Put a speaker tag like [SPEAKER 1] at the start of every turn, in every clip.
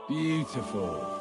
[SPEAKER 1] Beautiful.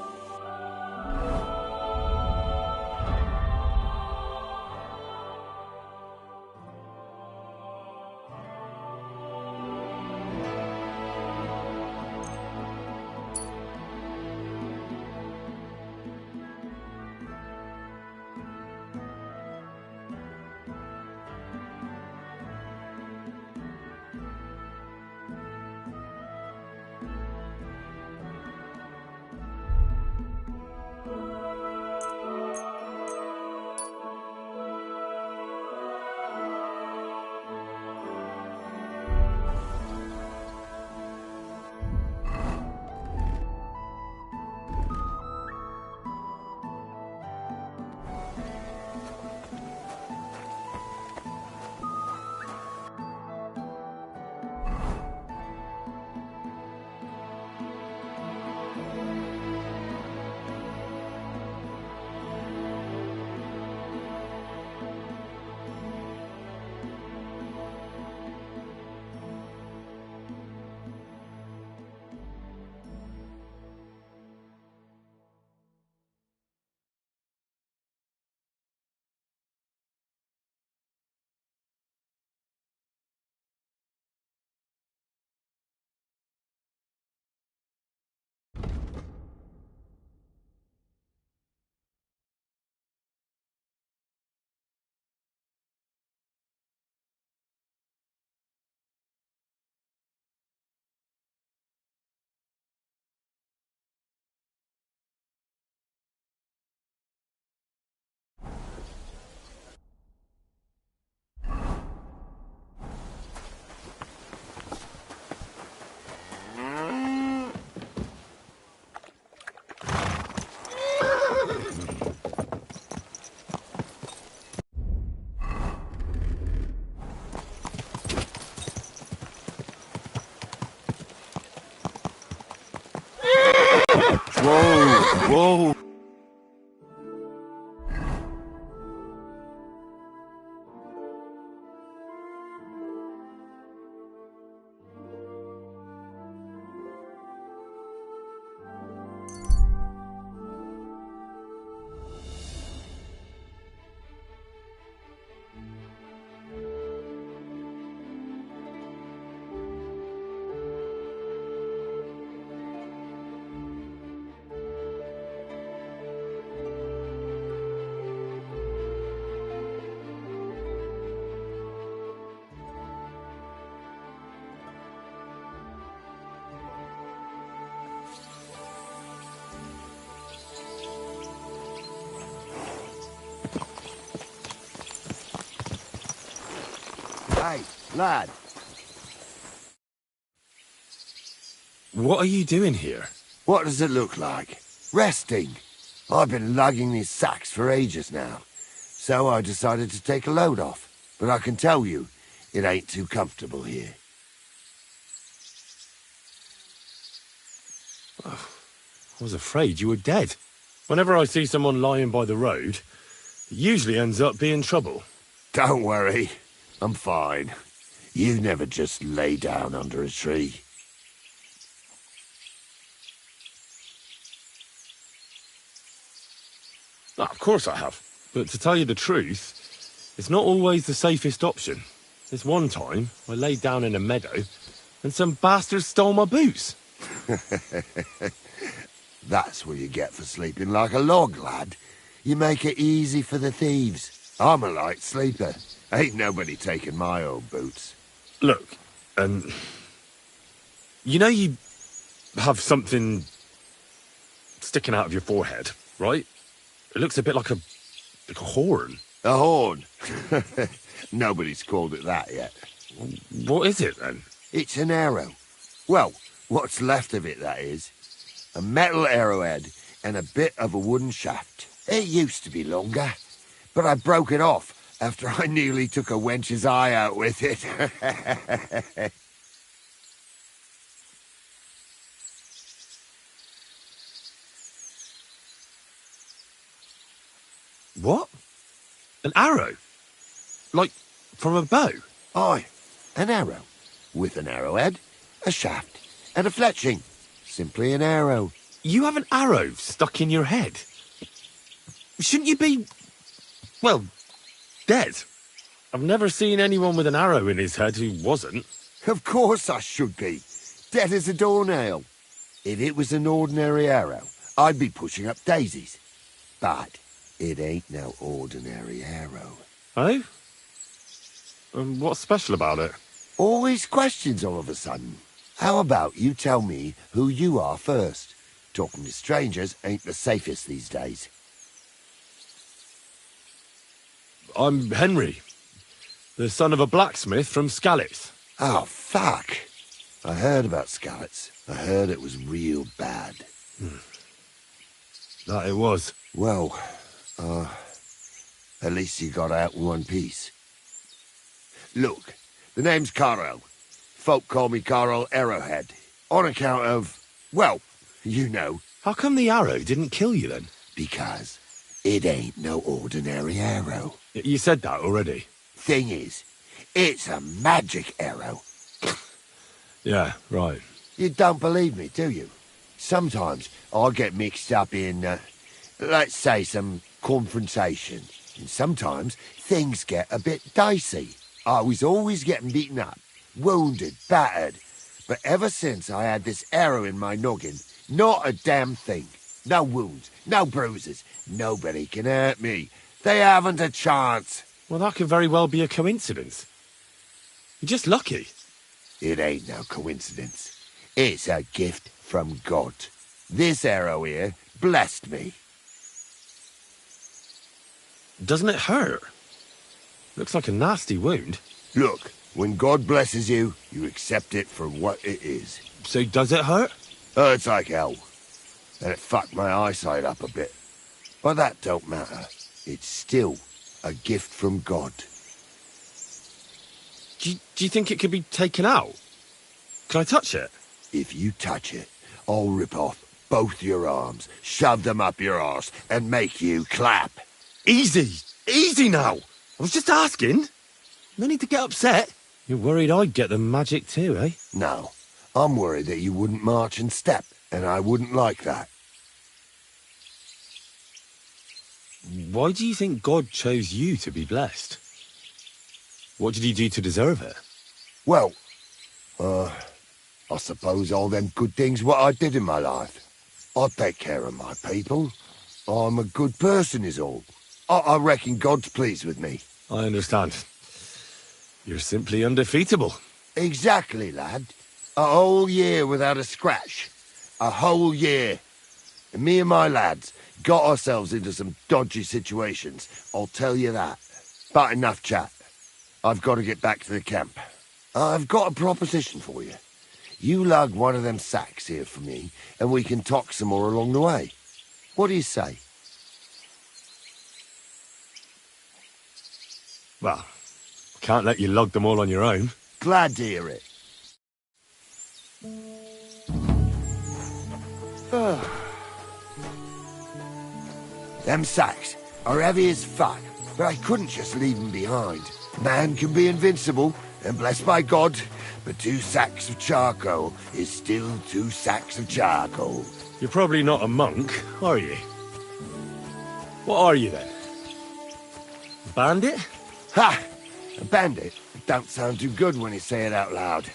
[SPEAKER 2] Whoa, whoa. Hey, lad.
[SPEAKER 1] What are you doing here?
[SPEAKER 2] What does it look like? Resting. I've been lugging these sacks for ages now, so I decided to take a load off. But I can tell you, it ain't too comfortable here.
[SPEAKER 1] Oh, I was afraid you were dead. Whenever I see someone lying by the road, it usually ends up being trouble.
[SPEAKER 2] Don't worry, I'm fine. You never just lay down under a tree.
[SPEAKER 1] Oh, of course I have. But to tell you the truth, it's not always the safest option. This one time, I laid down in a meadow, and some bastards stole my boots.
[SPEAKER 2] That's what you get for sleeping like a log, lad. You make it easy for the thieves. I'm a light sleeper. Ain't nobody taking my old boots.
[SPEAKER 1] Look, you know you have something sticking out of your forehead, right? It looks a bit like a horn.
[SPEAKER 2] A horn? Nobody's called it that yet.
[SPEAKER 1] What is it, then?
[SPEAKER 2] It's an arrow. Well, what's left of it, that is. A metal arrowhead and a bit of a wooden shaft. It used to be longer, but I broke it off after I nearly took a wench's eye out with it.
[SPEAKER 1] What? An arrow? Like, from a bow?
[SPEAKER 2] Aye, an arrow. With an arrowhead, a shaft, and a fletching. Simply an arrow.
[SPEAKER 1] You have an arrow stuck in your head. Shouldn't you be, well, dead? I've never seen anyone with an arrow in his head who wasn't.
[SPEAKER 2] Of course I should be. Dead as a doornail. If it was an ordinary arrow, I'd be pushing up daisies. But it ain't no ordinary arrow.
[SPEAKER 1] Oh? What's special about it?
[SPEAKER 2] Always questions all of a sudden. How about you tell me who you are first? Talking to strangers ain't the safest these days.
[SPEAKER 1] I'm Henry, the son of a blacksmith from Skalitz.
[SPEAKER 2] Oh, fuck. I heard about Skalitz. I heard it was real bad.
[SPEAKER 1] That it was.
[SPEAKER 2] Well, at least you got out in one piece. Look, the name's Carl. Folk call me Carl Arrowhead. On account of, well, you know.
[SPEAKER 1] How come the arrow didn't kill you then?
[SPEAKER 2] Because it ain't no ordinary arrow.
[SPEAKER 1] You said that already.
[SPEAKER 2] Thing is, it's a magic arrow.
[SPEAKER 1] Yeah, right.
[SPEAKER 2] You don't believe me, do you? Sometimes I get mixed up in, let's say, some confrontation. And sometimes things get a bit dicey. I was always getting beaten up, wounded, battered. But ever since I had this arrow in my noggin, not a damn thing. No wounds, no bruises. Nobody can hurt me. They haven't a chance.
[SPEAKER 1] Well, that could very well be a coincidence. You're just lucky.
[SPEAKER 2] It ain't no coincidence. It's a gift from God. This arrow here blessed me.
[SPEAKER 1] Doesn't it hurt? Looks like a nasty wound.
[SPEAKER 2] Look, when God blesses you, you accept it for what it is.
[SPEAKER 1] So does it hurt?
[SPEAKER 2] Hurts like hell. And it fucked my eyesight up a bit. But that don't matter. It's still a gift from God.
[SPEAKER 1] Do you think it could be taken out? Can I touch it?
[SPEAKER 2] If you touch it, I'll rip off both your arms, shove them up your arse, and make you clap.
[SPEAKER 1] Easy! Easy now! I was just asking. No need to get upset. You're worried I'd get the magic too, eh?
[SPEAKER 2] No, I'm worried that you wouldn't march and step, and I wouldn't like that.
[SPEAKER 1] Why do you think God chose you to be blessed? What did he do to deserve it?
[SPEAKER 2] Well, I suppose all them good things what I did in my life. I take care of my people. I'm a good person is all. I reckon God's pleased with me.
[SPEAKER 1] I understand. You're simply undefeatable.
[SPEAKER 2] Exactly, lad. A whole year without a scratch. A whole year. And me and my lads got ourselves into some dodgy situations, I'll tell you that. But enough chat. I've got to get back to the camp. I've got a proposition for you. You lug one of them sacks here for me, and we can talk some more along the way. What do you say?
[SPEAKER 1] Well, can't let you lug them all on your own.
[SPEAKER 2] Glad to hear it. Them sacks are heavy as fuck, but I couldn't just leave them behind. Man can be invincible, and blessed by God, but 2 sacks of charcoal is still 2 sacks of charcoal.
[SPEAKER 1] You're probably not a monk, are you? What are you then? A bandit?
[SPEAKER 2] Ha! A bandit? Don't sound too good when you say it out loud.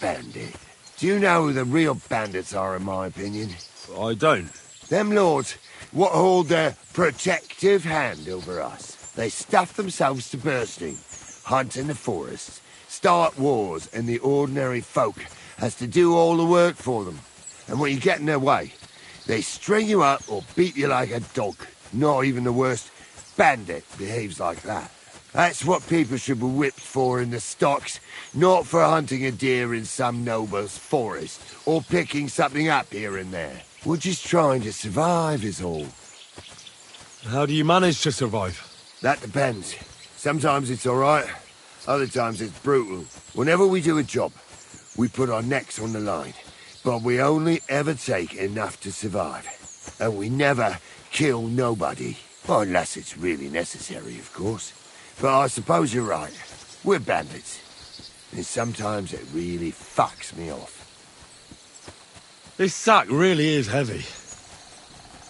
[SPEAKER 2] Bandit. Do you know who the real bandits are, in my opinion?
[SPEAKER 1] I don't.
[SPEAKER 2] Them lords what hold their protective hand over us. They stuff themselves to bursting, hunt in the forests, start wars, and the ordinary folk has to do all the work for them. And when you get in their way, they string you up or beat you like a dog. Not even the worst bandit behaves like that. That's what people should be whipped for in the stocks, not for hunting a deer in some noble's forest, or picking something up here and there. We're just trying to survive is all.
[SPEAKER 1] How do you manage to survive?
[SPEAKER 2] That depends. Sometimes it's all right, other times it's brutal. Whenever we do a job, we put our necks on the line, but we only ever take enough to survive. And we never kill nobody, well, unless it's really necessary, of course. But I suppose you're right. We're bandits. And sometimes it really fucks me off.
[SPEAKER 1] This sack really is heavy.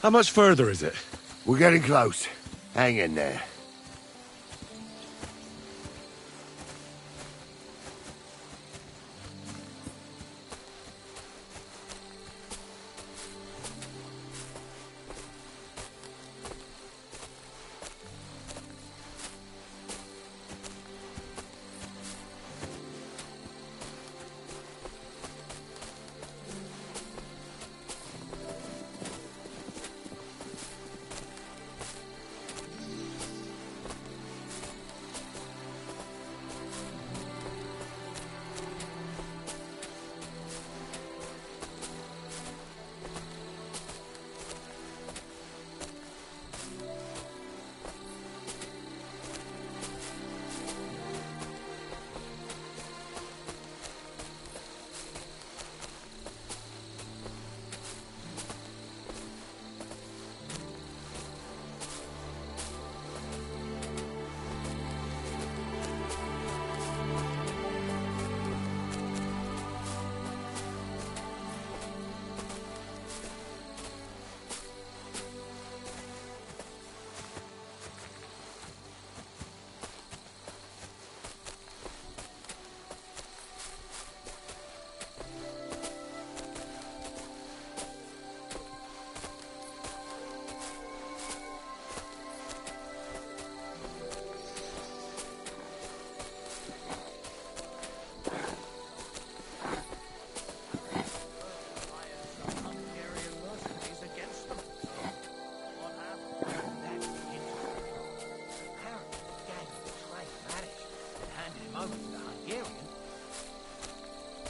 [SPEAKER 1] How much further is it?
[SPEAKER 2] We're getting close. Hang in there.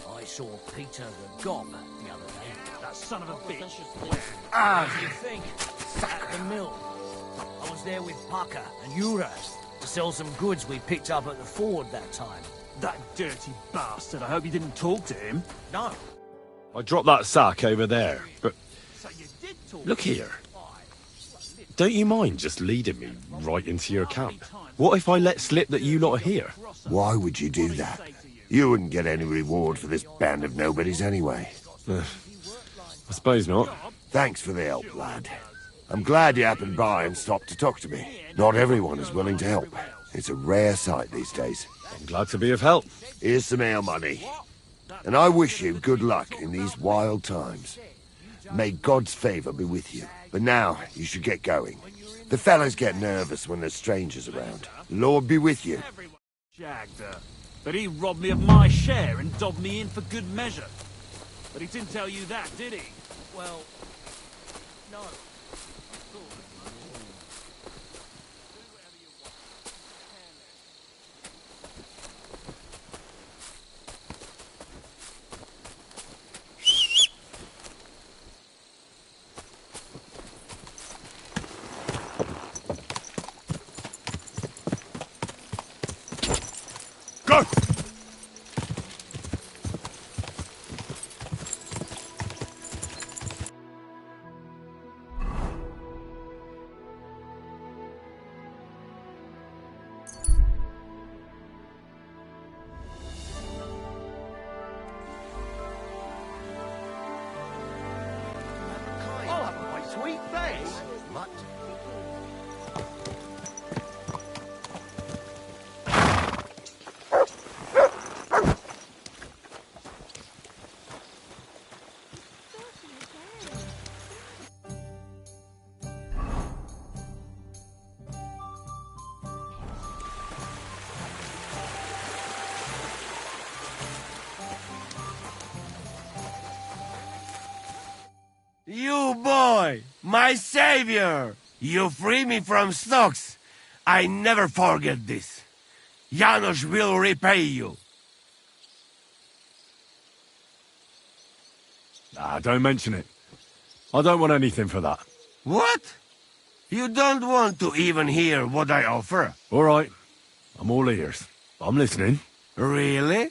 [SPEAKER 3] I saw Peter the Gob the other day.
[SPEAKER 4] That son of a bitch.
[SPEAKER 3] What do you think? At the mill. I was there with Parker and Uras to sell some goods we picked up at the ford that time.
[SPEAKER 4] That dirty bastard. I hope you didn't talk to him.
[SPEAKER 3] No.
[SPEAKER 1] I dropped that sack over there, but
[SPEAKER 4] So you did talk
[SPEAKER 1] look
[SPEAKER 4] to him.
[SPEAKER 1] here. Don't you mind just leading me right into your camp? What if I let slip that you lot are here?
[SPEAKER 2] Why would you do that? You wouldn't get any reward for this band of nobodies anyway.
[SPEAKER 1] I suppose not.
[SPEAKER 2] Thanks for the help, lad. I'm glad you happened by and stopped to talk to me. Not everyone is willing to help. It's a rare sight these days.
[SPEAKER 1] I'm glad to be of help.
[SPEAKER 2] Here's some ale money. And I wish you good luck in these wild times. May God's favor be with you. But now, you should get going. The fellas get nervous when there's strangers around. Lord be with you.
[SPEAKER 4] Shagged her. But he robbed me of my share and dobbed me in for good measure. But he didn't tell you that, did he?
[SPEAKER 3] Well, no.
[SPEAKER 1] Go!
[SPEAKER 2] Sweet face. What?
[SPEAKER 5] You boy, my savior! You free me from stocks. I never forget this. Janos will repay you.
[SPEAKER 1] Don't mention it. I don't want anything for that.
[SPEAKER 5] What? You don't want to even hear what I offer?
[SPEAKER 1] All right. I'm all ears. I'm listening.
[SPEAKER 5] Really?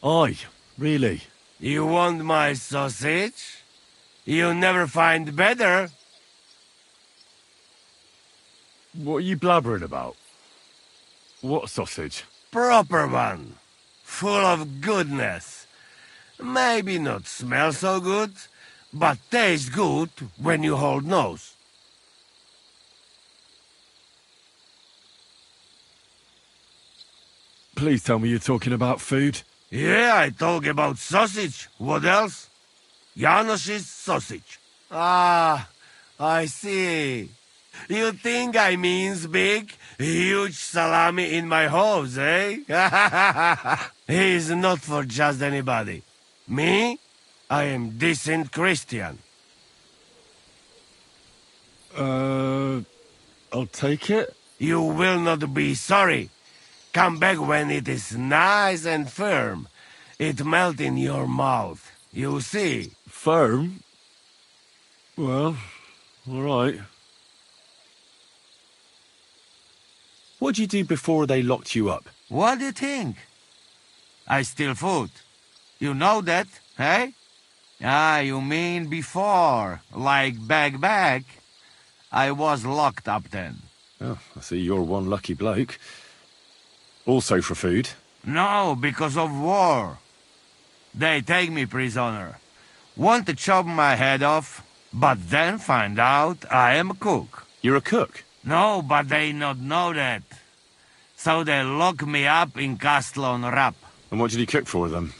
[SPEAKER 1] Aye, really.
[SPEAKER 5] You want my sausage? You'll never find better.
[SPEAKER 1] What are you blabbering about? What sausage?
[SPEAKER 5] Proper one. Full of goodness. Maybe not smell so good, but tastes good when you hold nose.
[SPEAKER 6] Please tell me you're talking about food.
[SPEAKER 5] Yeah, I talk about sausage. What else? Janos's sausage. Ah, I see. You think I means big, huge salami in my hose, eh? He's not for just anybody. Me? I am decent Christian.
[SPEAKER 6] I'll take it.
[SPEAKER 5] You will not be sorry. Come back when it is nice and firm. It melt in your mouth. You see.
[SPEAKER 6] Firm? Well, all right.
[SPEAKER 1] What'd you do before they locked you up?
[SPEAKER 5] What do you think? I steal food. You know that, eh? Ah, you mean before, like back. I was locked up then.
[SPEAKER 1] Oh, I see you're one lucky bloke. Also for food.
[SPEAKER 5] No, because of war. They take me prisoner. Want to chop my head off, but then find out I am a cook.
[SPEAKER 1] You're a cook?
[SPEAKER 5] No, but they not know that. So they lock me up in Castle on Rap.
[SPEAKER 1] And what did you cook for them?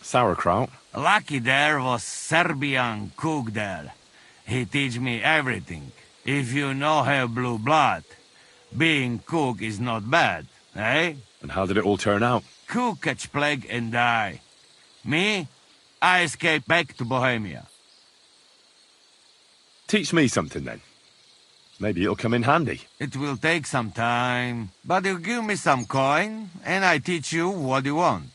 [SPEAKER 1] Sauerkraut?
[SPEAKER 5] Lucky there was Serbian cook there. He teach me everything. If you know have blue blood, being cook is not bad, eh?
[SPEAKER 1] And how did it all turn out?
[SPEAKER 5] Cook catch plague and die. Me? I escape back to Bohemia.
[SPEAKER 1] Teach me something then. Maybe it'll come in handy.
[SPEAKER 5] It will take some time, but you give me some coin, and I teach you what you want.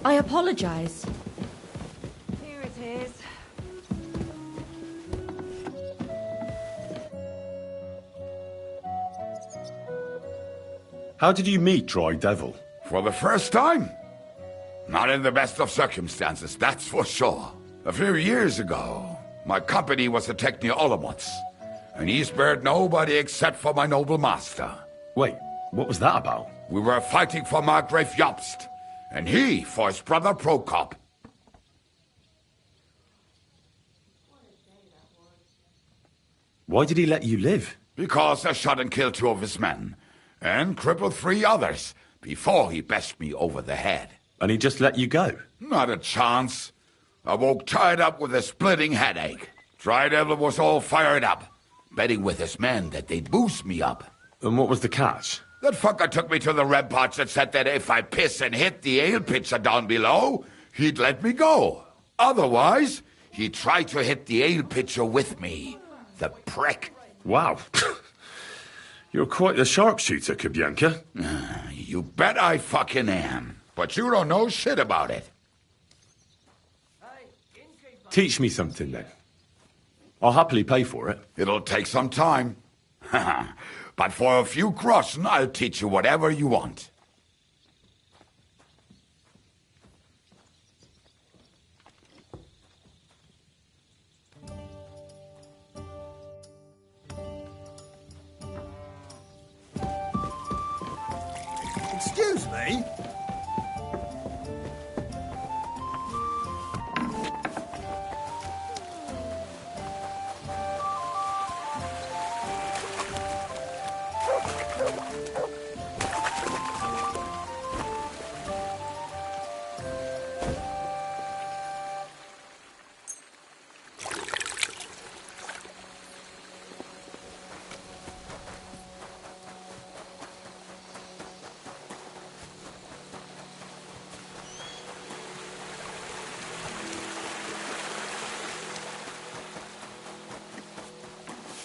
[SPEAKER 7] I apologize.
[SPEAKER 8] Here it is.
[SPEAKER 1] How did you meet Dry Devil?
[SPEAKER 9] For the first time? Not in the best of circumstances, that's for sure. A few years ago, my company was attacked near Olomouc, and he spared nobody except for my noble master.
[SPEAKER 1] Wait, what was that about?
[SPEAKER 9] We were fighting for Margrave Jobst, and he for his brother Prokop.
[SPEAKER 1] Why did he let you live?
[SPEAKER 9] Because I shot and killed 2 of his men, and crippled 3 others, before he bashed me over the head.
[SPEAKER 1] And he just let you go?
[SPEAKER 9] Not a chance. I woke tied up with a splitting headache. Dry Devil was all fired up, betting with his men that they'd boost me up.
[SPEAKER 1] And what was the catch?
[SPEAKER 9] That fucker took me to the ramparts and said that if I piss and hit the ale pitcher down below, he'd let me go. Otherwise, he'd try to hit the ale pitcher with me. The prick.
[SPEAKER 1] Wow. You're quite the sharpshooter, Kubyanka.
[SPEAKER 9] You bet I fucking am. But you don't know shit about it.
[SPEAKER 1] Teach me something, then. I'll happily pay for it.
[SPEAKER 9] It'll take some time. But for a few groschen, I'll teach you whatever you want.
[SPEAKER 3] Excuse me?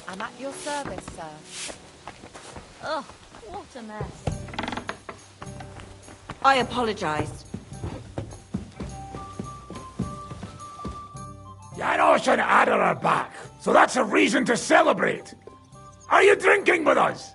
[SPEAKER 8] I'm at your service, sir. Ugh, what a mess.
[SPEAKER 7] I apologize.
[SPEAKER 10] Janos and Adder are back, so that's a reason to celebrate. Are you drinking with us?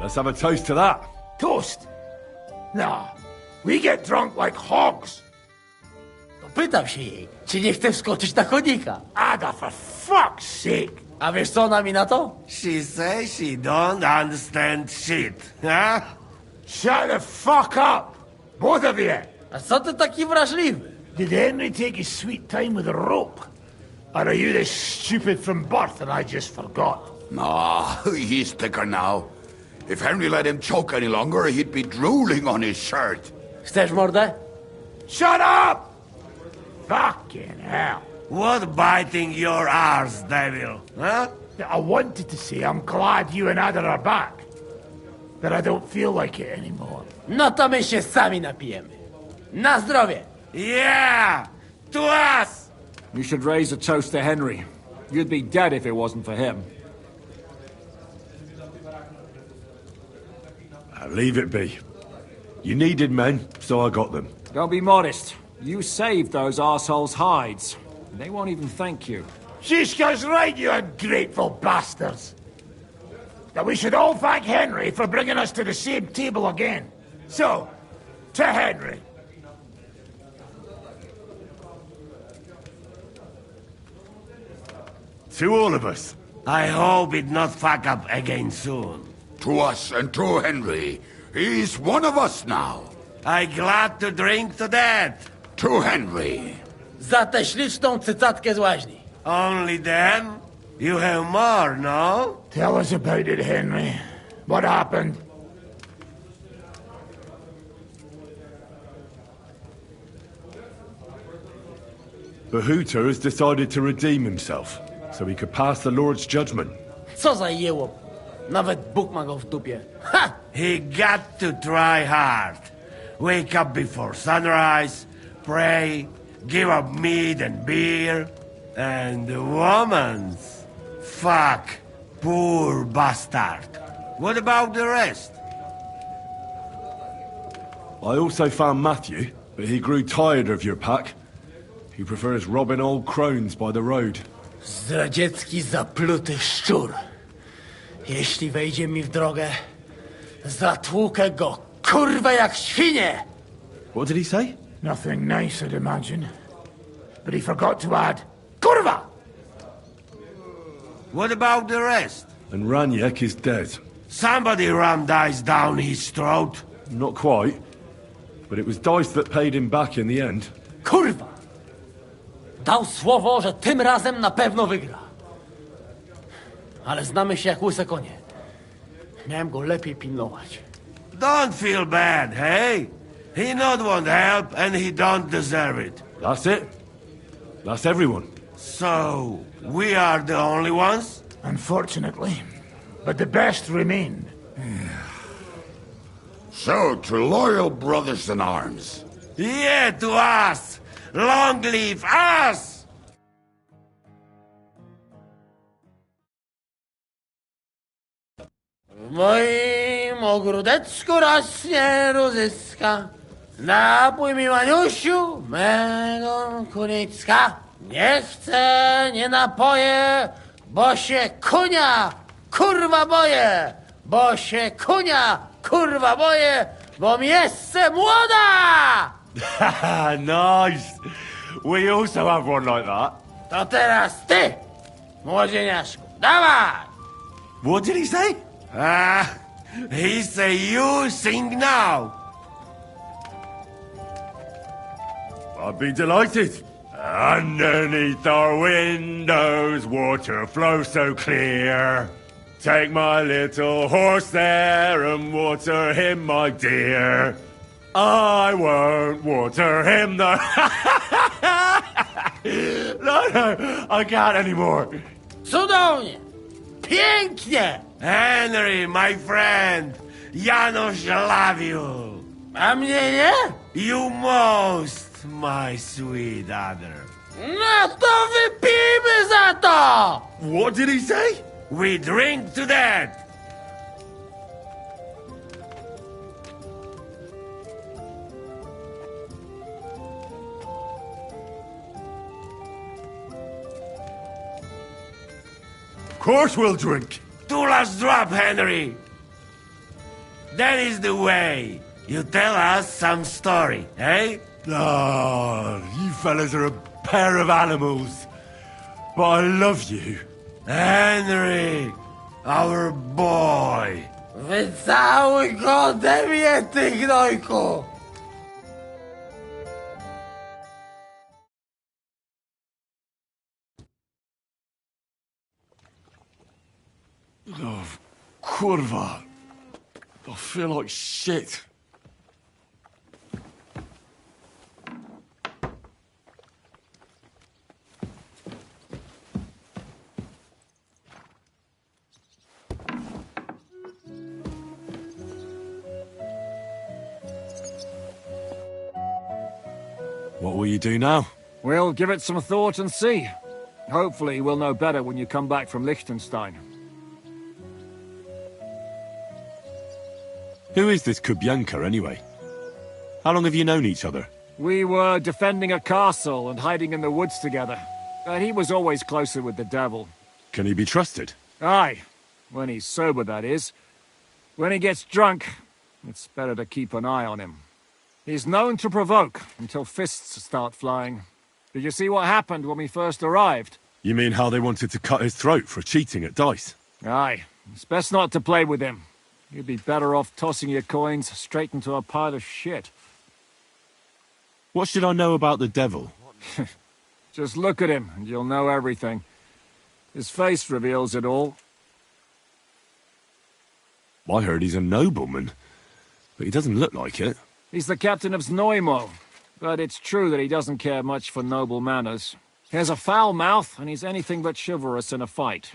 [SPEAKER 6] Let's have a toast to that.
[SPEAKER 10] Toast? Nah, we get drunk like hogs.
[SPEAKER 3] Pytam się jej, czy nie chce wskoczyć na konika.
[SPEAKER 10] Ada, for fuck's sake.
[SPEAKER 3] A wiesz co ona mi na to?
[SPEAKER 5] She says she don't understand shit, huh?
[SPEAKER 10] Shut the fuck up, both of you.
[SPEAKER 3] A co ty taki wrażliwy?
[SPEAKER 10] Did Henry take his sweet time with a rope? Or are you this stupid from birth and I just forgot?
[SPEAKER 9] No, he's thicker now. If Henry let him choke any longer, he'd be drooling on his shirt.
[SPEAKER 3] Chcesz mordę?
[SPEAKER 10] Shut up! Fucking hell.
[SPEAKER 5] What biting your arse, devil, huh?
[SPEAKER 10] I wanted to say I'm glad you and Ada are back. But I don't feel like it anymore.
[SPEAKER 3] No to my się sami napijemy. Na zdrowie!
[SPEAKER 5] Yeah! To us!
[SPEAKER 11] You should raise a toast to Henry. You'd be dead if it wasn't for him.
[SPEAKER 6] Leave it be. You needed men, so I got them.
[SPEAKER 11] Don't be modest. You saved those arseholes' hides. They won't even thank you.
[SPEAKER 10] Shishka's right, you ungrateful bastards. That we should all thank Henry for bringing us to the same table again. So, to Henry.
[SPEAKER 6] To all of us.
[SPEAKER 5] I hope it not fuck up again soon.
[SPEAKER 9] To us and to Henry. He's one of us now.
[SPEAKER 5] I glad to drink to that.
[SPEAKER 9] To Henry.
[SPEAKER 3] Za tę śliczną cycatkę z łaźni.
[SPEAKER 5] Only them? You have more, no?
[SPEAKER 10] Tell us about it, Henry. What happened?
[SPEAKER 6] Bahuta has decided to redeem himself, so he could pass the Lord's judgment.
[SPEAKER 3] Co za jełop. Nawet Bóg ma go w dupie. Ha!
[SPEAKER 5] He got to try hard. Wake up before sunrise, pray, give up meat and beer, and the woman's. Fuck, poor bastard. What about the rest?
[SPEAKER 6] I also found Matthew, but he grew tired of your pack. He prefers robbing old crones by the road.
[SPEAKER 3] Zdradziecki, zapluty szczur. Jeśli wejdzie mi w drogę, zatłukę go, kurwa, jak świnie!
[SPEAKER 6] What did he say?
[SPEAKER 10] Nothing nice, I'd imagine. But he forgot to add, Kurva!
[SPEAKER 5] What about the rest?
[SPEAKER 6] And Raniek is dead.
[SPEAKER 5] Somebody rammed dice down his throat.
[SPEAKER 6] Not quite. But it was dice that paid him back in the end.
[SPEAKER 3] Kurwa! Dał słowo, że tym razem na pewno wygra. Ale znamy się jak łyse konie. Miałem go lepiej pilnować.
[SPEAKER 5] Don't feel bad, hey? He not want help and he don't deserve it.
[SPEAKER 6] That's it. That's everyone.
[SPEAKER 5] So, we are the only ones?
[SPEAKER 10] Unfortunately. But the best remain.
[SPEAKER 9] So, to loyal brothers in arms.
[SPEAKER 5] Yeah, to us! Long live us!
[SPEAKER 3] W moim ogródeczku rośnie rózyska. Napój mi, Maniusiu, mego kunicka. Nie chcę, nie napoję, bo się kunia, kurwa boję. Bo się kunia, kurwa boję, bo mi jeszcze młoda!
[SPEAKER 6] Nice. We also have one like that.
[SPEAKER 3] To teraz ty, młodzieniaszku, dawaj!
[SPEAKER 6] What did he say?
[SPEAKER 5] He say you sing now.
[SPEAKER 6] I'd be delighted. Underneath our windows, water flows so clear. Take my little horse there and water him, my dear. I won't water him, though. No, I can't anymore.
[SPEAKER 3] Cudownie! Pięknie!
[SPEAKER 5] Henry, my friend, Janusz love you.
[SPEAKER 3] A mnie nie?
[SPEAKER 5] You most, my sweet other.
[SPEAKER 3] No to wypijmy za to!
[SPEAKER 6] What did he say?
[SPEAKER 5] We drink to that.
[SPEAKER 6] Of course we'll drink.
[SPEAKER 5] Two last drop, Henry. That is the way. You tell us some story, eh?
[SPEAKER 6] Ah, you fellas are a pair of animals. But I love you.
[SPEAKER 5] Henry, our boy. Wecały go dewiety, gnojku!
[SPEAKER 6] Oh, kurwa. I feel like shit.
[SPEAKER 1] What will you do now?
[SPEAKER 11] We'll give it some thought and see. Hopefully we'll know better when you come back from Liechtenstein.
[SPEAKER 1] Who is this Kubyanka, anyway? How long have you known each other?
[SPEAKER 11] We were defending a castle and hiding in the woods together. But he was always closer with the devil.
[SPEAKER 1] Can he be trusted?
[SPEAKER 11] Aye. When he's sober, that is. When he gets drunk, it's better to keep an eye on him. He's known to provoke until fists start flying. Did you see what happened when we first arrived?
[SPEAKER 1] You mean how they wanted to cut his throat for cheating at dice?
[SPEAKER 11] Aye. It's best not to play with him. You'd be better off tossing your coins straight into a pile of shit.
[SPEAKER 1] What should I know about the devil?
[SPEAKER 11] Just look at him and you'll know everything. His face reveals it all.
[SPEAKER 1] I heard he's a nobleman, but he doesn't look like it.
[SPEAKER 11] He's the captain of Znojmo, but it's true that he doesn't care much for noble manners. He has a foul mouth, and he's anything but chivalrous in a fight.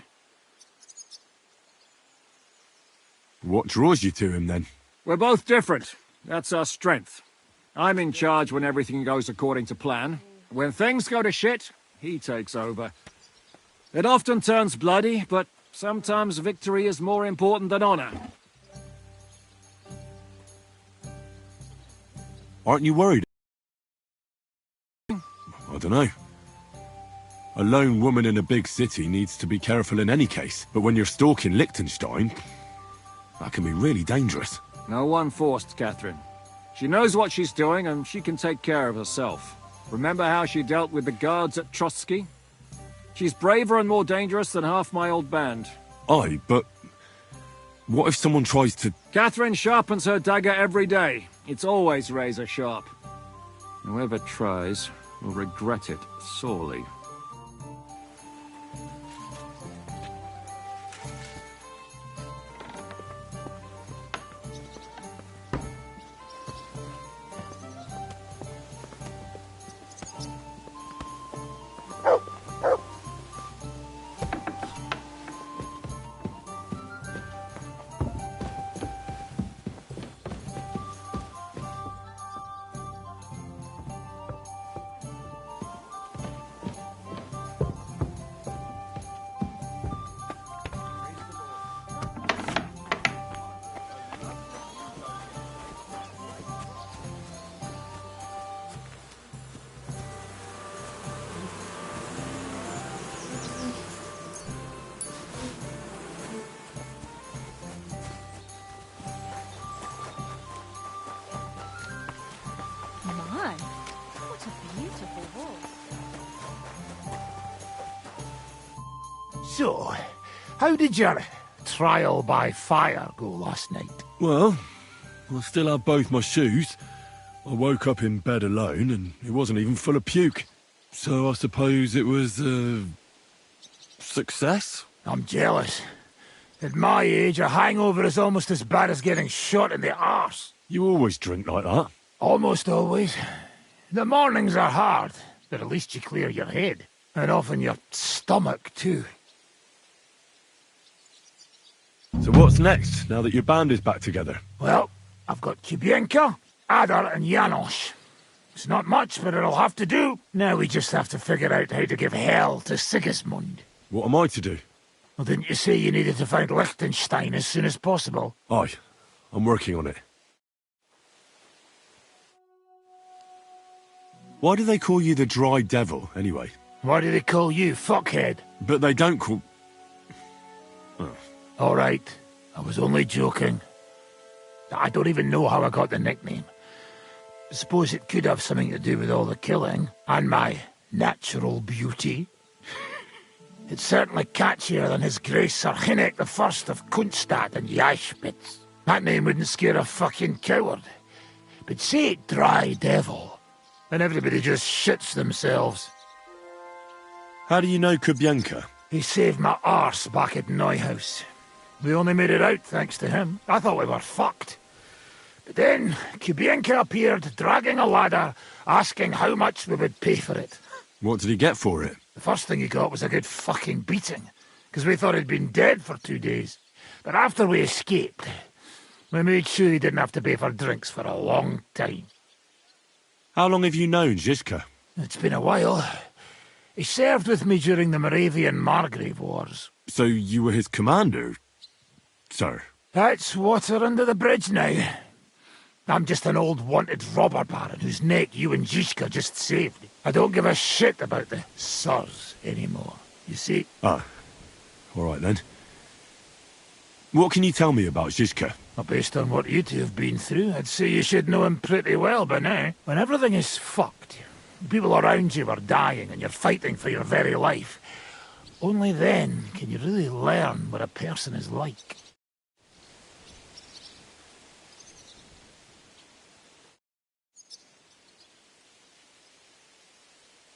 [SPEAKER 1] What draws you to him, then?
[SPEAKER 11] We're both different. That's our strength. I'm in charge when everything goes according to plan. When things go to shit, he takes over. It often turns bloody, but sometimes victory is more important than honor.
[SPEAKER 1] Aren't you worried? I don't know. A lone woman in a big city needs to be careful in any case, but when you're stalking Liechtenstein, that can be really dangerous.
[SPEAKER 11] No one forced Catherine. She knows what she's doing, and she can take care of herself. Remember how she dealt with the guards at Trotsky? She's braver and more dangerous than half my old band.
[SPEAKER 1] Aye, but what if someone tries to...
[SPEAKER 11] Catherine sharpens her dagger every day. It's always razor sharp. Whoever tries will regret it sorely.
[SPEAKER 8] My, what a beautiful walk.
[SPEAKER 10] So, how did your trial by fire go last night?
[SPEAKER 1] Well, I still have both my shoes. I woke up in bed alone, and it wasn't even full of puke. So I suppose it was a success?
[SPEAKER 10] I'm jealous. At my age, a hangover is almost as bad as getting shot in the arse.
[SPEAKER 1] You always drink like that?
[SPEAKER 10] Almost always. The mornings are hard, but at least you clear your head. And often your stomach, too.
[SPEAKER 1] So what's next, now that your band is back together?
[SPEAKER 10] Well, I've got Kubienka, Adar and Janos. It's not much, but it'll have to do. Now we just have to figure out how to give hell to Sigismund.
[SPEAKER 1] What am I to do?
[SPEAKER 10] Well, didn't you say you needed to find Liechtenstein as soon as possible?
[SPEAKER 1] Aye, I'm working on it. Why do they call you the Dry Devil, anyway?
[SPEAKER 10] Why do they call you fuckhead?
[SPEAKER 1] But they don't call... Oh.
[SPEAKER 10] All right, I was only joking. I don't even know how I got the nickname. Suppose it could have something to do with all the killing and my natural beauty. It's certainly catchier than His Grace Sir Hinnek the First of Kunstad and Yashpitz. That name wouldn't scare a fucking coward. But say it Dry Devil, and everybody just shits themselves.
[SPEAKER 1] How do you know Kubyanka?
[SPEAKER 10] He saved my arse back at Neuhaus. We only made it out thanks to him. I thought we were fucked. But then Kubyanka appeared, dragging a ladder, asking how much we would pay for it.
[SPEAKER 1] What did he get for it?
[SPEAKER 10] The first thing he got was a good fucking beating, because we thought he'd been dead for 2 days. But after we escaped, we made sure he didn't have to pay for drinks for a long time.
[SPEAKER 1] How long have you known Zizka?
[SPEAKER 10] It's been a while. He served with me during the Moravian-Margrave Wars.
[SPEAKER 1] So you were his commander, sir?
[SPEAKER 10] That's water under the bridge now. I'm just an old wanted robber baron whose neck you and Zizka just saved. I don't give a shit about the sirs anymore, you see?
[SPEAKER 1] Ah, all right then. What can you tell me about Zizka?
[SPEAKER 10] Well, based on what you two have been through, I'd say you should know him pretty well by now. When everything is fucked, people around you are dying and you're fighting for your very life, only then can you really learn what a person is like.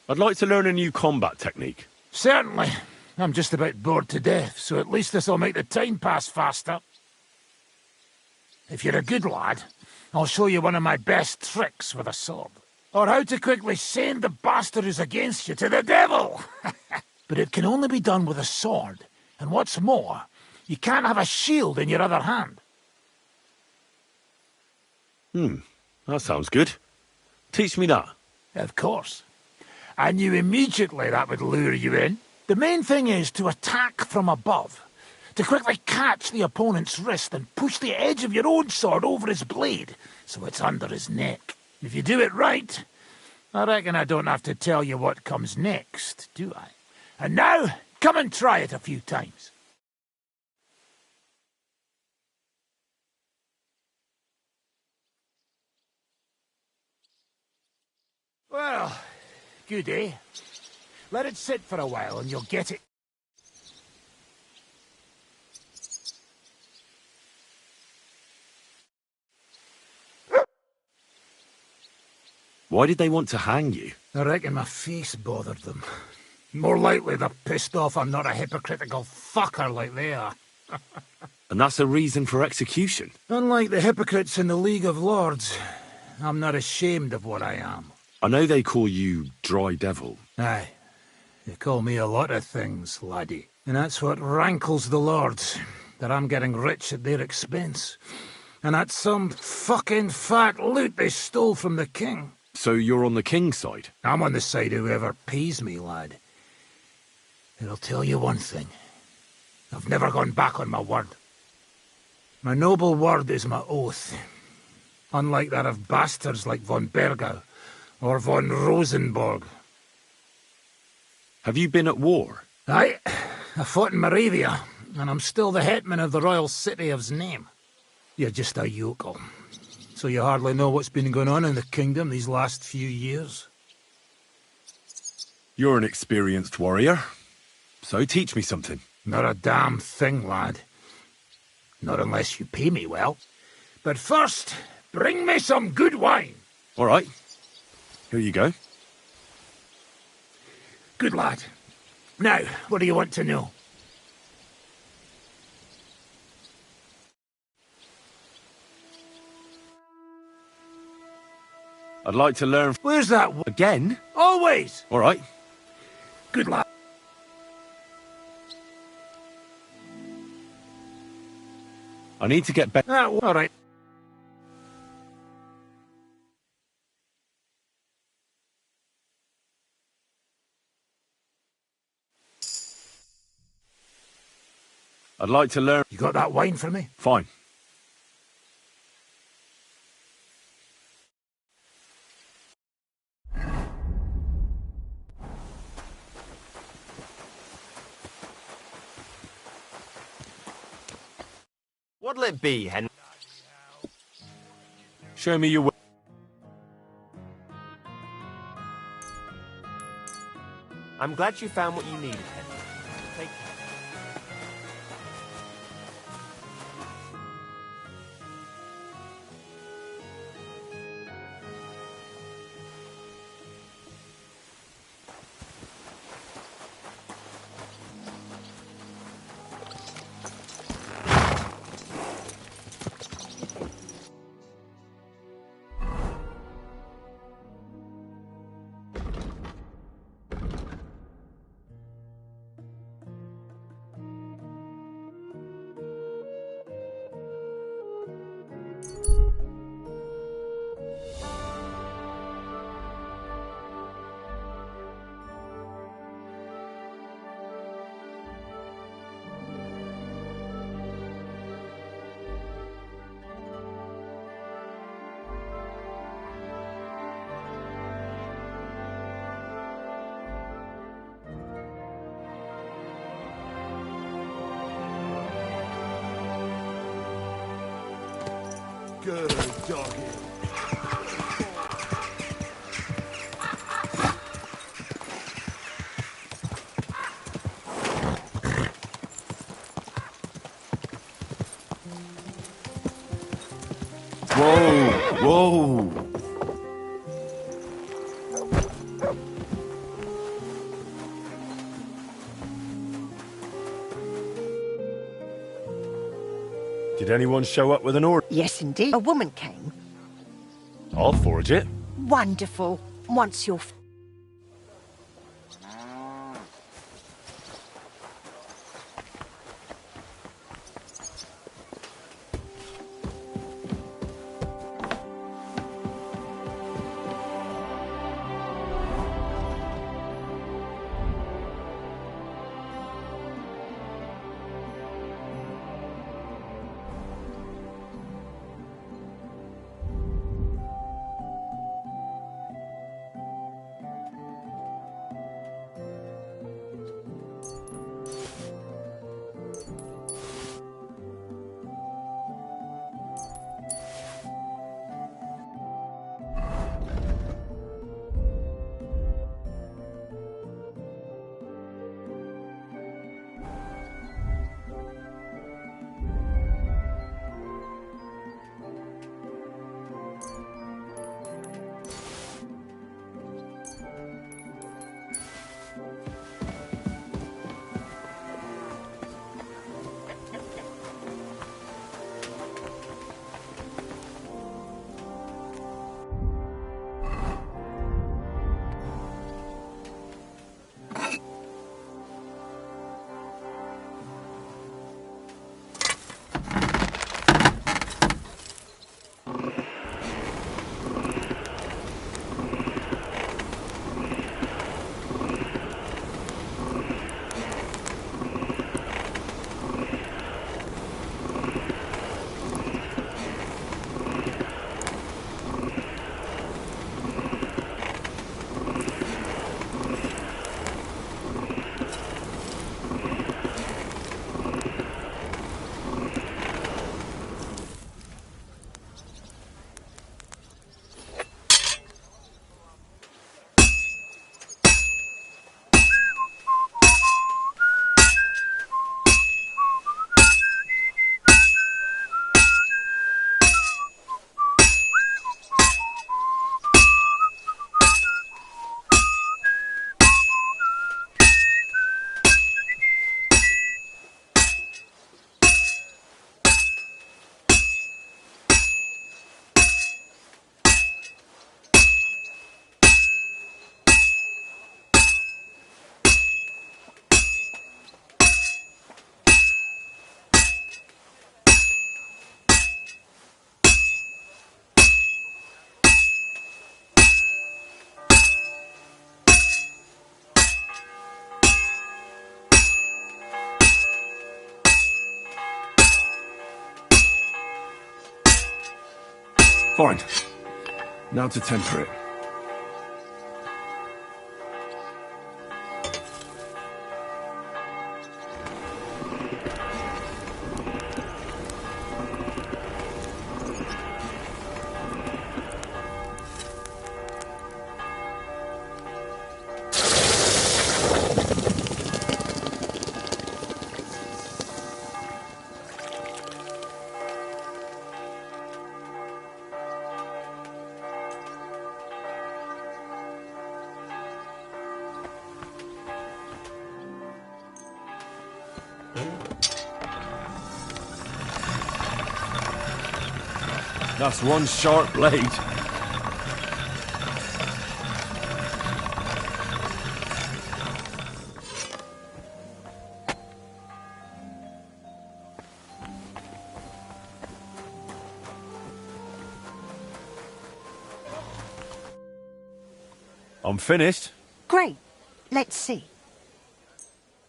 [SPEAKER 1] I'd like to learn a new combat technique.
[SPEAKER 10] Certainly. I'm just about bored to death, so at least this'll make the time pass faster. If you're a good lad, I'll show you one of my best tricks with a sword. Or how to quickly send the bastard who's against you to the devil! But it can only be done with a sword, and what's more, you can't have a shield in your other hand.
[SPEAKER 1] That sounds good. Teach me that.
[SPEAKER 10] Of course. I knew immediately that would lure you in. The main thing is to attack from above, to quickly catch the opponent's wrist and push the edge of your own sword over his blade, so it's under his neck. If you do it right, I reckon I don't have to tell you what comes next, do I? And now, come and try it a few times. Well, good, eh? Let it sit for a while and you'll get it.
[SPEAKER 1] Why did they want to hang you?
[SPEAKER 10] I reckon my face bothered them. More likely they're pissed off I'm not a hypocritical fucker like they are.
[SPEAKER 1] And that's a reason for execution?
[SPEAKER 10] Unlike the hypocrites in the League of Lords, I'm not ashamed of what I am.
[SPEAKER 1] I know they call you Dry Devil.
[SPEAKER 10] Aye. They call me a lot of things, laddie. And that's what rankles the Lords, that I'm getting rich at their expense. And that's some fucking fat loot they stole from the king.
[SPEAKER 1] So you're on the king's side?
[SPEAKER 10] I'm on the side of whoever pays me, lad. And I'll tell you one thing. I've never gone back on my word. My noble word is my oath. Unlike that of bastards like von Bergau or von Rosenborg.
[SPEAKER 1] Have you been at war?
[SPEAKER 10] Aye. I fought in Moravia, and I'm still the hetman of the royal city of Znaim. You're just a yokel. So you hardly know what's been going on in the kingdom these last few years?
[SPEAKER 1] You're an experienced warrior. So teach me something.
[SPEAKER 10] Not a damn thing, lad. Not unless you pay me well. But first, bring me some good wine.
[SPEAKER 1] All right. Here you go.
[SPEAKER 10] Good lad. Now, what do you want to know?
[SPEAKER 1] I'd like to learn...
[SPEAKER 10] Where's that?
[SPEAKER 1] Again?
[SPEAKER 10] Always!
[SPEAKER 1] All right.
[SPEAKER 10] Good lad.
[SPEAKER 1] I need to get better.
[SPEAKER 10] All right.
[SPEAKER 1] I'd like to learn...
[SPEAKER 10] You got that wine for me?
[SPEAKER 1] Fine.
[SPEAKER 5] What'll it be, Henry?
[SPEAKER 1] Show me your way. I'm glad you found what you needed, Henry. Take care.
[SPEAKER 5] Good doggy.
[SPEAKER 1] Whoa! Whoa! Did anyone show up with an order?
[SPEAKER 12] Yes, indeed. A woman came.
[SPEAKER 1] I'll forge it.
[SPEAKER 12] Wonderful. Once you're...
[SPEAKER 5] Fine. Now to temper it.
[SPEAKER 1] That's one sharp blade. I'm finished.
[SPEAKER 12] Great. Let's see.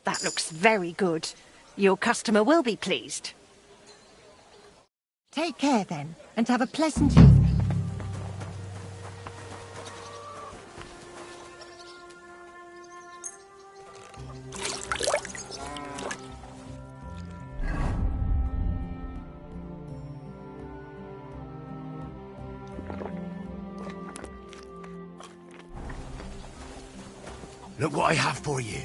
[SPEAKER 12] That looks very good. Your customer will be pleased. Take care then, and have a pleasant evening.
[SPEAKER 10] Look what I have for you.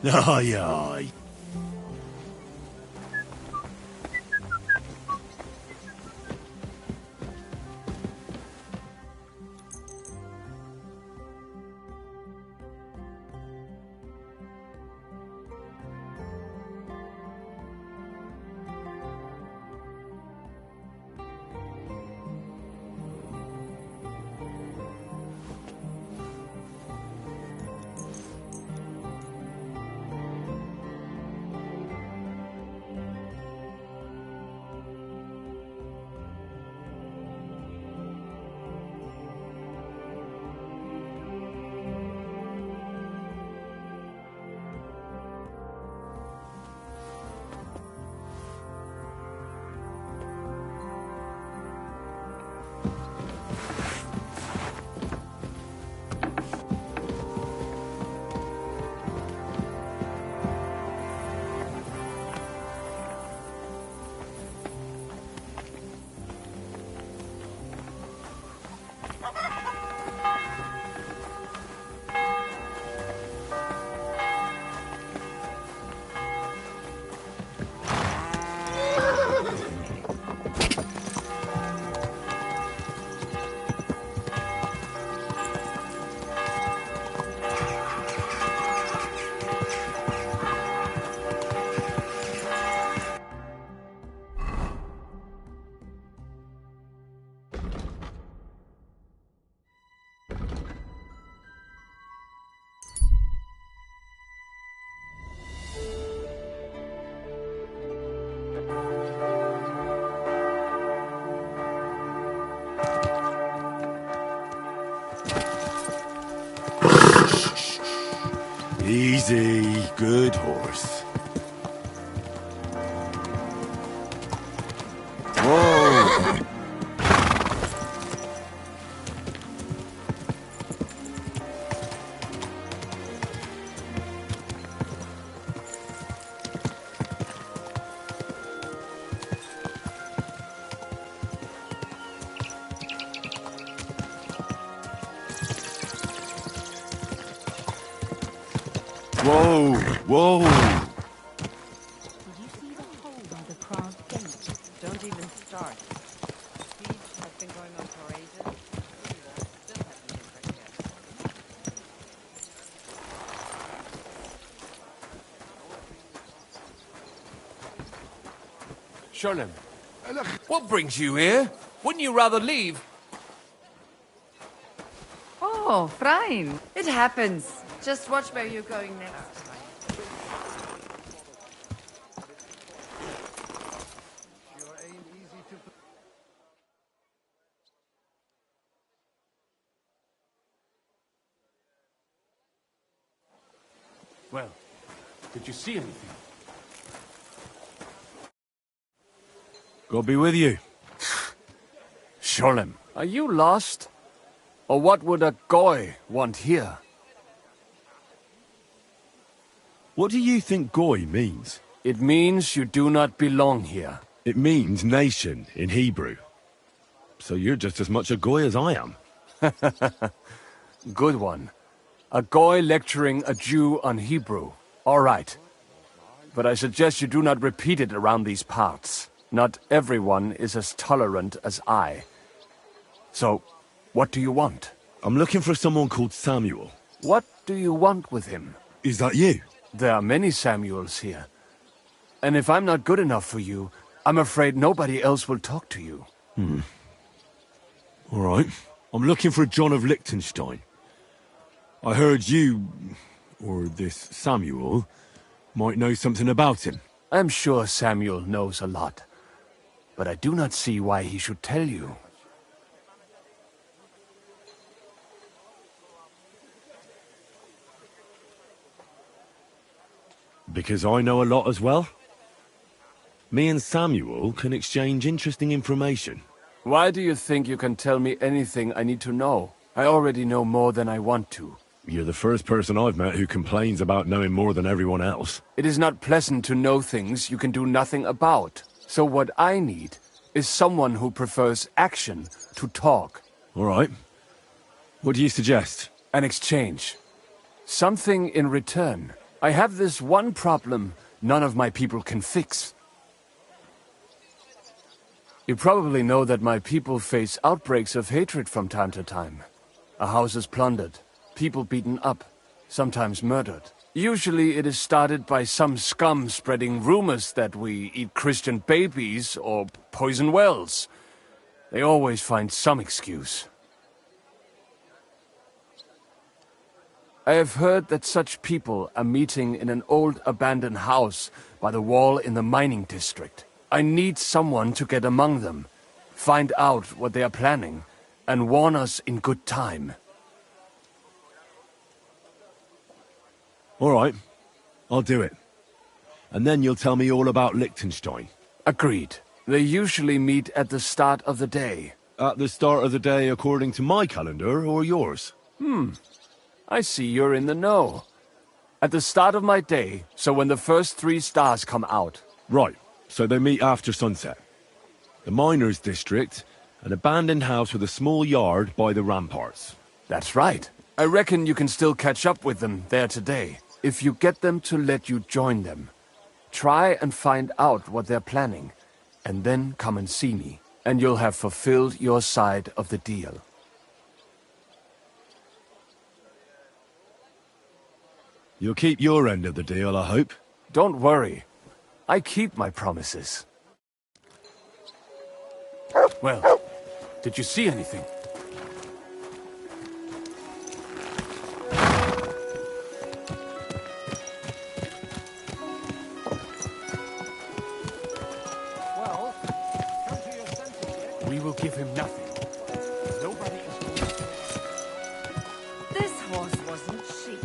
[SPEAKER 10] Aye, aye.
[SPEAKER 1] Easy, good horse. Whoa! Whoa! Whoa!
[SPEAKER 8] Did you see the hole by the crowd gate? Don't even start. Siege has been going on for ages. Still hasn't been wrecked yet.
[SPEAKER 5] Sholem, what brings you here? Wouldn't you rather leave?
[SPEAKER 13] Oh, fine. It happens. Just watch where you're going next.
[SPEAKER 4] Well, did you see anything?
[SPEAKER 1] God be with you.
[SPEAKER 11] Sholem, are you lost? Or what would a goy want here?
[SPEAKER 1] What do you think goy means?
[SPEAKER 11] It means you do not belong here.
[SPEAKER 1] It means nation in Hebrew. So you're just as much a goy as I am.
[SPEAKER 11] Good one. A goy lecturing a Jew on Hebrew. All right. But I suggest you do not repeat it around these parts. Not everyone is as tolerant as I. So, what do you want?
[SPEAKER 1] I'm looking for someone called Samuel.
[SPEAKER 11] What
[SPEAKER 14] do you want with him?
[SPEAKER 1] Is that you?
[SPEAKER 14] There are many Samuels here. And if I'm not good enough for you, I'm afraid nobody else will talk to you.
[SPEAKER 1] All right. I'm looking for John of Liechtenstein. I heard you, or this Samuel, might know something about him.
[SPEAKER 14] I'm sure Samuel knows a lot, but I do not see why he should tell you.
[SPEAKER 1] Because I know a lot as well? Me and Samuel can exchange interesting information.
[SPEAKER 14] Why do you think you can tell me anything I need to know? I already know more than I want to.
[SPEAKER 1] You're the first person I've met who complains about knowing more than everyone else.
[SPEAKER 14] It is not pleasant to know things you can do nothing about. So what I need is someone who prefers action to talk.
[SPEAKER 1] All right. What do you suggest?
[SPEAKER 14] An exchange. Something in return. I have this one problem none of my people can fix. You probably know that my people face outbreaks of hatred from time to time. A house is plundered, people beaten up, sometimes murdered. Usually it is started by some scum spreading rumors that we eat Christian babies or poison wells. They always find some excuse. I have heard that such people are meeting in an old abandoned house by the wall in the mining district. I need someone to get among them, find out what they are planning, and warn us in good time.
[SPEAKER 1] All right. I'll do it. And then you'll tell me all about Liechtenstein.
[SPEAKER 14] Agreed. They usually meet at the start of the day.
[SPEAKER 1] At the start of the day according to my calendar or yours?
[SPEAKER 14] I see you're in the know. At the start of my day, so when the first 3 stars come out.
[SPEAKER 1] Right. So they meet after sunset. The miners' district, an abandoned house with a small yard by the ramparts.
[SPEAKER 14] That's right. I reckon you can still catch up with them there today, if you get them to let you join them. Try and find out what they're planning, and then come and see me, and you'll have fulfilled your side of the deal.
[SPEAKER 1] You'll keep your end of the deal, I hope.
[SPEAKER 14] Don't worry. I keep my promises. Well, did you see anything?
[SPEAKER 10] Well, come to your senses yet?
[SPEAKER 14] We will give him nothing.
[SPEAKER 10] Nobody is...
[SPEAKER 13] This horse wasn't cheap.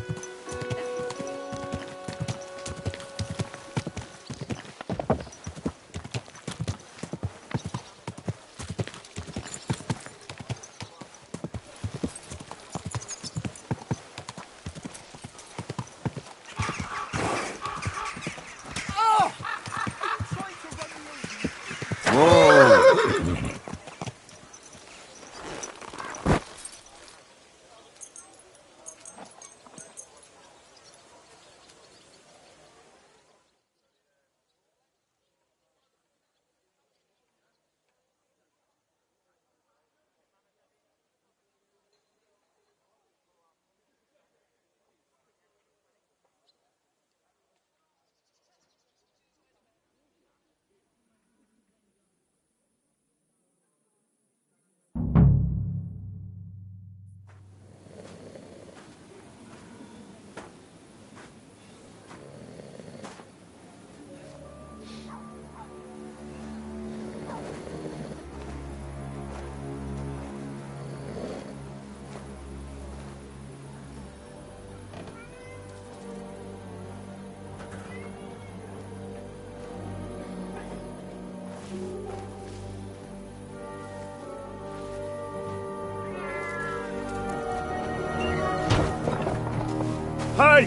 [SPEAKER 6] Hey!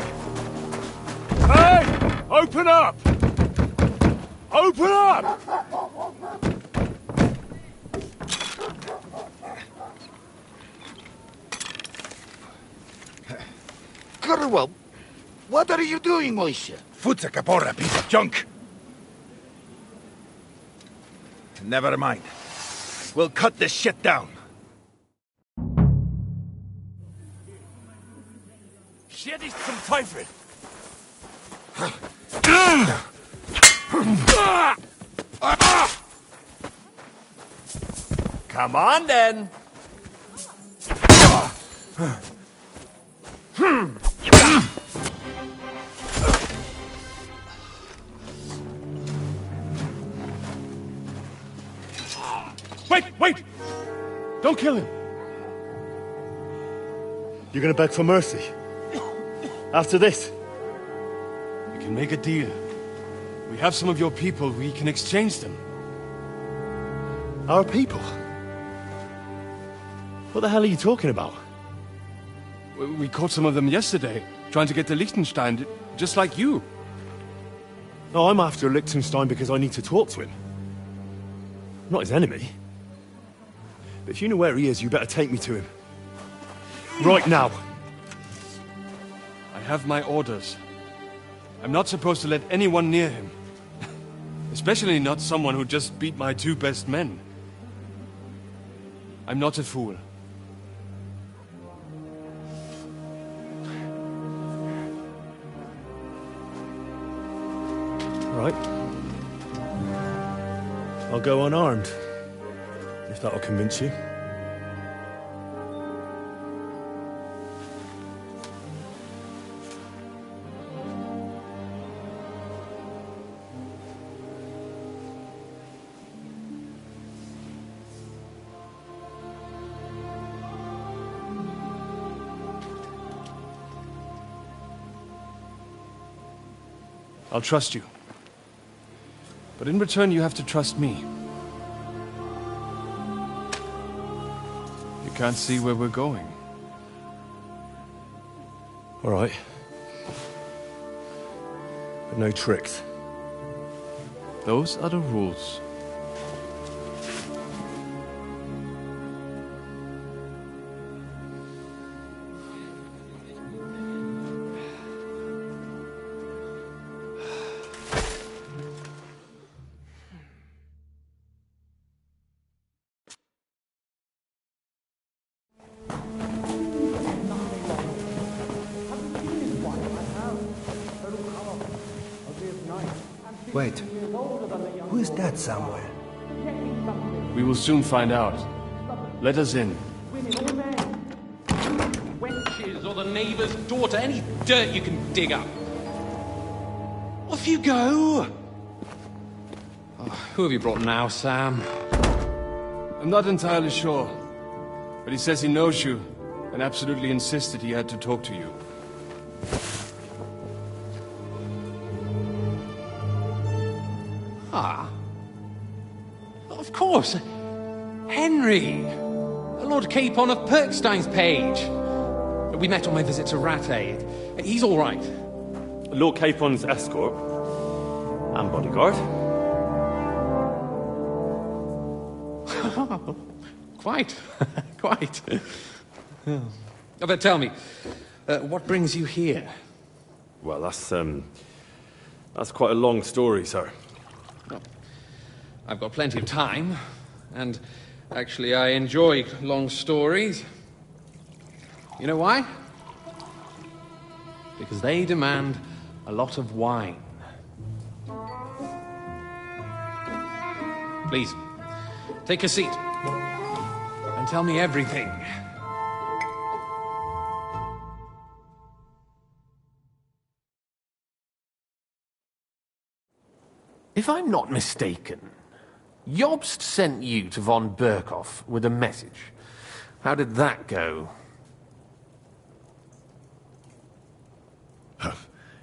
[SPEAKER 6] Hey! Open up! Open up!
[SPEAKER 15] Curwell, what are you doing, Moishe?
[SPEAKER 10] Foot's a capora, piece of junk. Never mind. We'll cut this shit down.
[SPEAKER 5] Shit ist zum Teufel! Come on, then!
[SPEAKER 6] Wait! Don't kill him! You're gonna beg for mercy? After this?
[SPEAKER 14] We can make a deal. We have some of your people, we can exchange them.
[SPEAKER 6] Our people? What the hell are you talking about?
[SPEAKER 14] We caught some of them yesterday, trying to get to Liechtenstein, just like you.
[SPEAKER 6] No, I'm after Liechtenstein because I need to talk to him. I'm not his enemy. But if you know where he is, you better take me to him. Right now.
[SPEAKER 14] I have my orders. I'm not supposed to let anyone near him. Especially not someone who just beat my 2 best men. I'm not a fool.
[SPEAKER 6] Right. I'll go unarmed. If that'll convince you.
[SPEAKER 14] I'll trust you. But in return, you have to trust me. You can't see where we're going.
[SPEAKER 6] All right. But no tricks.
[SPEAKER 14] Those are the rules.
[SPEAKER 16] Wait, who is that somewhere?
[SPEAKER 14] We will soon find out. Let us in.
[SPEAKER 17] Wenches or the neighbour's daughter, any dirt you can dig up. Off you go! Oh, who have you brought now, Sam?
[SPEAKER 14] I'm not entirely sure. But he says he knows you, and absolutely insisted he had to talk to you.
[SPEAKER 17] Ah. Of course. Henry. Lord Capon of Perkstein's page. We met on my visit to Rattay. He's all right.
[SPEAKER 1] Lord Capon's escort. And bodyguard.
[SPEAKER 17] Quite. Quite. Oh, but tell me, what brings you here?
[SPEAKER 1] Well, that's quite a long story, sir.
[SPEAKER 17] Well, I've got plenty of time, and actually I enjoy long stories. You know why? Because they demand a lot of wine. Please, take a seat, and tell me everything.
[SPEAKER 18] If I'm not mistaken, Jobst sent you to von Berkhoff with a message. How did that go?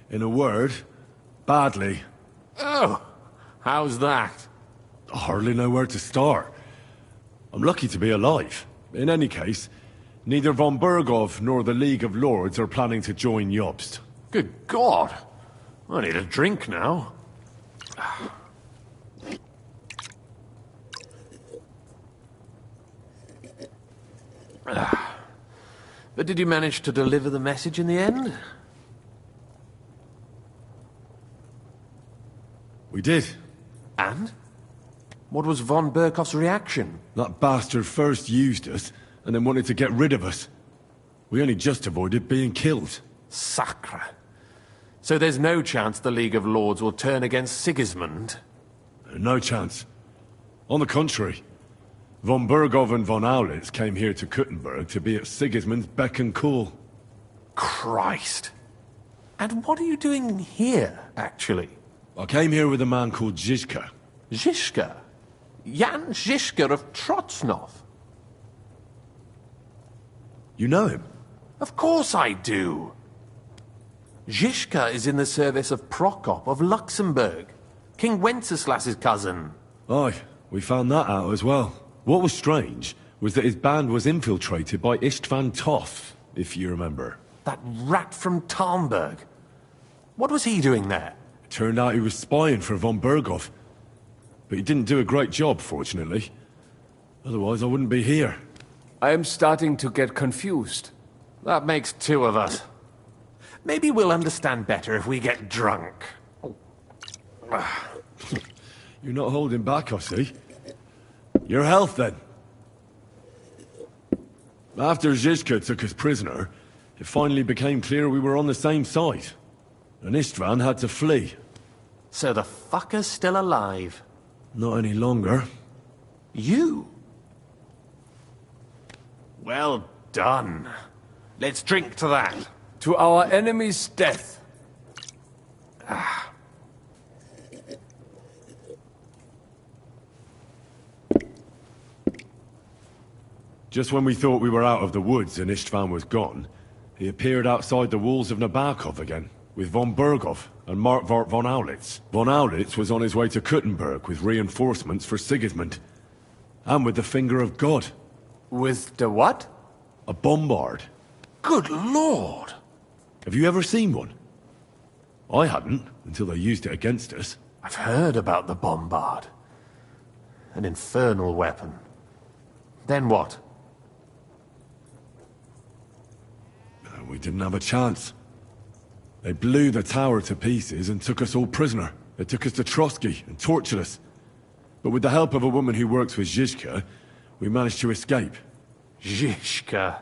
[SPEAKER 6] In a word, badly.
[SPEAKER 18] Oh, how's that?
[SPEAKER 6] I hardly know where to start. I'm lucky to be alive. In any case, neither von Berghoff nor the League of Lords are planning to join Jobst.
[SPEAKER 18] Good God! I need a drink now. But did you manage to deliver the message in the end?
[SPEAKER 6] We did.
[SPEAKER 18] And? What was von Berkhoff's reaction?
[SPEAKER 6] That bastard first used us, and then wanted to get rid of us. We only just avoided being killed.
[SPEAKER 18] Sacre. So there's no chance the League of Lords will turn against Sigismund?
[SPEAKER 6] No chance. On the contrary, von Bergov and von Aulitz came here to Kuttenberg to be at Sigismund's beck and call.
[SPEAKER 18] Christ. And what are you doing here, actually?
[SPEAKER 6] I came here with a man called Zizka.
[SPEAKER 18] Zizka? Jan Zizka of Trotsnov?
[SPEAKER 6] You know him?
[SPEAKER 18] Of course I do. Zizka is in the service of Prokop of Luxembourg, King Wenceslas's cousin.
[SPEAKER 6] Aye, we found that out as well. What was strange was that his band was infiltrated by Istvan Toth, if you remember.
[SPEAKER 18] That rat from Tarnberg. What was he doing there?
[SPEAKER 6] It turned out he was spying for von Bergov. But he didn't do a great job, fortunately. Otherwise, I wouldn't be here.
[SPEAKER 14] I am starting to get confused.
[SPEAKER 18] That makes two of us. Maybe we'll understand better if we get drunk.
[SPEAKER 6] You're not holding back, I see. Your health, then. After Zizka took us prisoner, it finally became clear we were on the same side. And Istvan had to flee.
[SPEAKER 18] So the fucker's still alive?
[SPEAKER 6] Not any longer.
[SPEAKER 18] You? Well done. Let's drink to that.
[SPEAKER 14] To our enemy's death.
[SPEAKER 6] Just when we thought we were out of the woods and Istvan was gone, he appeared outside the walls of Nabokov again, with von Bergov and Markvart von Aulitz. Von Aulitz was on his way to Kuttenberg with reinforcements for Sigismund. And with the finger of God.
[SPEAKER 14] With the what?
[SPEAKER 6] A bombard.
[SPEAKER 18] Good lord!
[SPEAKER 6] Have you ever seen one? I hadn't, until they used it against us.
[SPEAKER 18] I've heard about the bombard. An infernal weapon. Then what?
[SPEAKER 6] We didn't have a chance. They blew the tower to pieces and took us all prisoner. They took us to Trotsky and tortured us. But with the help of a woman who works with Zizka, we managed to escape.
[SPEAKER 18] Zizka.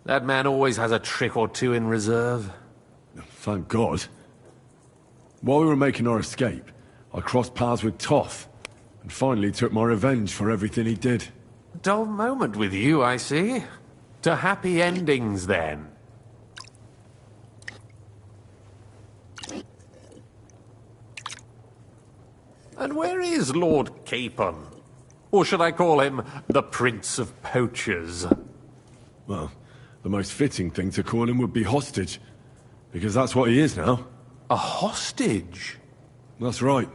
[SPEAKER 18] That man always has a trick or two in reserve.
[SPEAKER 6] Thank God. While we were making our escape, I crossed paths with Toth, and finally took my revenge for everything he did.
[SPEAKER 18] Dull moment with you, I see. To happy endings, then. And where is Lord Capon? Or should I call him the Prince of Poachers?
[SPEAKER 6] Well, the most fitting thing to call him would be hostage, because that's what he is now.
[SPEAKER 18] A hostage?
[SPEAKER 6] That's right.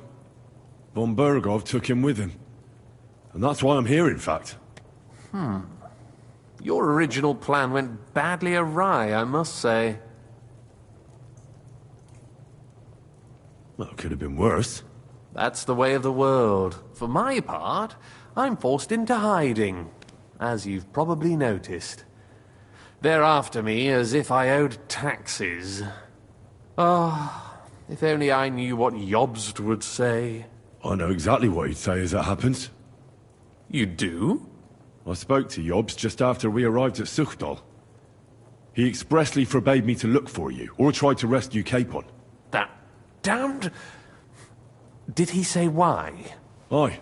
[SPEAKER 6] Von Bergov took him with him. And that's why I'm here, in fact.
[SPEAKER 18] Your original plan went badly awry, I must say.
[SPEAKER 6] Well, it could have been worse.
[SPEAKER 18] That's the way of the world. For my part, I'm forced into hiding, as you've probably noticed. They're after me as if I owed taxes. Ah, if only I knew what Jobst would say.
[SPEAKER 6] I know exactly what he'd say as that happens.
[SPEAKER 18] You do?
[SPEAKER 6] I spoke to Jobst just after we arrived at Suchdal. He expressly forbade me to look for you, or try to rescue Capon.
[SPEAKER 18] That damned... Did he say why?
[SPEAKER 6] Aye.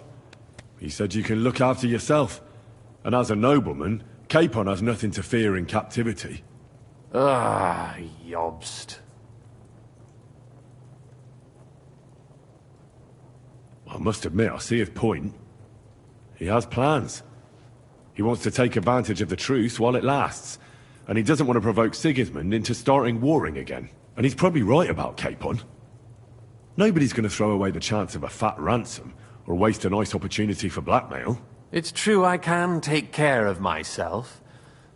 [SPEAKER 6] He said you can look after yourself. And as a nobleman, Capon has nothing to fear in captivity.
[SPEAKER 18] Ah, Jobst.
[SPEAKER 6] I must admit, I see his point. He has plans. He wants to take advantage of the truce while it lasts. And he doesn't want to provoke Sigismund into starting warring again. And he's probably right about Capon. Nobody's going to throw away the chance of a fat ransom, or waste a nice opportunity for blackmail.
[SPEAKER 18] It's true I can take care of myself,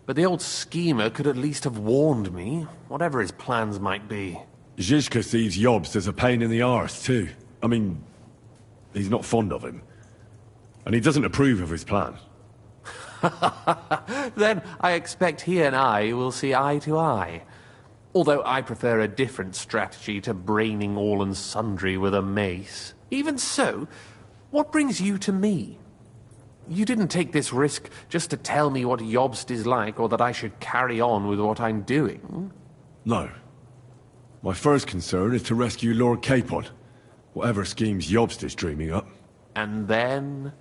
[SPEAKER 18] but the old schemer could at least have warned me, whatever his plans might be.
[SPEAKER 6] Zizka sees Jobst as a pain in the arse, too. I mean, he's not fond of him. And he doesn't approve of his plan.
[SPEAKER 18] Then I expect he and I will see eye to eye. Although I prefer a different strategy to braining all and sundry with a mace. Even so, what brings you to me? You didn't take this risk just to tell me what Jobst is like, or that I should carry on with what I'm doing.
[SPEAKER 6] No. My first concern is to rescue Lord Capon, whatever schemes Yobst is dreaming up.
[SPEAKER 18] And then...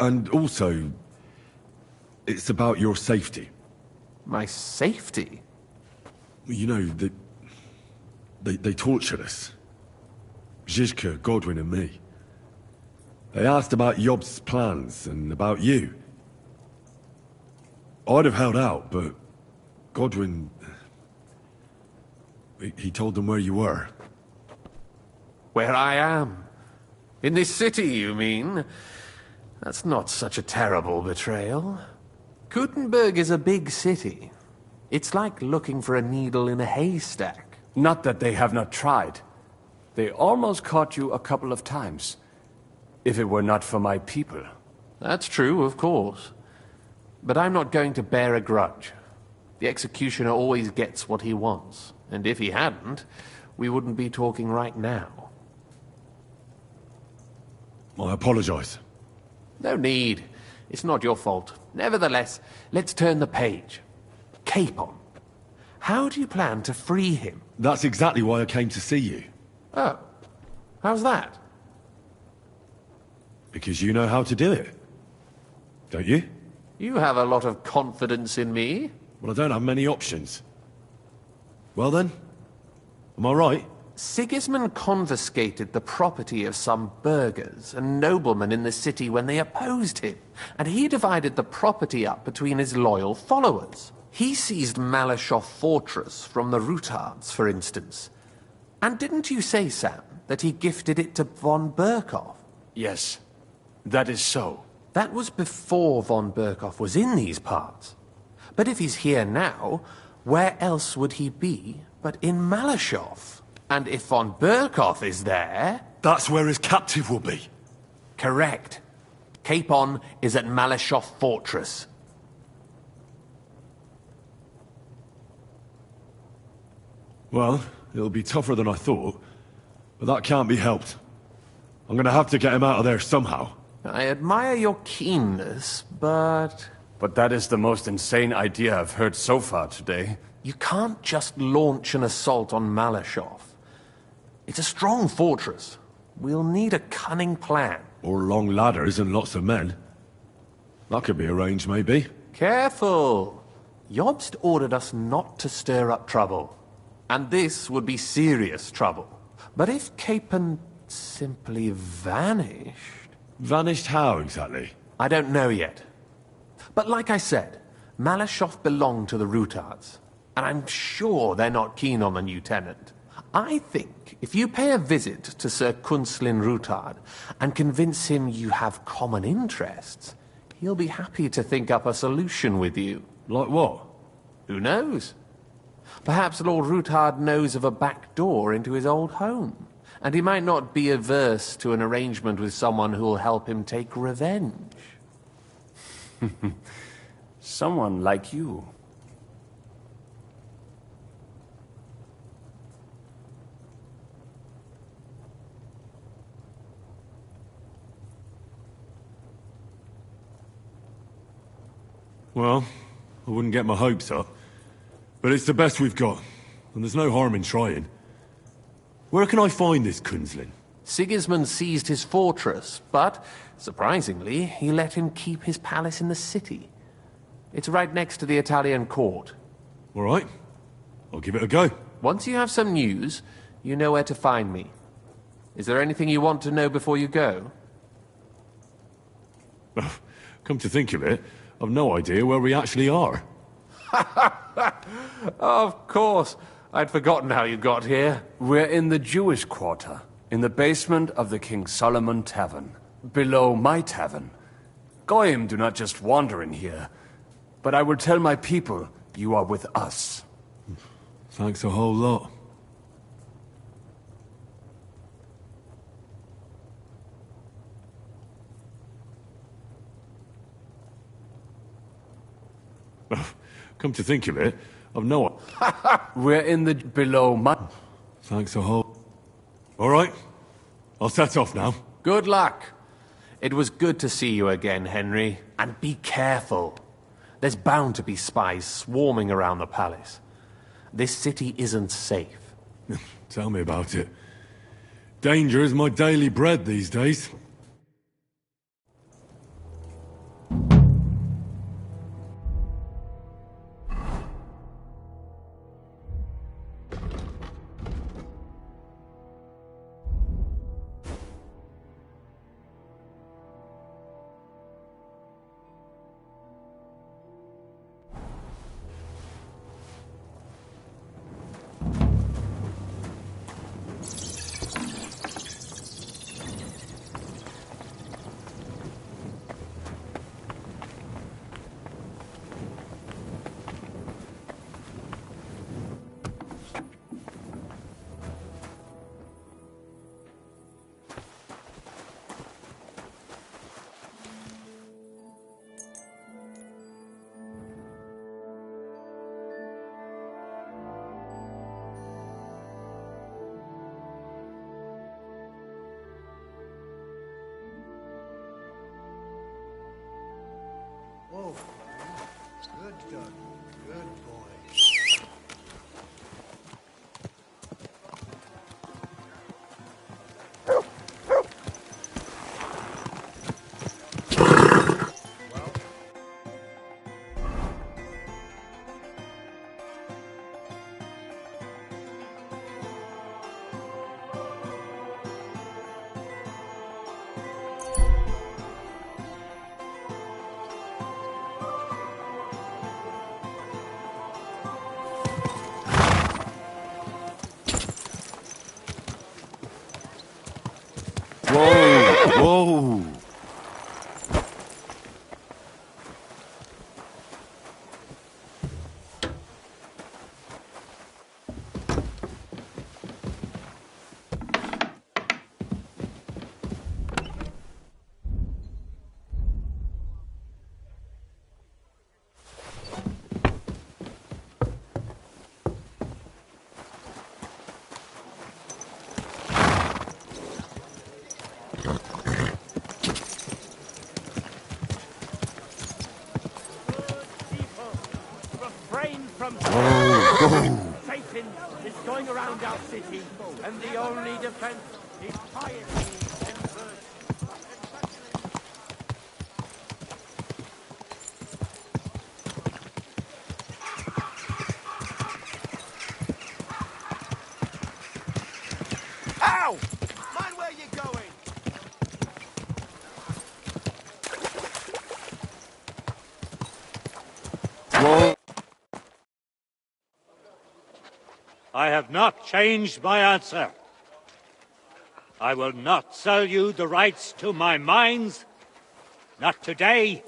[SPEAKER 6] And also, it's about your safety.
[SPEAKER 18] My safety?
[SPEAKER 6] You know, they tortured us. Zizka, Godwin and me. They asked about Yobst's plans and about you. I'd have held out, but Godwin... He told them where you were.
[SPEAKER 18] Where I am? In this city, you mean? That's not such a terrible betrayal. Gutenberg is a big city. It's like looking for a needle in a haystack.
[SPEAKER 14] Not that they have not tried. They almost caught you a couple of times. If it were not for my people.
[SPEAKER 18] That's true, of course. But I'm not going to bear a grudge. The executioner always gets what he wants. And if he hadn't, we wouldn't be talking right now.
[SPEAKER 6] I apologize.
[SPEAKER 18] No need. It's not your fault. Nevertheless, let's turn the page. Capon. How do you plan to free him?
[SPEAKER 6] That's exactly why I came to see you.
[SPEAKER 18] Oh. How's that?
[SPEAKER 6] Because you know how to do it. Don't you?
[SPEAKER 18] You have a lot of confidence in me.
[SPEAKER 6] Well, I don't have many options. Well then, am I right?
[SPEAKER 18] Sigismund confiscated the property of some burghers and noblemen in the city when they opposed him, and he divided the property up between his loyal followers. He seized Malyshoff Fortress from the Rutards, for instance. And didn't you say, Sam, that he gifted it to von Berkoff?
[SPEAKER 14] Yes, that is so.
[SPEAKER 18] That was before von Berkoff was in these parts. But if he's here now, where else would he be but in Malyshoff? And if von Berkoff is there...
[SPEAKER 6] That's where his captive will be.
[SPEAKER 18] Correct. Capon is at Malyshoff Fortress.
[SPEAKER 6] Well, it'll be tougher than I thought, but that can't be helped. I'm gonna have to get him out of there somehow.
[SPEAKER 18] I admire your keenness, but...
[SPEAKER 14] But that is the most insane idea I've heard so far today.
[SPEAKER 18] You can't just launch an assault on Malyshoff. It's a strong fortress. We'll need a cunning plan.
[SPEAKER 6] Or long ladders and lots of men. That could be arranged, maybe.
[SPEAKER 18] Careful! Yobst ordered us not to stir up trouble. And this would be serious trouble. But if Capon simply vanished...
[SPEAKER 6] Vanished how, exactly?
[SPEAKER 18] I don't know yet. But like I said, Malyshoff belonged to the Rutards. And I'm sure they're not keen on the new tenant. I think if you pay a visit to Sir Kunslin Rutard and convince him you have common interests, he'll be happy to think up a solution with you.
[SPEAKER 6] Like what?
[SPEAKER 18] Who knows? Perhaps Lord Rutard knows of a back door into his old home, and he might not be averse to an arrangement with someone who'll help him take revenge.
[SPEAKER 14] Someone like you.
[SPEAKER 6] Well, I wouldn't get my hopes up. But it's the best we've got, and there's no harm in trying. Where can I find this Kunslin?
[SPEAKER 18] Sigismund seized his fortress, but, surprisingly, he let him keep his palace in the city. It's right next to the Italian court.
[SPEAKER 6] All right. I'll give it a go.
[SPEAKER 18] Once you have some news, you know where to find me. Is there anything you want to know before you go?
[SPEAKER 6] Come to think of it, I've no idea where we actually are.
[SPEAKER 18] Of course. I'd forgotten how you got here.
[SPEAKER 14] We're in the Jewish quarter, in the basement of the King Solomon Tavern, below my tavern. Goyim do not just wander in here, but I will tell my people you are with us.
[SPEAKER 6] Thanks a whole lot. Come to think of it, I've no...
[SPEAKER 14] We're in the below my...
[SPEAKER 6] Thanks a whole...
[SPEAKER 1] I'll set off now.
[SPEAKER 18] Good luck. It was good to see you again, Henry. And be careful. There's bound to be spies swarming around the palace. This city isn't safe.
[SPEAKER 1] Tell me about it. Danger is my daily bread these days.
[SPEAKER 16] Whoa, good dog. Good boy.
[SPEAKER 5] Whoa!
[SPEAKER 3] Satan is going around our city, and the only defense is piety and virtue. Ow! Mind where you're going!
[SPEAKER 5] Whoa!
[SPEAKER 19] I have not changed my answer. I will not sell you the rights to my mines. Not today,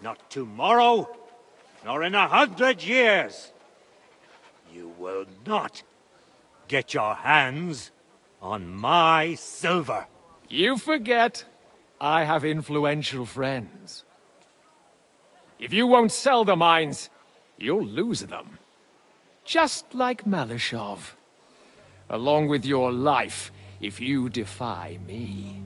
[SPEAKER 19] not tomorrow, nor in 100 years. You will not get your hands on my silver.
[SPEAKER 11] You forget I have influential friends. If you won't sell the mines, you'll lose them. Just like Malishov. Along with your life, if you defy me.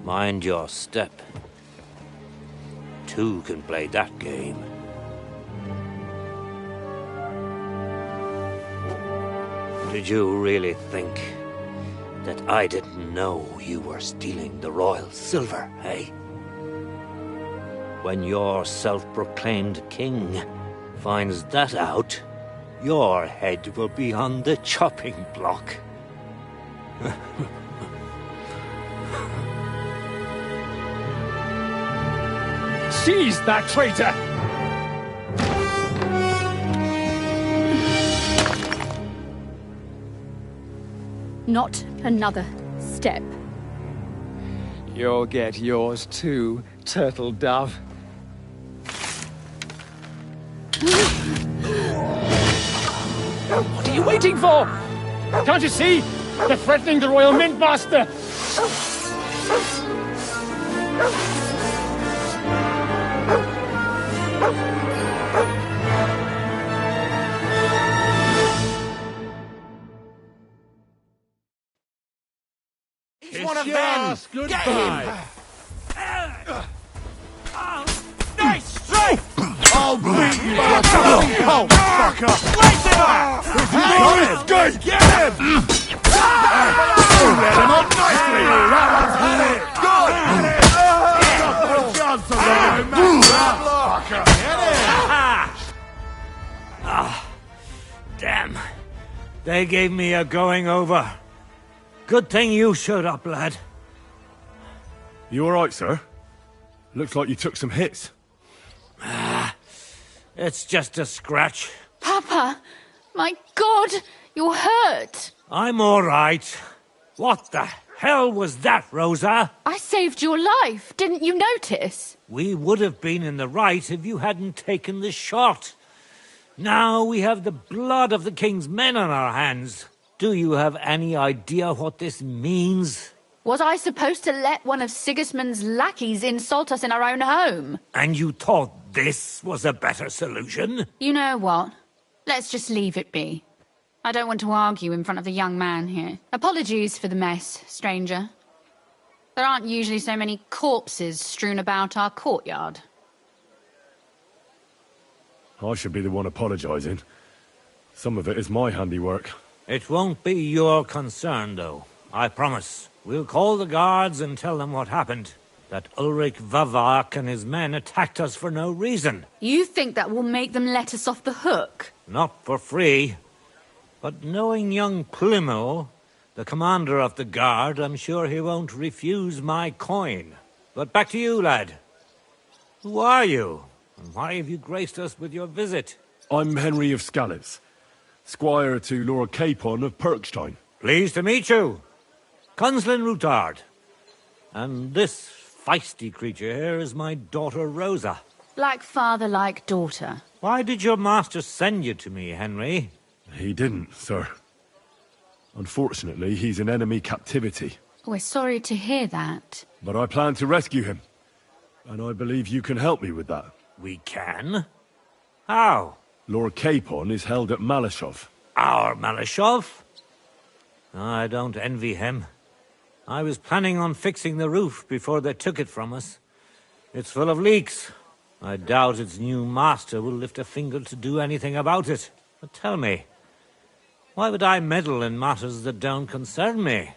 [SPEAKER 19] Mind your step. Two can play that game. Did you really think that I didn't know you were stealing the royal silver, eh? When your self-proclaimed king finds that out, your head will be on the chopping block.
[SPEAKER 11] Seize that traitor!
[SPEAKER 20] Not another step.
[SPEAKER 11] You'll get yours too, turtle dove. What are you waiting for? Can't you see?
[SPEAKER 10] They're threatening the Royal Mint, Master!
[SPEAKER 15] He's one of them! Get him! Nice strike!
[SPEAKER 5] I'll beat you, oh, fucker!
[SPEAKER 15] Slice him up!
[SPEAKER 5] Good! Get him! Let him up nicely! That one's had it! Good! Got a chance of letting him fucker! Get him!
[SPEAKER 3] Ah, damn. They gave me a going over. Good thing you showed up, lad.
[SPEAKER 1] You alright, sir? Looks like you took some hits.
[SPEAKER 3] It's just a scratch.
[SPEAKER 20] Papa! My God! You're hurt!
[SPEAKER 3] I'm all right. What the hell was that, Rosa?
[SPEAKER 20] I saved your life. Didn't you notice?
[SPEAKER 3] We would have been in the right if you hadn't taken the shot. Now we have the blood of the king's men on our hands. Do you have any idea what this means?
[SPEAKER 20] Was I supposed to let one of Sigismund's lackeys insult us in our own home?
[SPEAKER 3] And you thought this was a better solution?
[SPEAKER 20] You know what? Let's just leave it be. I don't want to argue in front of the young man here. Apologies for the mess, stranger. There aren't usually so many corpses strewn about our courtyard.
[SPEAKER 1] I should be the one apologising. Some of it is my handiwork.
[SPEAKER 3] It won't be your concern, though. I promise. We'll call the guards and tell them what happened. That Ulrich Vavak and his men attacked us for no reason.
[SPEAKER 20] You think that will make them let us off the hook?
[SPEAKER 3] Not for free. But knowing young Plymouth, the commander of the guard, I'm sure he won't refuse my coin. But back to you, lad. Who are you? And why have you graced us with your visit?
[SPEAKER 1] I'm Henry of Scalitz, squire to Lord Capon of Perkstein.
[SPEAKER 3] Pleased to meet you. Conslin Routard. And this feisty creature here is my daughter Rosa.
[SPEAKER 20] Like father, like daughter.
[SPEAKER 3] Why did your master send you to me, Henry?
[SPEAKER 1] He didn't, sir. Unfortunately, he's in enemy captivity.
[SPEAKER 20] We're sorry to hear that.
[SPEAKER 1] But I plan to rescue him. And I believe you can help me with that.
[SPEAKER 3] We can? How?
[SPEAKER 1] Lord Capon is held at Malashov.
[SPEAKER 3] Our Malashov? I don't envy him. I was planning on fixing the roof before they took it from us. It's full of leaks. I doubt its new master will lift a finger to do anything about it. But tell me, why would I meddle in matters that don't concern me?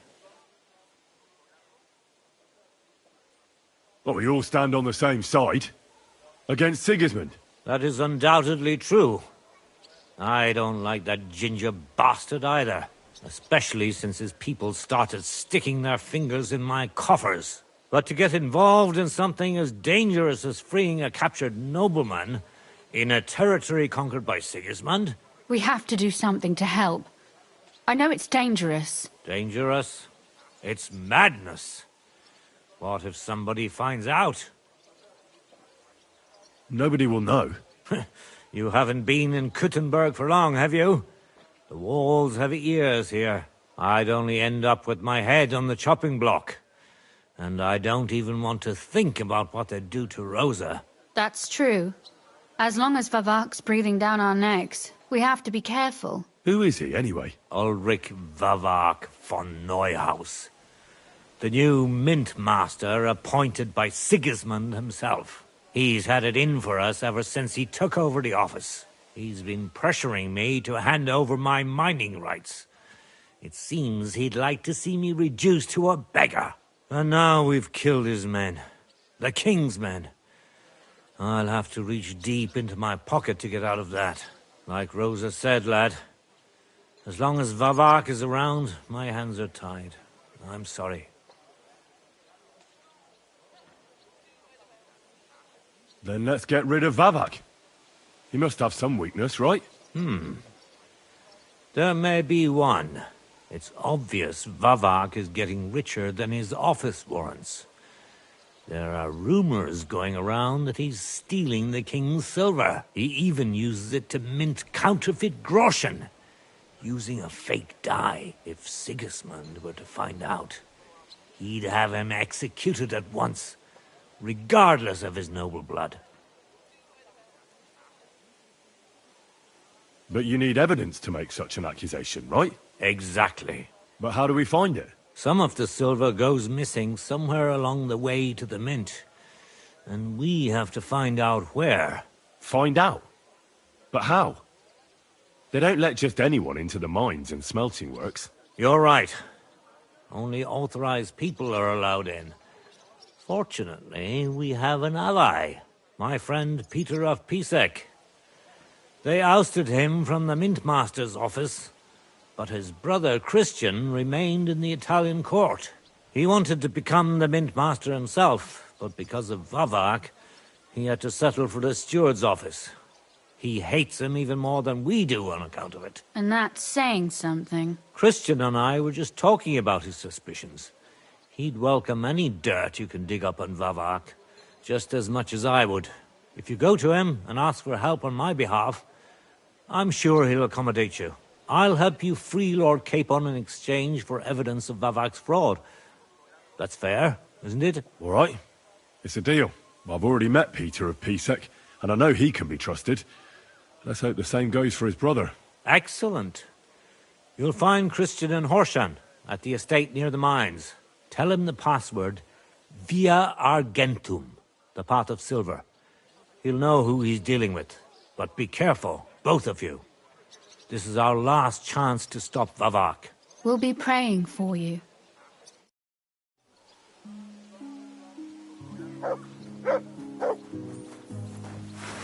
[SPEAKER 1] But we all stand on the same side. Against Sigismund.
[SPEAKER 3] That is undoubtedly true. I don't like that ginger bastard either. Especially since his people started sticking their fingers in my coffers. But to get involved in something as dangerous as freeing a captured nobleman in a territory conquered by Sigismund?
[SPEAKER 20] We have to do something to help. I know it's dangerous.
[SPEAKER 3] Dangerous? It's madness. What if somebody finds out?
[SPEAKER 1] Nobody will know.
[SPEAKER 3] You haven't been in Kuttenberg for long, have you? The walls have ears here. I'd only end up with my head on the chopping block. And I don't even want to think about what they'd do to Rosa.
[SPEAKER 20] That's true. As long as Vavak's breathing down our necks, we have to be careful.
[SPEAKER 1] Who is he, anyway?
[SPEAKER 3] Ulrich Vavak von Neuhaus. The new mint master appointed by Sigismund himself. He's had it in for us ever since he took over the office. He's been pressuring me to hand over my mining rights. It seems he'd like to see me reduced to a beggar. And now we've killed his men. The king's men. I'll have to reach deep into my pocket to get out of that. Like Rosa said, lad. As long as Vavak is around, my hands are tied. I'm sorry.
[SPEAKER 1] Then let's get rid of Vavak. He must have some weakness, right?
[SPEAKER 3] There may be one. It's obvious Vavak is getting richer than his office warrants. There are rumors going around that he's stealing the king's silver. He even uses it to mint counterfeit groschen. using a fake die. If Sigismund were to find out, he'd have him executed at once, regardless of his noble blood.
[SPEAKER 1] But you need evidence to make such an accusation, right?
[SPEAKER 3] Exactly.
[SPEAKER 1] But how do we find it?
[SPEAKER 3] Some of the silver goes missing somewhere along the way to the mint, and we have to find out where.
[SPEAKER 1] Find out? But how? They don't let just anyone into the mines and smelting works.
[SPEAKER 3] You're right. Only authorized people are allowed in. Fortunately, we have an ally, my friend Peter of Pisek. They ousted him from the Mintmaster's office, but his brother Christian remained in the Italian court. He wanted to become the Mintmaster himself, but because of Vavak, he had to settle for the steward's office. He hates him even more than we do on account of it.
[SPEAKER 20] And that's saying something.
[SPEAKER 3] Christian and I were just talking about his suspicions. He'd welcome any dirt you can dig up on Vavak, just as much as I would. If you go to him and ask for help on my behalf, I'm sure he'll accommodate you. I'll help you free Lord Capon in exchange for evidence of Vavak's fraud. That's fair, isn't it?
[SPEAKER 1] All right. It's a deal. I've already met Peter of Pisek, and I know he can be trusted. Let's hope the same goes for his brother.
[SPEAKER 3] Excellent. You'll find Christian and Horshan at the estate near the mines. Tell him the password, Via Argentum, the pot of silver. He'll know who he's dealing with. But be careful, both of you. This is our last chance to stop Vavak.
[SPEAKER 20] We'll be praying for you.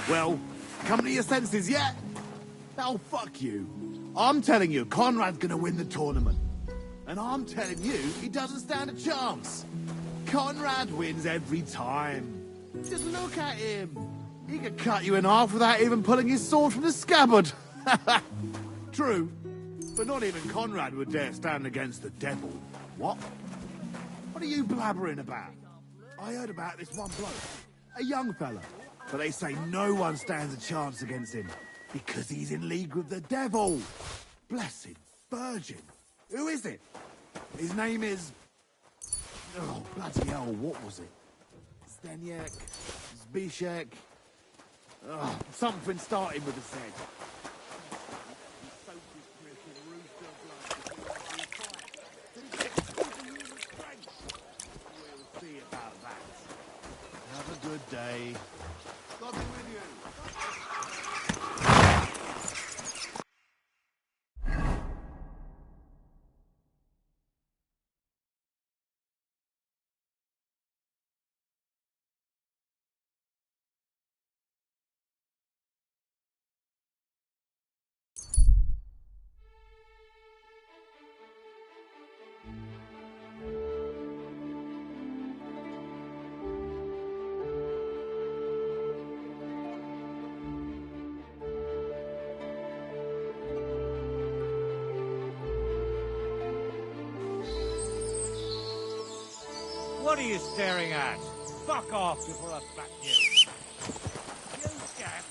[SPEAKER 15] Well, come to your senses yet? Oh, fuck you. I'm telling you, Conrad's gonna win the tournament. And I'm telling you, he doesn't stand a chance. Conrad wins every time. Just look at him. He could cut you in half without even pulling his sword from the scabbard. True, but not even Conrad would dare stand against the devil. What? What are you blabbering about? I heard about this one bloke, a young fella, but they say no one stands a chance against him because he's in league with the devil. Blessed Virgin. Who is it? His name is... Oh, bloody hell, what was it? Steniak? Zbishek? Oh, something starting with a Z. We'll see about that. Have a good day. God be with you.
[SPEAKER 3] What are you staring at? Fuck off before I smack you. You scat.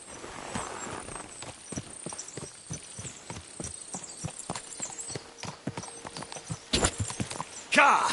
[SPEAKER 15] Ka!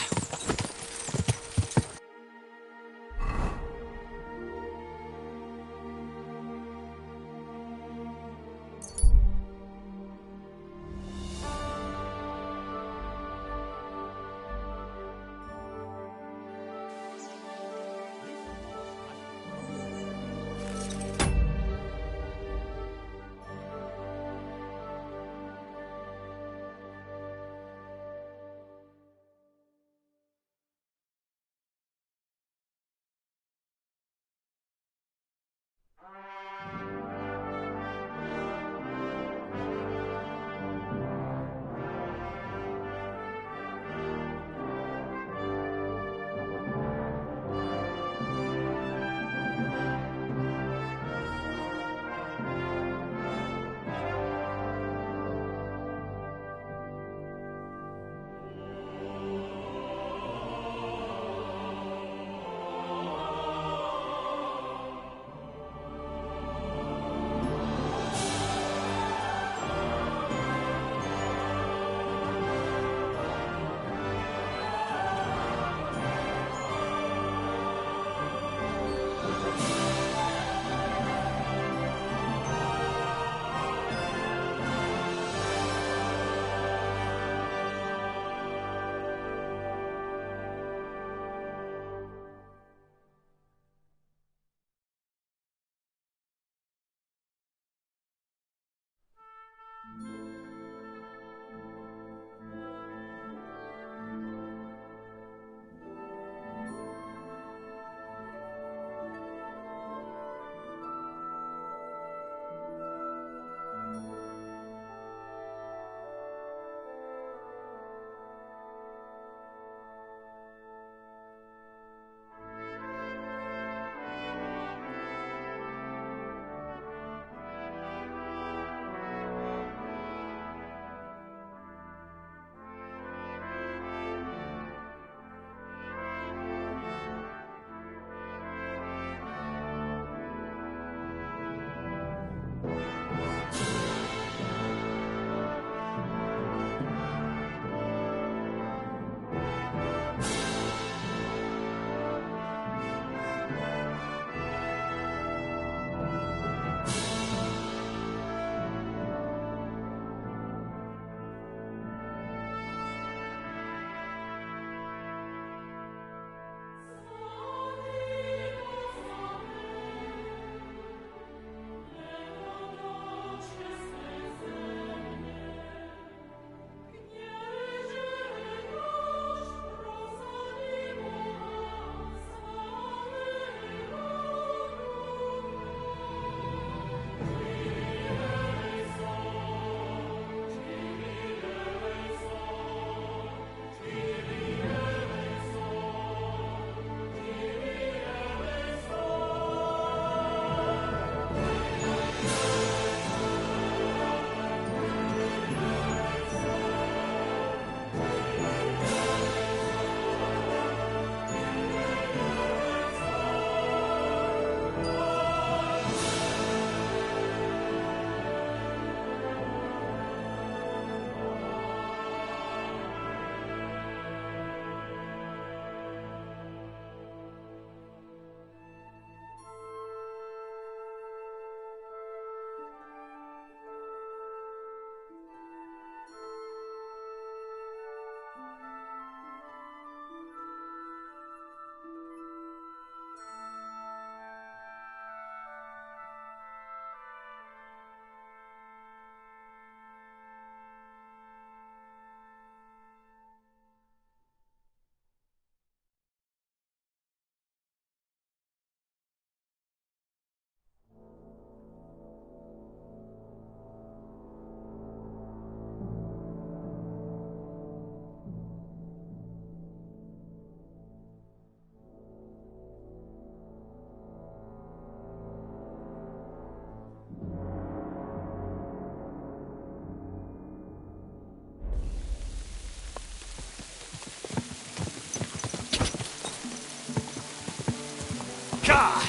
[SPEAKER 5] Cha!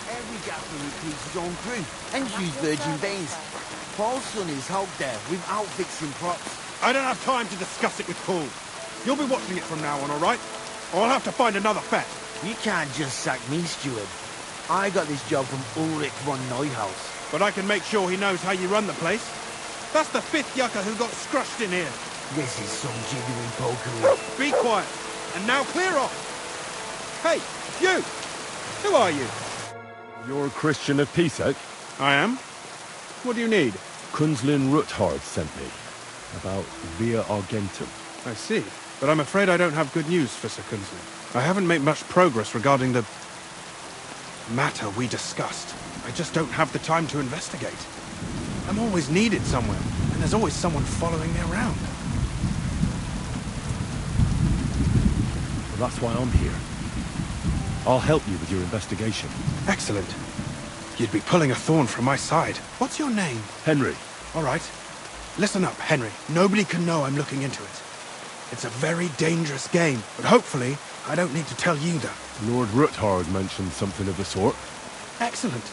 [SPEAKER 15] Every gaffer recruits his own crew and use virgin veins. Paul's son is out there without fixing props.
[SPEAKER 21] I don't have time to discuss it with Paul. You'll be watching it from now on, all right? Or I'll have to find another fet.
[SPEAKER 15] You can't just sack me, steward. I got this job from Ulrich von Neuhaus.
[SPEAKER 21] But I can make sure he knows how you run the place. That's the 5th yucca who got scrushed in here.
[SPEAKER 15] This is some genuine pokery.
[SPEAKER 21] Be quiet. And now clear off. Hey, you! Who are you?
[SPEAKER 1] You're a Christian of Pisek?
[SPEAKER 21] I am. What do you need?
[SPEAKER 1] Kunzlin Ruthard sent me. About Via Argentum.
[SPEAKER 21] I see. But I'm afraid I don't have good news for Sir Kunzlin. I haven't made much progress regarding the matter we discussed. I just don't have the time to investigate. I'm always needed somewhere, and there's always someone following me around.
[SPEAKER 1] Well, that's why I'm here. I'll help you with your investigation.
[SPEAKER 21] Excellent. You'd be pulling a thorn from my side. What's your name?
[SPEAKER 1] Henry.
[SPEAKER 21] All right. Listen up, Henry. Nobody can know I'm looking into it. It's a very dangerous game, but hopefully I don't need to tell you that.
[SPEAKER 1] Lord Ruthard mentioned something of the sort.
[SPEAKER 21] Excellent.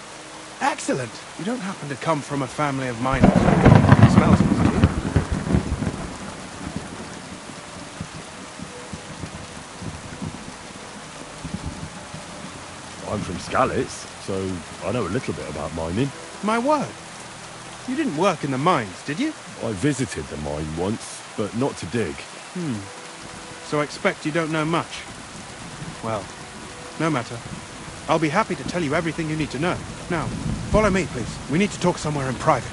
[SPEAKER 21] Excellent. You don't happen to come from a family of miners. It smells good, do you?
[SPEAKER 1] I'm from Skalitz, so I know a little bit about mining.
[SPEAKER 21] My word. You didn't work in the mines, did you?
[SPEAKER 1] I visited the mine once, but not to dig.
[SPEAKER 21] So I expect you don't know much. Well, no matter. I'll be happy to tell you everything you need to know. Now, follow me, please. We need to talk somewhere in private.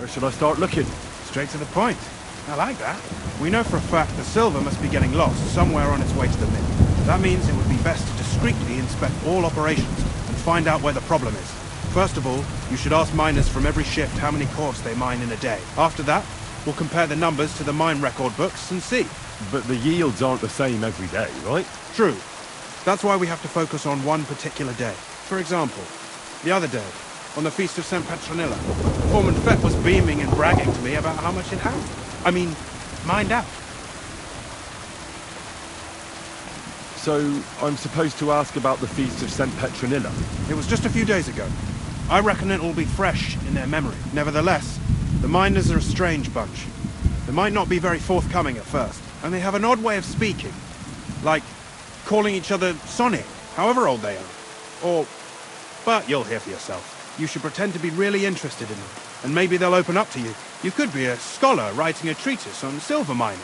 [SPEAKER 1] Should I start looking?
[SPEAKER 21] Straight to the point. I like that. We know for a fact the silver must be getting lost somewhere on its way to the mint. That means it would be best to discreetly inspect all operations and find out where the problem is. First of all, you should ask miners from every shift how many cords they mine in a day. After that, we'll compare the numbers to the mine record books and see.
[SPEAKER 1] But the yields aren't the same every day, right?
[SPEAKER 21] True. That's why we have to focus on one particular day. For example, the other day, on the Feast of St. Petronilla, Foreman Fett was beaming and bragging to me about how much it had. I mean, mined out.
[SPEAKER 1] So, I'm supposed to ask about the Feast of St. Petronilla?
[SPEAKER 21] It was just a few days ago. I reckon it will be fresh in their memory. Nevertheless, the miners are a strange bunch. They might not be very forthcoming at first, and they have an odd way of speaking. Like, calling each other Sonny, however old they are. But you'll hear for yourself. You should pretend to be really interested in them, and maybe they'll open up to you. You could be a scholar writing a treatise on silver mining,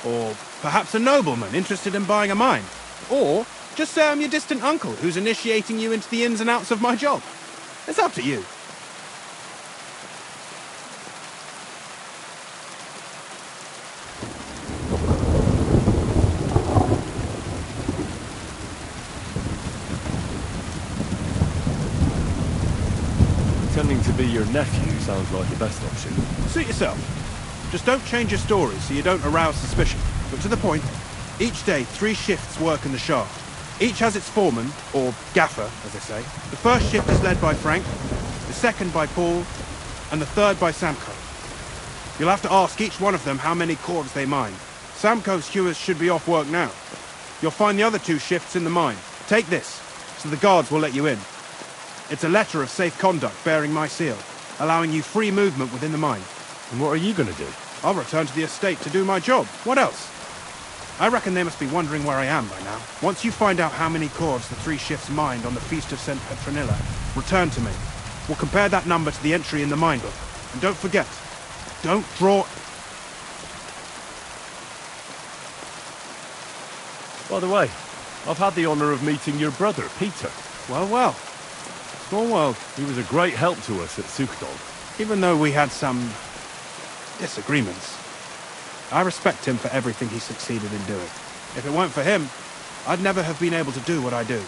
[SPEAKER 21] or perhaps a nobleman interested in buying a mine, or just say I'm your distant uncle who's initiating you into the ins and outs of my job. It's up to you.
[SPEAKER 1] Pretending to be your nephew sounds like the best option.
[SPEAKER 21] Suit yourself. Just don't change your story so you don't arouse suspicion. But to the point, each day 3 shifts work in the shaft. Each has its foreman, or gaffer, as they say. The first shift is led by Frank, the second by Paul, and the third by Samko. You'll have to ask each one of them how many cords they mine. Samko's hewers should be off work now. You'll find the other 2 shifts in the mine. Take this, so the guards will let you in. It's a letter of safe conduct bearing my seal, allowing you free movement within the mine.
[SPEAKER 1] And what are you going to do?
[SPEAKER 21] I'll return to the estate to do my job. What else? I reckon they must be wondering where I am by now. Once you find out how many cords the 3 shifts mined on the Feast of St. Petronilla, return to me. We'll compare that number to the entry in the mine book. And don't forget, don't draw...
[SPEAKER 1] By the way, I've had the honour of meeting your brother, Peter.
[SPEAKER 21] Well, well. Small world.
[SPEAKER 1] He was a great help to us at Sukhdol.
[SPEAKER 21] Even though we had some... disagreements. I respect him for everything he succeeded in doing. If it weren't for him, I'd never have been able to do what I do.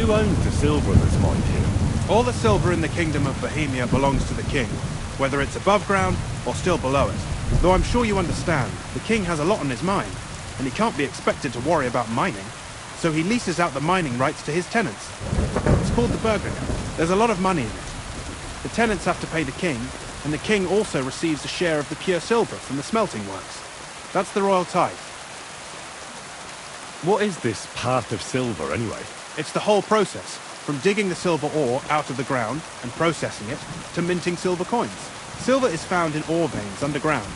[SPEAKER 1] Who owns the silver that's mined here?
[SPEAKER 21] All the silver in the Kingdom of Bohemia belongs to the king, whether it's above ground or still below it. Though I'm sure you understand, the king has a lot on his mind, and he can't be expected to worry about mining, so he leases out the mining rights to his tenants. It's called the Burgen. There's a lot of money in it. The tenants have to pay the king, and the king also receives a share of the pure silver from the smelting works. That's the royal tithe.
[SPEAKER 1] What is this path of silver, anyway?
[SPEAKER 21] It's the whole process, from digging the silver ore out of the ground and processing it, to minting silver coins. Silver is found in ore veins underground.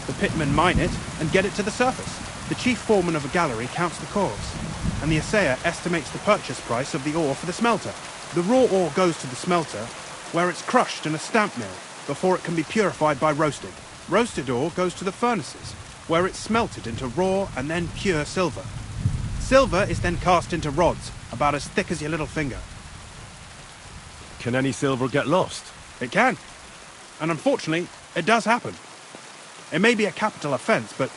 [SPEAKER 21] The pitmen mine it and get it to the surface. The chief foreman of a gallery counts the cores, and the assayer estimates the purchase price of the ore for the smelter. The raw ore goes to the smelter, where it's crushed in a stamp mill before it can be purified by roasting. Roasted ore goes to the furnaces, where it's smelted into raw and then pure silver. Silver is then cast into rods, about as thick as your little finger.
[SPEAKER 1] Can any silver get lost?
[SPEAKER 21] It can. And unfortunately, it does happen. It may be a capital offence, but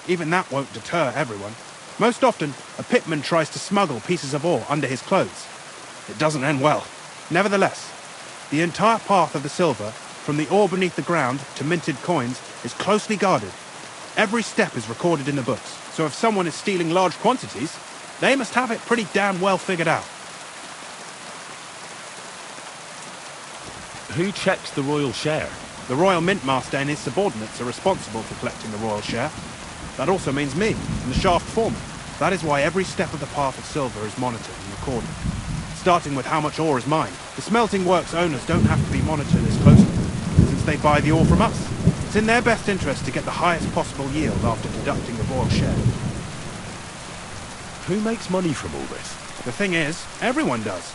[SPEAKER 21] even that won't deter everyone. Most often, a pitman tries to smuggle pieces of ore under his clothes. It doesn't end well. Nevertheless, the entire path of the silver, from the ore beneath the ground to minted coins, is closely guarded. Every step is recorded in the books, so if someone is stealing large quantities, they must have it pretty damn well figured out.
[SPEAKER 1] Who checks the royal share?
[SPEAKER 21] The royal mint master and his subordinates are responsible for collecting the royal share. That also means me, and the shaft foreman. That is why every step of the path of silver is monitored and recorded. Starting with how much ore is mined. The smelting works owners don't have to be monitored as closely, since they buy the ore from us. It's in their best interest to get the highest possible yield after deducting the royal share.
[SPEAKER 1] Who makes money from all this?
[SPEAKER 21] The thing is, everyone does.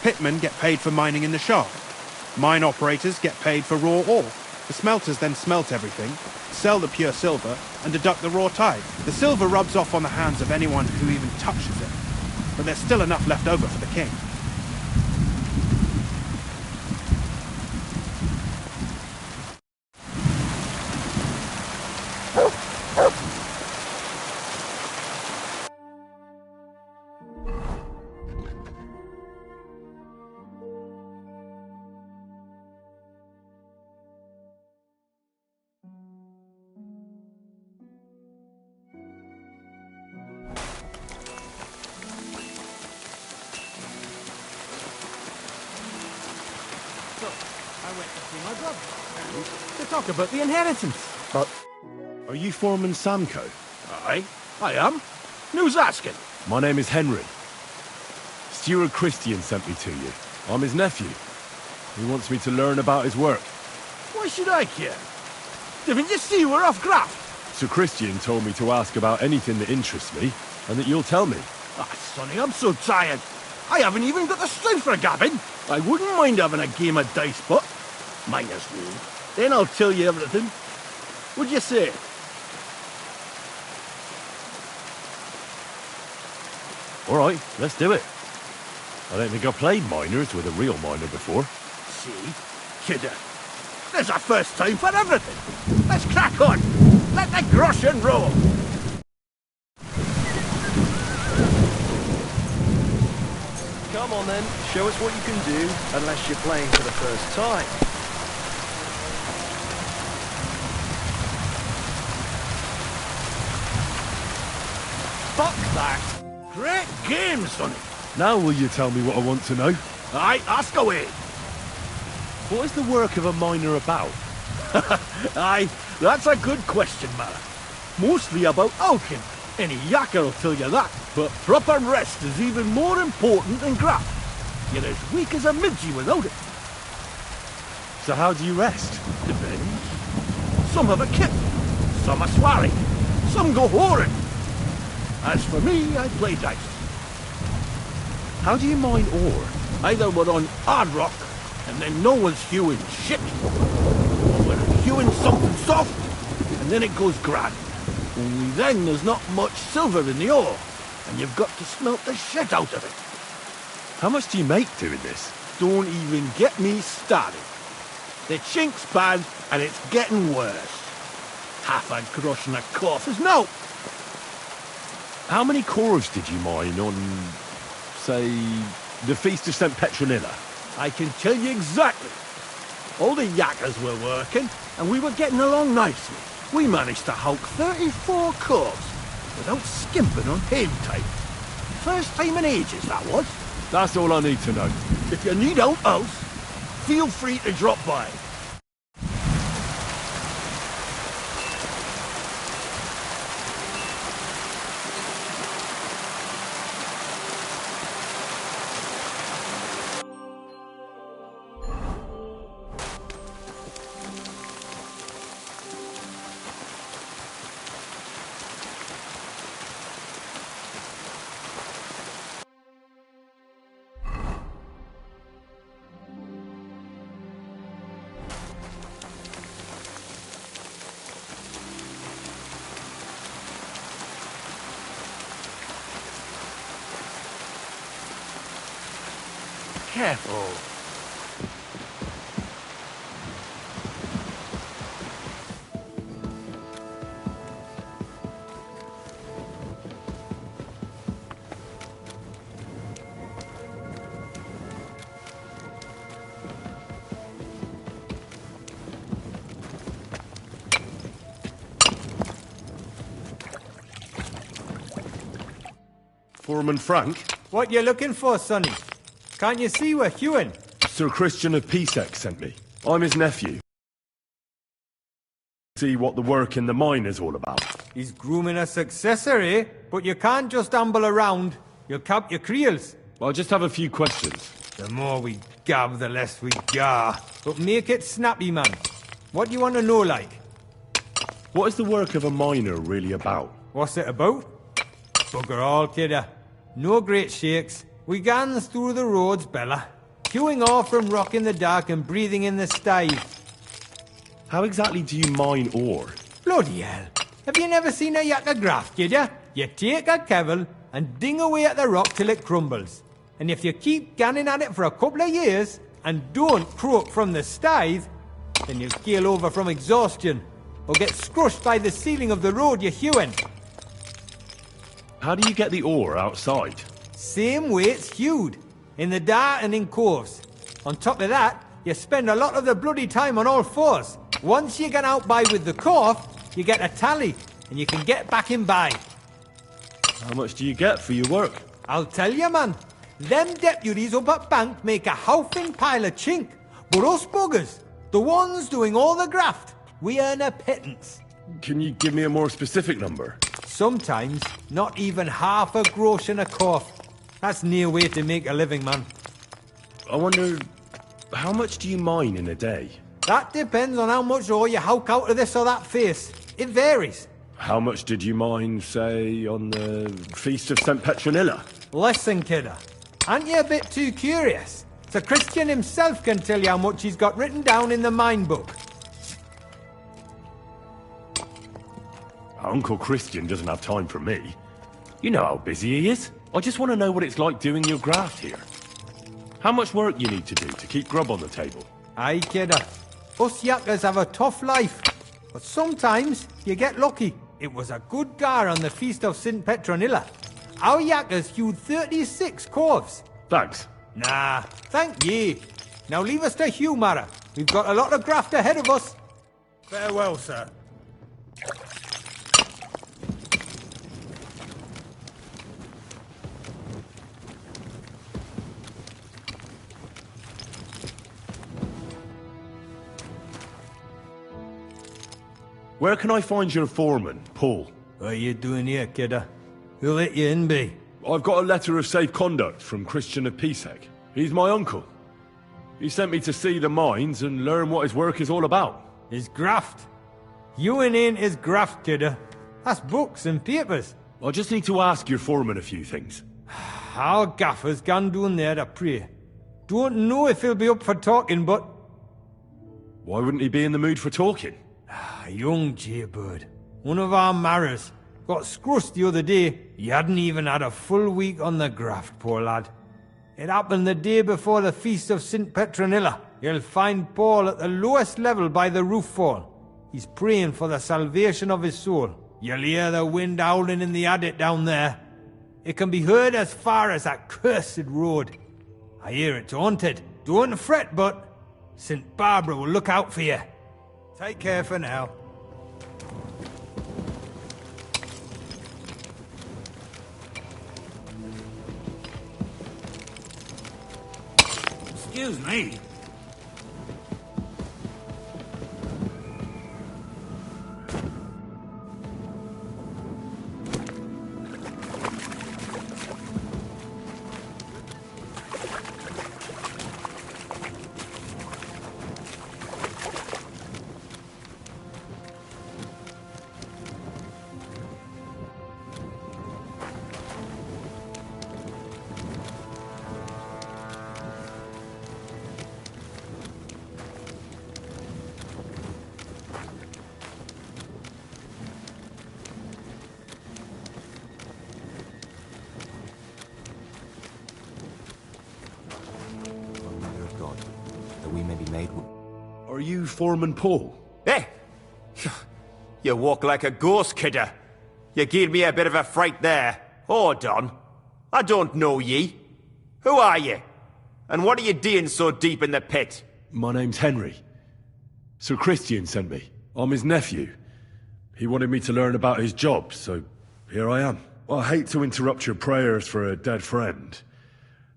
[SPEAKER 21] Pitmen get paid for mining in the shaft. Mine operators get paid for raw ore. The smelters then smelt everything, sell the pure silver, and deduct the raw tithe. The silver rubs off on the hands of anyone who even touches it. But there's still enough left over for the king.
[SPEAKER 10] To talk about the inheritance.
[SPEAKER 1] But are you Foreman Samco?
[SPEAKER 10] Aye, I am. Who's asking?
[SPEAKER 1] My name is Henry. Steward Christian sent me to you. I'm his nephew. He wants me to learn about his work.
[SPEAKER 10] Why should I care? Didn't you see we're off graft?
[SPEAKER 1] Sir Christian told me to ask about anything that interests me, and that you'll tell me.
[SPEAKER 10] Ah, Sonny, I'm so tired. I haven't even got the strength for gabbing. I wouldn't mind having a game of dice, but minus me. Then I'll tell you everything. What'd you say?
[SPEAKER 1] All right, let's do it. I don't think I've played miners with a real miner before.
[SPEAKER 10] See? Kidder. There's a first time for everything. Let's crack on. Let the groschen roll.
[SPEAKER 2] Come on then, show us what you can do, unless you're playing for the first time.
[SPEAKER 10] Fuck that. Great game, Sonny.
[SPEAKER 1] Now will you tell me what I want to know?
[SPEAKER 10] Aye, ask away.
[SPEAKER 1] What is the work of a miner about?
[SPEAKER 10] Aye, that's a good question, man. Mostly about alchemy. Any yakker will tell you that. But proper rest is even more important than graft. You're as weak as a midgie without it.
[SPEAKER 1] So how do you rest?
[SPEAKER 10] Depends.
[SPEAKER 7] Some have a kip, some a swally, some go whoring. As for me, I play dice.
[SPEAKER 1] How do you mine ore?
[SPEAKER 7] Either we're on hard rock, and then no one's hewing shit, or we're hewing something soft, and then it goes grand. Only then there's not much silver in the ore, and you've got to smelt the shit out of it.
[SPEAKER 1] How much do you make doing this?
[SPEAKER 7] Don't even get me started. The chink's bad, and it's getting worse. Half a grosh and a cough is no.
[SPEAKER 1] How many cores did you mine on, say, the Feast of St. Petronilla?
[SPEAKER 7] I can tell you exactly. All the yakkers were working, and we were getting along nicely. We managed to hulk 34 cores without skimping on hay time. First time in ages, that was.
[SPEAKER 1] That's all I need to know.
[SPEAKER 7] If you need out else, feel free to drop by. Careful.
[SPEAKER 1] Foreman Frank?
[SPEAKER 22] What you looking for, sonny? Can't you see we're hewing?
[SPEAKER 1] Sir Christian of Pisek sent me. I'm his nephew. See what the work in the mine is all about.
[SPEAKER 22] He's grooming a successor, eh? But you can't just amble around. You'll cap your creels.
[SPEAKER 1] I'll just have a few questions.
[SPEAKER 22] The more we gab, the less we gar. But make it snappy, man. What do you want to know, like?
[SPEAKER 1] What is the work of a miner really about?
[SPEAKER 22] What's it about? Bugger all, kidder. No great shakes. We gans through the roads, Bella. Queuing off from rock in the dark and breathing in the sty.
[SPEAKER 1] How exactly do you mine ore?
[SPEAKER 22] Bloody hell. Have you never seen a yakker graft, kidder? You take a kevel and ding away at the rock till it crumbles. And if you keep ganning at it for a couple of years and don't croak from the scythe, then you'll keel over from exhaustion or get scrushed by the ceiling of the road you're hewing.
[SPEAKER 1] How do you get the ore outside?
[SPEAKER 22] Same way it's hewed, in the dark and in coves. On top of that, you spend a lot of the bloody time on all fours. Once you get out by with the cough, you get a tally, and you can get back in by.
[SPEAKER 1] How much do you get for your work?
[SPEAKER 22] I'll tell you, man. Them deputies up at bank make a howfing pile of chink. But us buggers, the ones doing all the graft, we earn a pittance.
[SPEAKER 1] Can you give me a more specific number?
[SPEAKER 22] Sometimes, not even half a grosh and a cough. That's near way to make a living, man.
[SPEAKER 1] I wonder, how much do you mine in a day?
[SPEAKER 22] That depends on how much ore you howk out of this or that face. It varies.
[SPEAKER 1] How much did you mine, say, on the Feast of St. Petronilla?
[SPEAKER 22] Listen, kidder. Aren't you a bit too curious? Sir Christian himself can tell you how much he's got written down in the mine book.
[SPEAKER 1] Uncle Christian doesn't have time for me. You know how busy he is. I just want to know what it's like doing your graft here. How much work you need to do to keep grub on the table?
[SPEAKER 22] Aye, kidder. Us yakkers have a tough life. But sometimes you get lucky. It was a good gar on the Feast of St. Petronilla. Our yakkers hewed 36 corves.
[SPEAKER 1] Thanks.
[SPEAKER 22] Nah, thank ye. Now leave us to hew, Mara. We've got a lot of graft ahead of us. Farewell, sir.
[SPEAKER 1] Where can I find your foreman, Paul?
[SPEAKER 22] What are you doing here, kidder? Who'll let you in, be?
[SPEAKER 1] I've got a letter of safe conduct from Christian of Pisek. He's my uncle. He sent me to see the mines and learn what his work is all about.
[SPEAKER 22] His graft? Hewing ain't his graft, kidder. That's books and papers.
[SPEAKER 1] I just need to ask your foreman a few things.
[SPEAKER 22] Our gaffer's gone down there to pray. Don't know if he'll be up for talking, but...
[SPEAKER 1] Why wouldn't he be in the mood for talking?
[SPEAKER 22] Young Jaybird, one of our marrows, got scrussed the other day. He hadn't even had a full week on the graft, poor lad. It happened the day before the feast of St. Petronilla. You'll find Paul at the lowest level by the roof fall. He's praying for the salvation of his soul. You'll hear the wind howling in the adit down there. It can be heard as far as that cursed road. I hear it's haunted. Don't fret, but St. Barbara will look out for you. Take care for now.
[SPEAKER 4] Excuse me.
[SPEAKER 1] Are you Foreman Paul?
[SPEAKER 9] Eh? You walk like a ghost, kidder. You gave me a bit of a fright there. Hold on. I don't know ye. Who are ye? And what are you doing so deep in the pit?
[SPEAKER 1] My name's Henry. Sir Christian sent me. I'm his nephew. He wanted me to learn about his job, so here I am. I hate to interrupt your prayers for a dead friend,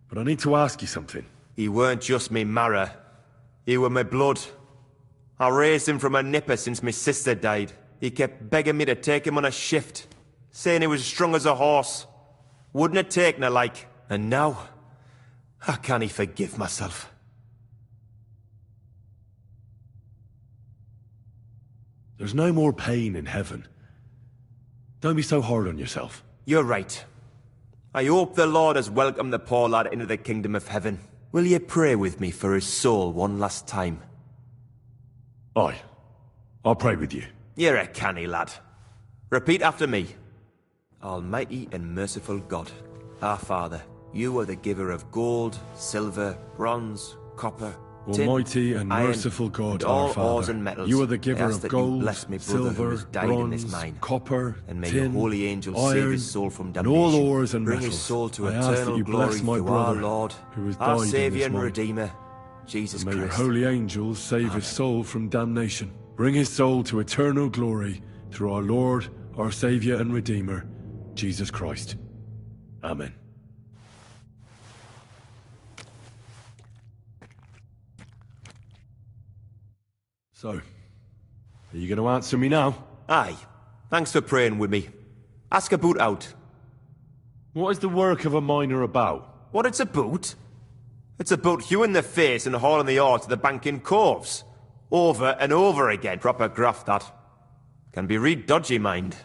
[SPEAKER 1] but I need to ask you something.
[SPEAKER 9] He weren't just me marrow. He were my blood. I raised him from a nipper since my sister died. He kept begging me to take him on a shift, saying he was as strong as a horse. Wouldn't have taken her like. And now, I can't forgive myself.
[SPEAKER 1] There's no more pain in heaven. Don't be so hard on yourself.
[SPEAKER 9] You're right. I hope the Lord has welcomed the poor lad into the kingdom of heaven. Will you pray with me for his soul one last time?
[SPEAKER 1] Aye. I'll pray with you.
[SPEAKER 9] You're a canny lad. Repeat after me. Almighty and merciful God, our Father, you are the giver of gold, silver, bronze, copper, tin,
[SPEAKER 1] Almighty and
[SPEAKER 9] iron,
[SPEAKER 1] merciful God,
[SPEAKER 9] and all
[SPEAKER 1] our Father,
[SPEAKER 9] ores and metals.
[SPEAKER 1] you are the giver
[SPEAKER 9] I ask
[SPEAKER 1] of
[SPEAKER 9] that
[SPEAKER 1] gold,
[SPEAKER 9] you bless me brother who
[SPEAKER 1] silver,
[SPEAKER 9] has died in this
[SPEAKER 1] bronze,
[SPEAKER 9] mine.
[SPEAKER 1] copper,
[SPEAKER 9] And may
[SPEAKER 1] tin,
[SPEAKER 9] your holy angels
[SPEAKER 1] iron,
[SPEAKER 9] save his soul from
[SPEAKER 1] and
[SPEAKER 9] damnation.
[SPEAKER 1] all ores and
[SPEAKER 9] Bring
[SPEAKER 1] metals.
[SPEAKER 9] his soul to
[SPEAKER 1] I ask that
[SPEAKER 9] eternal
[SPEAKER 1] you
[SPEAKER 9] glory
[SPEAKER 1] bless my
[SPEAKER 9] through our
[SPEAKER 1] brother,
[SPEAKER 9] Lord,
[SPEAKER 1] who has
[SPEAKER 9] our
[SPEAKER 1] died in
[SPEAKER 9] Saviour
[SPEAKER 1] this
[SPEAKER 9] and
[SPEAKER 1] mine.
[SPEAKER 9] Redeemer, Jesus
[SPEAKER 1] And may your
[SPEAKER 9] Christ.
[SPEAKER 1] holy angels save his soul from damnation. Bring his soul to eternal glory through our Lord, our Saviour and Redeemer, Jesus Christ. Amen. So, are you going to answer me now?
[SPEAKER 9] Aye. Thanks for praying with me. Ask about out.
[SPEAKER 1] What is the work of a miner about?
[SPEAKER 9] What it's about? It's about hewing the face and hauling the ore to the bank in coves. Over and over again. Proper graft, that. Can be real dodgy, mind.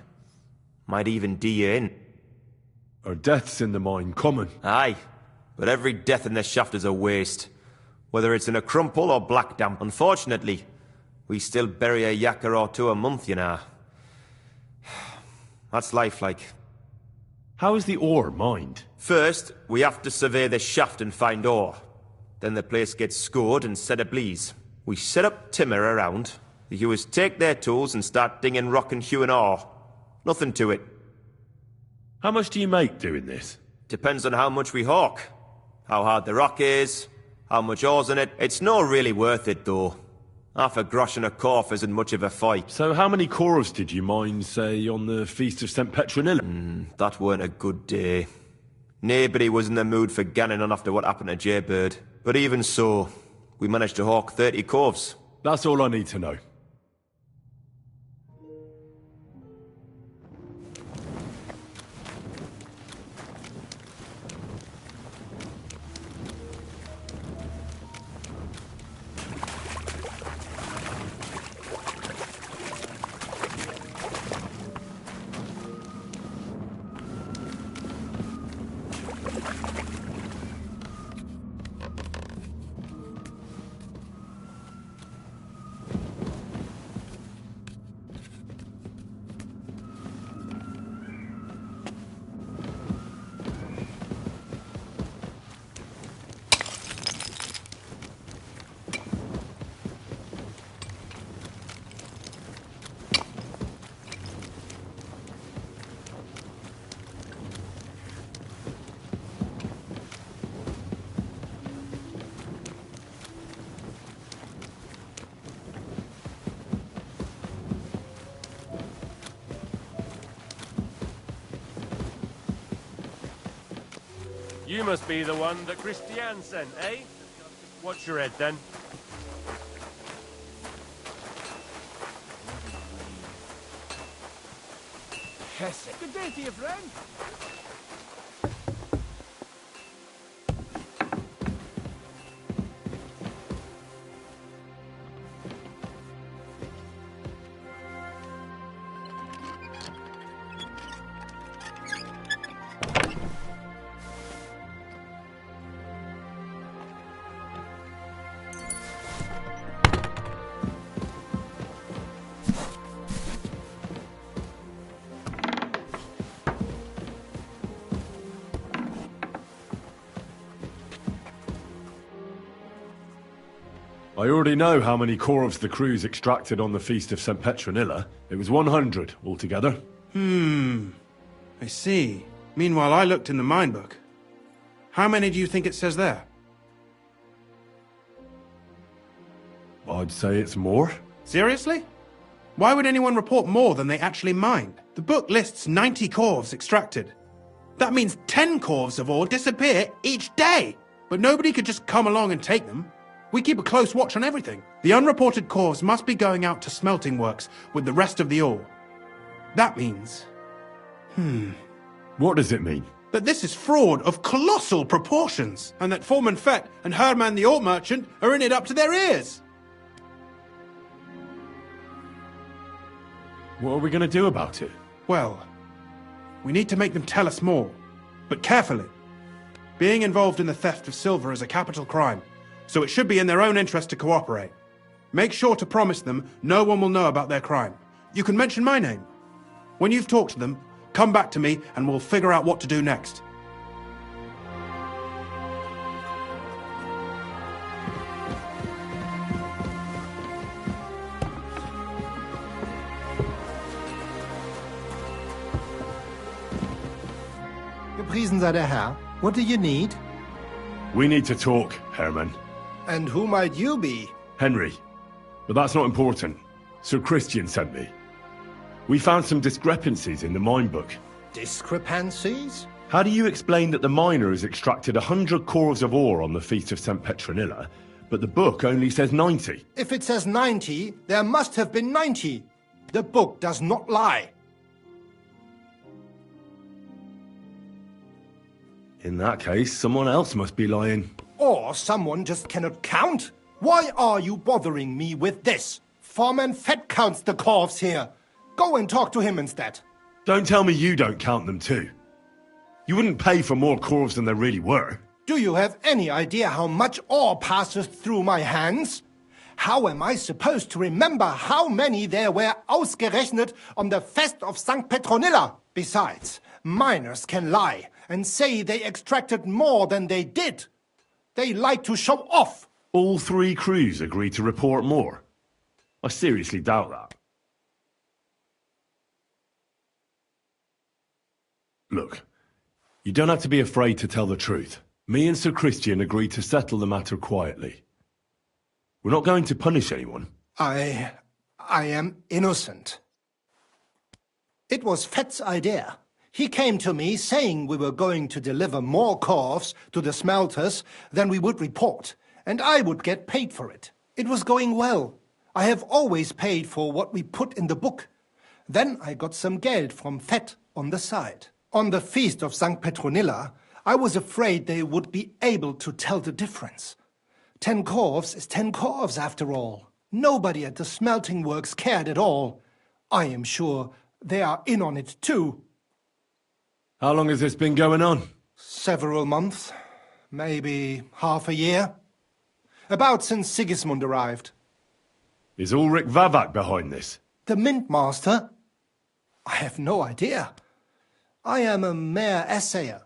[SPEAKER 9] Might even do you in.
[SPEAKER 1] Are deaths in the mine common?
[SPEAKER 9] Aye. But every death in the shaft is a waste. Whether it's in a crumple or black damp. Unfortunately, we still bury a yakker or two a month, you know. That's life like.
[SPEAKER 1] How is the ore mined?
[SPEAKER 9] First, we have to survey the shaft and find ore. Then the place gets scored and set ablaze. We set up timber around. The hewers take their tools and start dinging rock and hewing ore. Nothing to it.
[SPEAKER 1] How much do you make doing this?
[SPEAKER 9] Depends on how much we hawk. How hard the rock is, how much ore's in it. It's not really worth it, though. Half a grosh and a corf isn't much of a fight.
[SPEAKER 1] So how many corves did you mine, say, on the Feast of St. Petronilla?
[SPEAKER 9] That weren't a good day. Nobody was in the mood for ganning on after what happened to Jaybird. But even so, we managed to hawk 30 corves.
[SPEAKER 1] That's all I need to know.
[SPEAKER 5] You must be the one that Christian sent, eh? What's your head, then?
[SPEAKER 7] Good day to you, friend.
[SPEAKER 1] I already know how many corvs the crews extracted on the Feast of St. Petronilla. It was 100 altogether.
[SPEAKER 21] I see. Meanwhile, I looked in the mine book. How many do you think it says there?
[SPEAKER 1] I'd say it's more.
[SPEAKER 21] Seriously? Why would anyone report more than they actually mined? The book lists 90 corvs extracted. That means 10 corvs of ore disappear each day. But nobody could just come along and take them. We keep a close watch on everything. The unreported corvs must be going out to smelting works with the rest of the ore. That means...
[SPEAKER 1] What does it mean?
[SPEAKER 21] That this is fraud of colossal proportions, and that Foreman Fett and Herman the ore merchant are in it up to their ears.
[SPEAKER 1] What are we going to do about it?
[SPEAKER 21] Well, we need to make them tell us more, but carefully. Being involved in the theft of silver is a capital crime, so it should be in their own interest to cooperate. Make sure to promise them no one will know about their crime. You can mention my name. When you've talked to them, come back to me and we'll figure out what to do next.
[SPEAKER 16] Gepriesen sei der Herr. What do you need?
[SPEAKER 1] We need to talk, Herman.
[SPEAKER 16] And who might you be?
[SPEAKER 1] Henry. But that's not important. Sir Christian sent me. We found some discrepancies in the mine book.
[SPEAKER 16] Discrepancies?
[SPEAKER 1] How do you explain that the miner has extracted 100 corvs of ore on the Feast of St. Petronilla, but the book only says 90?
[SPEAKER 16] If it says 90, there must have been 90. The book does not lie.
[SPEAKER 1] In that case, someone else must be lying.
[SPEAKER 16] Or someone just cannot count. Why are you bothering me with this? Foreman Fett counts the corvs here. Go and talk to him instead.
[SPEAKER 1] Don't tell me you don't count them too. You wouldn't pay for more corvs than there really were.
[SPEAKER 16] Do you have any idea how much ore passes through my hands? How am I supposed to remember how many there were ausgerechnet on the Fest of St. Petronilla? Besides, miners can lie and say they extracted more than they did. They like to show off.
[SPEAKER 1] All 3 crews agreed to report more. I seriously doubt that. Look, you don't have to be afraid to tell the truth. Me and Sir Christian agreed to settle the matter quietly. We're not going to punish anyone.
[SPEAKER 16] I am innocent. It was Fett's idea. He came to me saying we were going to deliver more corvs to the smelters than we would report, and I would get paid for it. It was going well. I have always paid for what we put in the book. Then I got some geld from Fett on the side. On the Feast of St. Petronilla, I was afraid they would be able to tell the difference. 10 corvs is 10 corvs after all. Nobody at the smelting works cared at all. I am sure they are in on it too.
[SPEAKER 1] How long has this been going on?
[SPEAKER 16] Several months. Maybe half a year. About since Sigismund arrived.
[SPEAKER 1] Is Ulrich Vavak behind this?
[SPEAKER 16] The Mint Master? I have no idea. I am a mere assayer.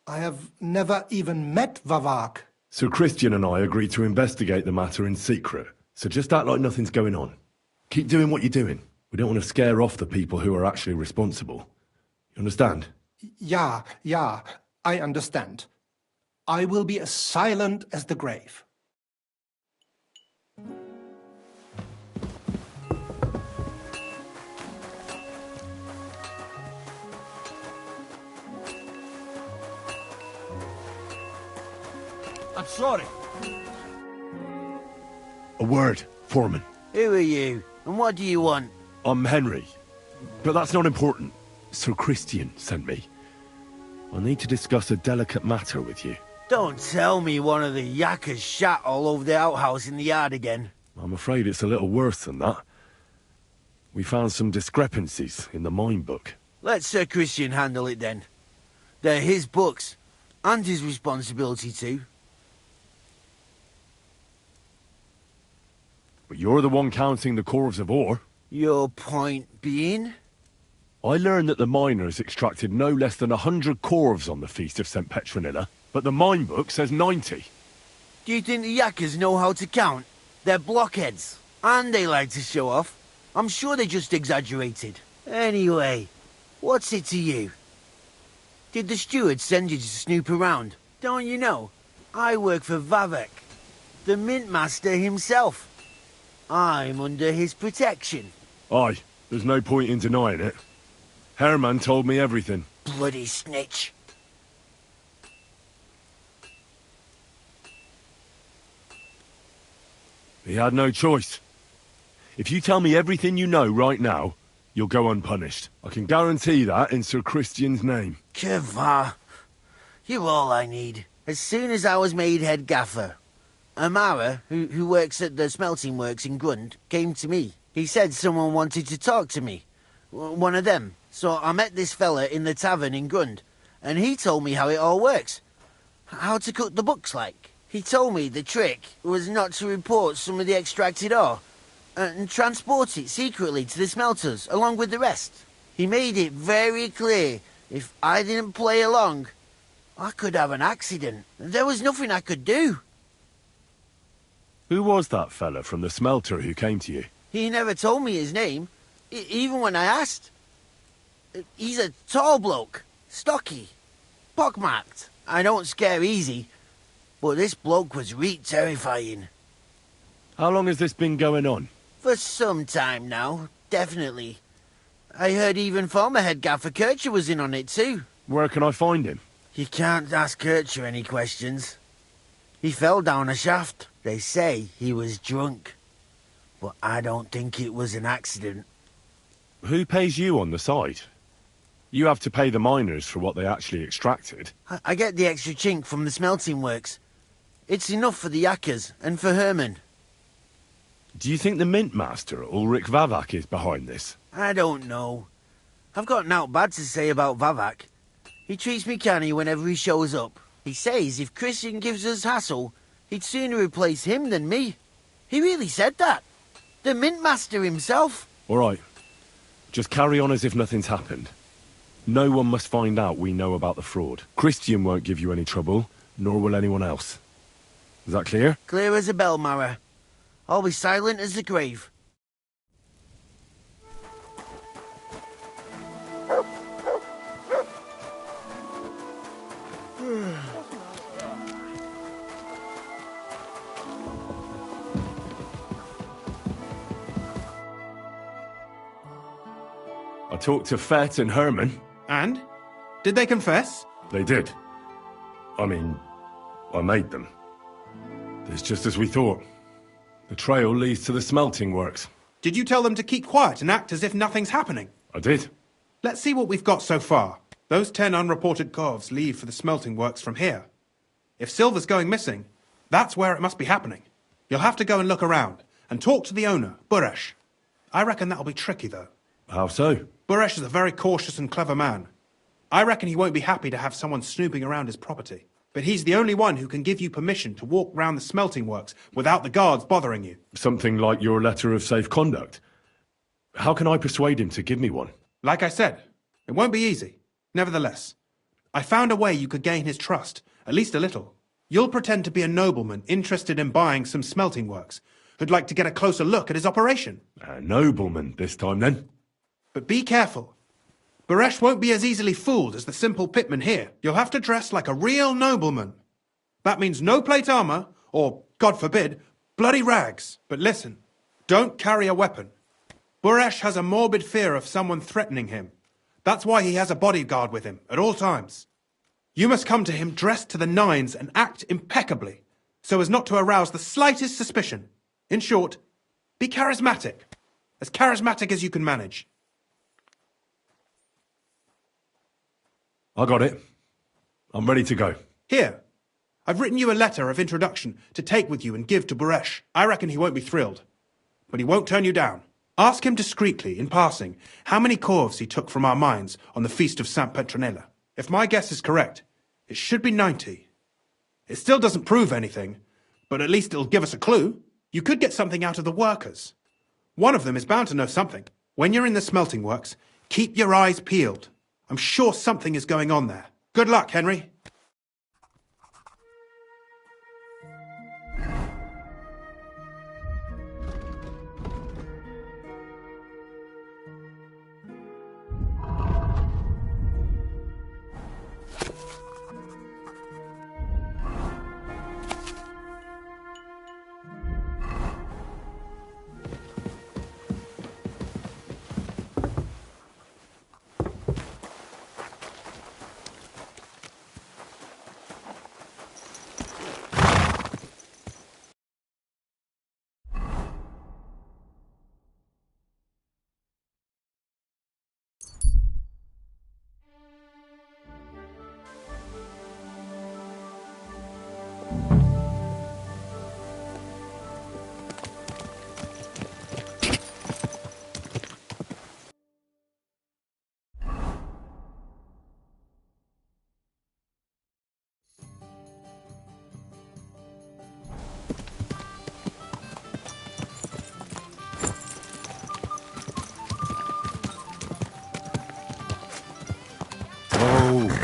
[SPEAKER 16] I have never even met Vavak.
[SPEAKER 1] Sir Christian and I agreed to investigate the matter in secret, so just act like nothing's going on. Keep doing what you're doing. We don't want to scare off the people who are actually responsible. You understand?
[SPEAKER 16] Ja, I understand. I will be as silent as the grave.
[SPEAKER 7] I'm sorry.
[SPEAKER 1] A word, Foreman.
[SPEAKER 8] Who are you? And what do you want?
[SPEAKER 1] I'm Henry. But that's not important. Sir Christian sent me. I need to discuss a delicate matter with you.
[SPEAKER 8] Don't tell me one of the yakkers shat all over the outhouse in the yard again.
[SPEAKER 1] I'm afraid it's a little worse than that. We found some discrepancies in the mine book.
[SPEAKER 8] Let Sir Christian handle it then. They're his books, and his responsibility too.
[SPEAKER 1] But you're the one counting the corves of ore.
[SPEAKER 8] Your point being?
[SPEAKER 1] I learned that the miners extracted no less than 100 corves on the Feast of St. Petronilla, but the mine book says 90.
[SPEAKER 8] Do you think the yakkers know how to count? They're blockheads, and they like to show off. I'm sure they just exaggerated. Anyway, what's it to you? Did the steward send you to snoop around? Don't you know? I work for Vavak, the mint master himself. I'm under his protection.
[SPEAKER 1] Aye, there's no point in denying it. Herman told me everything.
[SPEAKER 8] Bloody snitch.
[SPEAKER 1] He had no choice. If you tell me everything you know right now, you'll go unpunished. I can guarantee that in Sir Christian's name.
[SPEAKER 8] Kevah, you're all I need. As soon as I was made head gaffer, Amara, who works at the smelting works in Grund, came to me. He said someone wanted to talk to me. One of them. So I met this fella in the tavern in Grund, and he told me how it all works. How to cook the books like. He told me the trick was not to report some of the extracted ore, and transport it secretly to the smelters, along with the rest. He made it very clear, if I didn't play along, I could have an accident. There was nothing I could do.
[SPEAKER 1] Who was that fella from the smelter who came to you?
[SPEAKER 8] He never told me his name, even when I asked. He's a tall bloke, stocky, pockmarked. I don't scare easy, but this bloke was reet terrifying.
[SPEAKER 1] How long has this been going on?
[SPEAKER 8] For some time now, definitely. I heard even former head gaffer Kircher was in on it too.
[SPEAKER 1] Where can I find him?
[SPEAKER 8] You can't ask Kircher any questions. He fell down a shaft. They say he was drunk. But I don't think it was an accident.
[SPEAKER 1] Who pays you on the side? You have to pay the miners for what they actually extracted.
[SPEAKER 8] I get the extra chink from the smelting works. It's enough for the yakkers and for Herman.
[SPEAKER 1] Do you think the mint master, Ulrich Vavak, is behind this?
[SPEAKER 8] I don't know. I've got naught bad to say about Vavak. He treats me canny whenever he shows up. He says if Christian gives us hassle, he'd sooner replace him than me. He really said that. The mint master himself.
[SPEAKER 1] All right. Just carry on as if nothing's happened. No one must find out we know about the fraud. Christian won't give you any trouble, nor will anyone else. Is that clear?
[SPEAKER 8] Clear as a bell, Mara. I'll be silent as the grave.
[SPEAKER 1] I talked to Fett and Herman.
[SPEAKER 21] And? Did they confess?
[SPEAKER 1] They did. I mean, I made them. It's just as we thought. The trail leads to the smelting works.
[SPEAKER 21] Did you tell them to keep quiet and act as if nothing's happening?
[SPEAKER 1] I did.
[SPEAKER 21] Let's see what we've got so far. Those 10 unreported corves leave for the smelting works from here. If silver's going missing, that's where it must be happening. You'll have to go and look around, and talk to the owner, Buresh. I reckon that'll be tricky, though.
[SPEAKER 1] How so?
[SPEAKER 21] Buresh is a very cautious and clever man. I reckon he won't be happy to have someone snooping around his property. But he's the only one who can give you permission to walk round the smelting works without the guards bothering you.
[SPEAKER 1] Something like your letter of safe conduct. How can I persuade him to give me one?
[SPEAKER 21] Like I said, it won't be easy. Nevertheless, I found a way you could gain his trust, at least a little. You'll pretend to be a nobleman interested in buying some smelting works, who'd like to get a closer look at his operation.
[SPEAKER 1] A nobleman this time, then.
[SPEAKER 21] But be careful. Buresh won't be as easily fooled as the simple pitman here. You'll have to dress like a real nobleman. That means no plate armor, or, God forbid, bloody rags. But listen, don't carry a weapon. Buresh has a morbid fear of someone threatening him. That's why he has a bodyguard with him at all times. You must come to him dressed to the nines and act impeccably, so as not to arouse the slightest suspicion. In short, be charismatic. As charismatic as you can manage.
[SPEAKER 1] I got it. I'm ready to go.
[SPEAKER 21] Here, I've written you a letter of introduction to take with you and give to Buresh. I reckon he won't be thrilled, but he won't turn you down. Ask him discreetly, in passing, how many corves he took from our mines on the Feast of Saint Petronella. If my guess is correct, it should be 90. It still doesn't prove anything, but at least it'll give us a clue. You could get something out of the workers. One of them is bound to know something. When you're in the smelting works, keep your eyes peeled. I'm sure something is going on there. Good luck, Henry.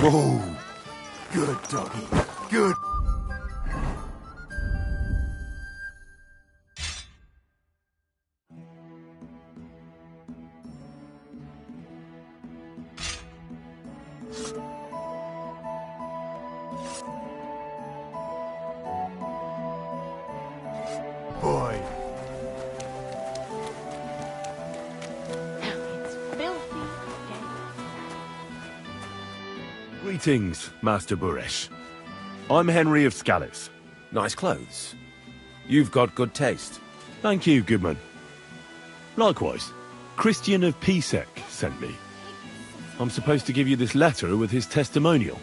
[SPEAKER 15] Whoa. Good doggy. Good. Boy.
[SPEAKER 1] Greetings, Master Buresh. I'm Henry of Scallis.
[SPEAKER 12] Nice clothes. You've got good taste.
[SPEAKER 1] Thank you, Goodman. Likewise, Christian of Pisek sent me. I'm supposed to give you this letter with his testimonial.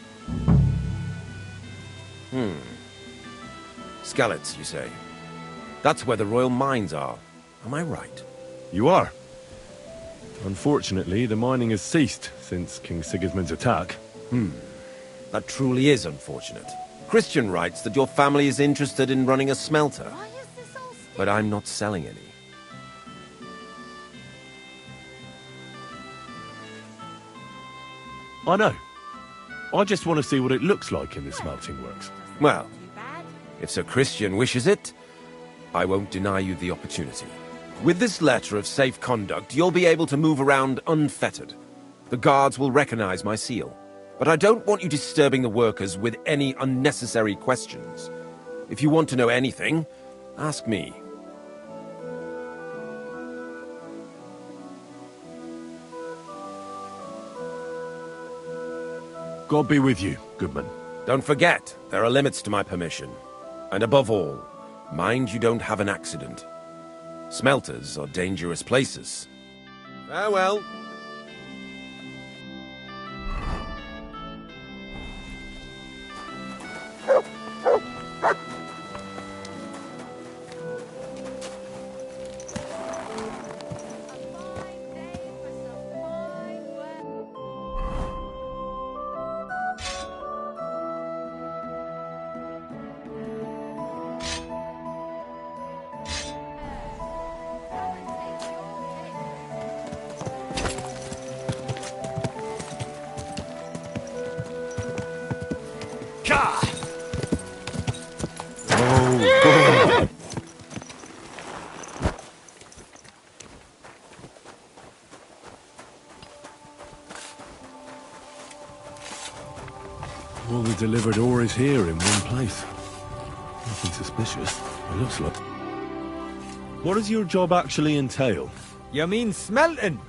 [SPEAKER 12] Skalitz, you say? That's where the royal mines are. Am I right?
[SPEAKER 1] You are. Unfortunately, the mining has ceased since King Sigismund's attack.
[SPEAKER 12] That truly is unfortunate. Christian writes that your family is interested in running a smelter. But I'm not selling any.
[SPEAKER 1] I know. I just want to see what it looks like in the smelting works.
[SPEAKER 12] Well, if Sir Christian wishes it, I won't deny you the opportunity. With this letter of safe conduct, you'll be able to move around unfettered. The guards will recognize my seal. But I don't want you disturbing the workers with any unnecessary questions. If you want to know anything, ask me.
[SPEAKER 1] God be with you, Goodman.
[SPEAKER 12] Don't forget, there are limits to my permission. And above all, mind you don't have an accident. Smelters are dangerous places. Farewell.
[SPEAKER 1] All the delivered ore is here in one place. Nothing suspicious, it looks like. What does your job actually entail?
[SPEAKER 22] You mean smelting?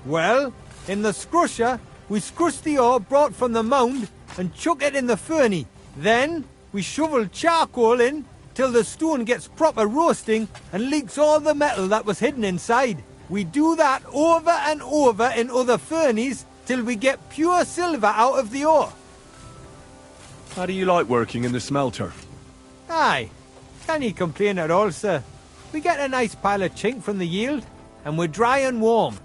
[SPEAKER 22] Well, in the scrusher, we scrush the ore brought from the mound and chuck it in the furnace. Then, we shovel charcoal in till the stone gets proper roasting and leaks all the metal that was hidden inside. We do that over and over in other furnaces till we get pure silver out of the ore.
[SPEAKER 1] How do you like working in the smelter?
[SPEAKER 22] Aye, can you complain at all, sir? We get a nice pile of chink from the yield, and we're dry and warm.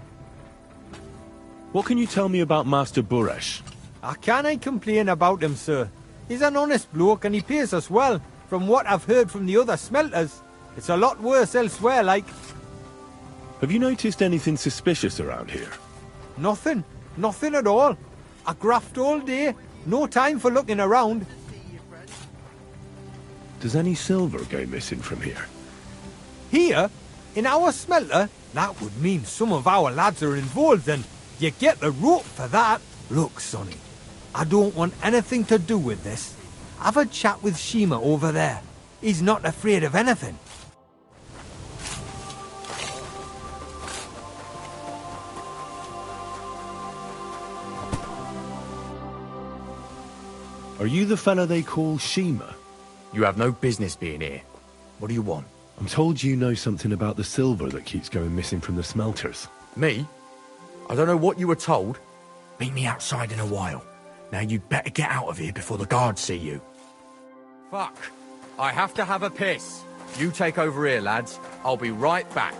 [SPEAKER 1] What can you tell me about Master Buresh?
[SPEAKER 22] I can't complain about him, sir. He's an honest bloke and he pays us well. From what I've heard from the other smelters, it's a lot worse elsewhere, like.
[SPEAKER 1] Have you noticed anything suspicious around here?
[SPEAKER 22] Nothing. Nothing at all. I graft all day. No time for looking around.
[SPEAKER 1] Does any silver go missing from here?
[SPEAKER 22] Here? In our smelter? That would mean some of our lads are involved and you get the rope for that. Look, Sonny, I don't want anything to do with this. Have a chat with Shima over there. He's not afraid of anything.
[SPEAKER 1] Are you the fella they call Shima?
[SPEAKER 13] You have no business being here. What do you want?
[SPEAKER 1] I'm told you know something about the silver that keeps going missing from the smelters.
[SPEAKER 13] Me? I don't know what you were told. Meet me outside in a while. Now you'd better get out of here before the guards see you. Fuck. I have to have a piss. You take over here, lads. I'll be right back.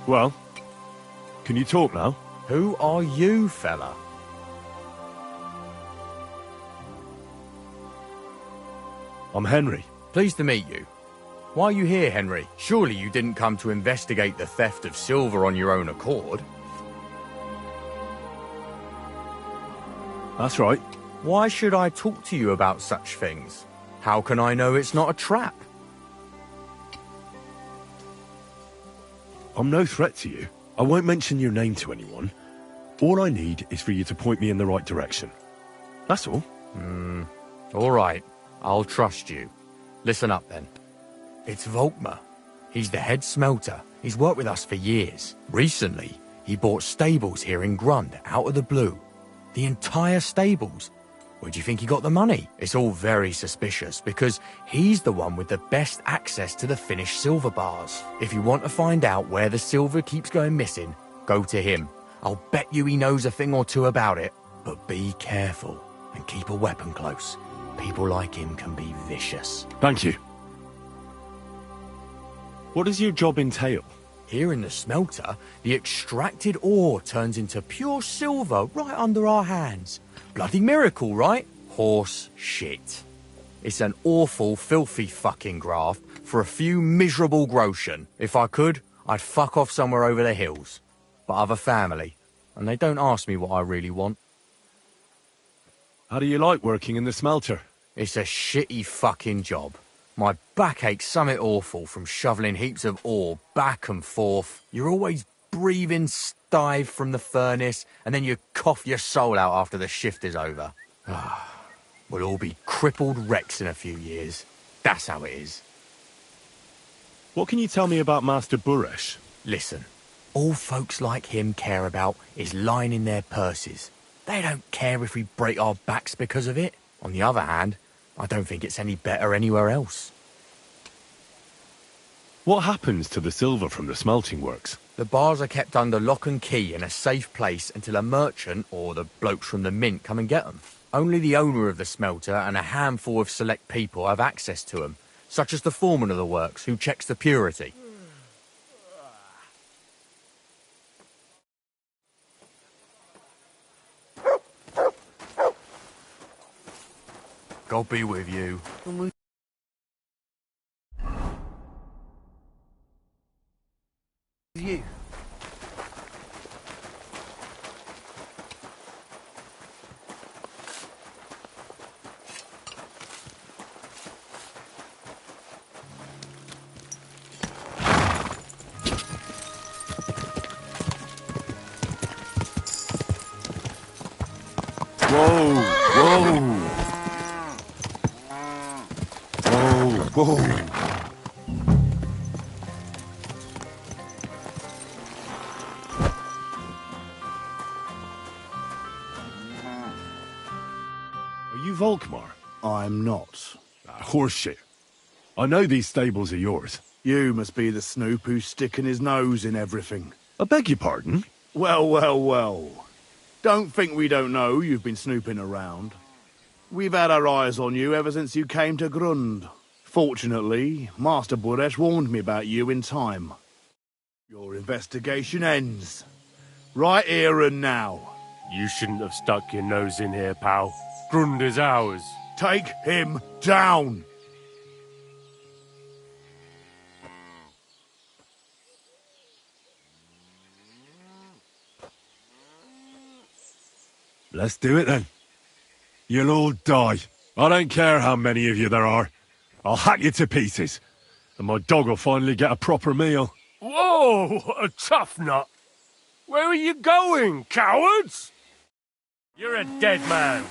[SPEAKER 1] Well, can you talk now?
[SPEAKER 13] Who are you, fella?
[SPEAKER 1] I'm Henry.
[SPEAKER 13] Pleased to meet you. Why are you here, Henry? Surely you didn't come to investigate the theft of silver on your own accord?
[SPEAKER 1] That's right.
[SPEAKER 13] Why should I talk to you about such things? How can I know it's not a trap?
[SPEAKER 1] I'm no threat to you. I won't mention your name to anyone. All I need is for you to point me in the right direction. That's all.
[SPEAKER 13] All right. I'll trust you. Listen up, then. It's Volkmar. He's the head smelter. He's worked with us for years. Recently, he bought stables here in Grund, out of the blue. The entire stables. Where do you think he got the money? It's all very suspicious, because he's the one with the best access to the finished silver bars. If you want to find out where the silver keeps going missing, go to him. I'll bet you he knows a thing or two about it. But be careful, and keep a weapon close. People like him can be vicious.
[SPEAKER 1] Thank you. What does your job entail?
[SPEAKER 13] Here in the smelter, the extracted ore turns into pure silver right under our hands. Bloody miracle, right? Horse shit. It's an awful, filthy fucking graft for a few miserable groschen. If I could, I'd fuck off somewhere over the hills. But I've a family, and they don't ask me what I really want.
[SPEAKER 1] How do you like working in the smelter?
[SPEAKER 13] It's a shitty fucking job. My back aches something awful from shoveling heaps of ore back and forth. You're always breathing stive from the furnace, and then you cough your soul out after the shift is over. We'll all be crippled wrecks in a few years. That's how it is.
[SPEAKER 1] What can you tell me about Master Buresh?
[SPEAKER 13] Listen, all folks like him care about is lining their purses. They don't care if we break our backs because of it. On the other hand, I don't think it's any better anywhere else.
[SPEAKER 1] What happens to the silver from the smelting works?
[SPEAKER 13] The bars are kept under lock and key in a safe place until a merchant or the blokes from the mint come and get them. Only the owner of the smelter and a handful of select people have access to them, such as the foreman of the works who checks the purity. God be with you.
[SPEAKER 8] You.
[SPEAKER 1] Whoa! Are you Volkmar?
[SPEAKER 15] I'm not.
[SPEAKER 1] Horseshit. I know these stables are yours.
[SPEAKER 15] You must be the snoop who's sticking his nose in everything.
[SPEAKER 1] I beg your pardon?
[SPEAKER 15] Well, well, well. Don't think we don't know you've been snooping around. We've had our eyes on you ever since you came to Grund. Fortunately, Master Buresh warned me about you in time. Your investigation ends. Right here and now.
[SPEAKER 14] You shouldn't have stuck your nose in here, pal. Grund is ours.
[SPEAKER 15] Take him down!
[SPEAKER 1] Let's do it then. You'll all die. I don't care how many of you there are. I'll hack you to pieces. And my dog will finally get a proper meal.
[SPEAKER 14] Whoa, a tough nut. Where are you going, cowards? You're a dead man.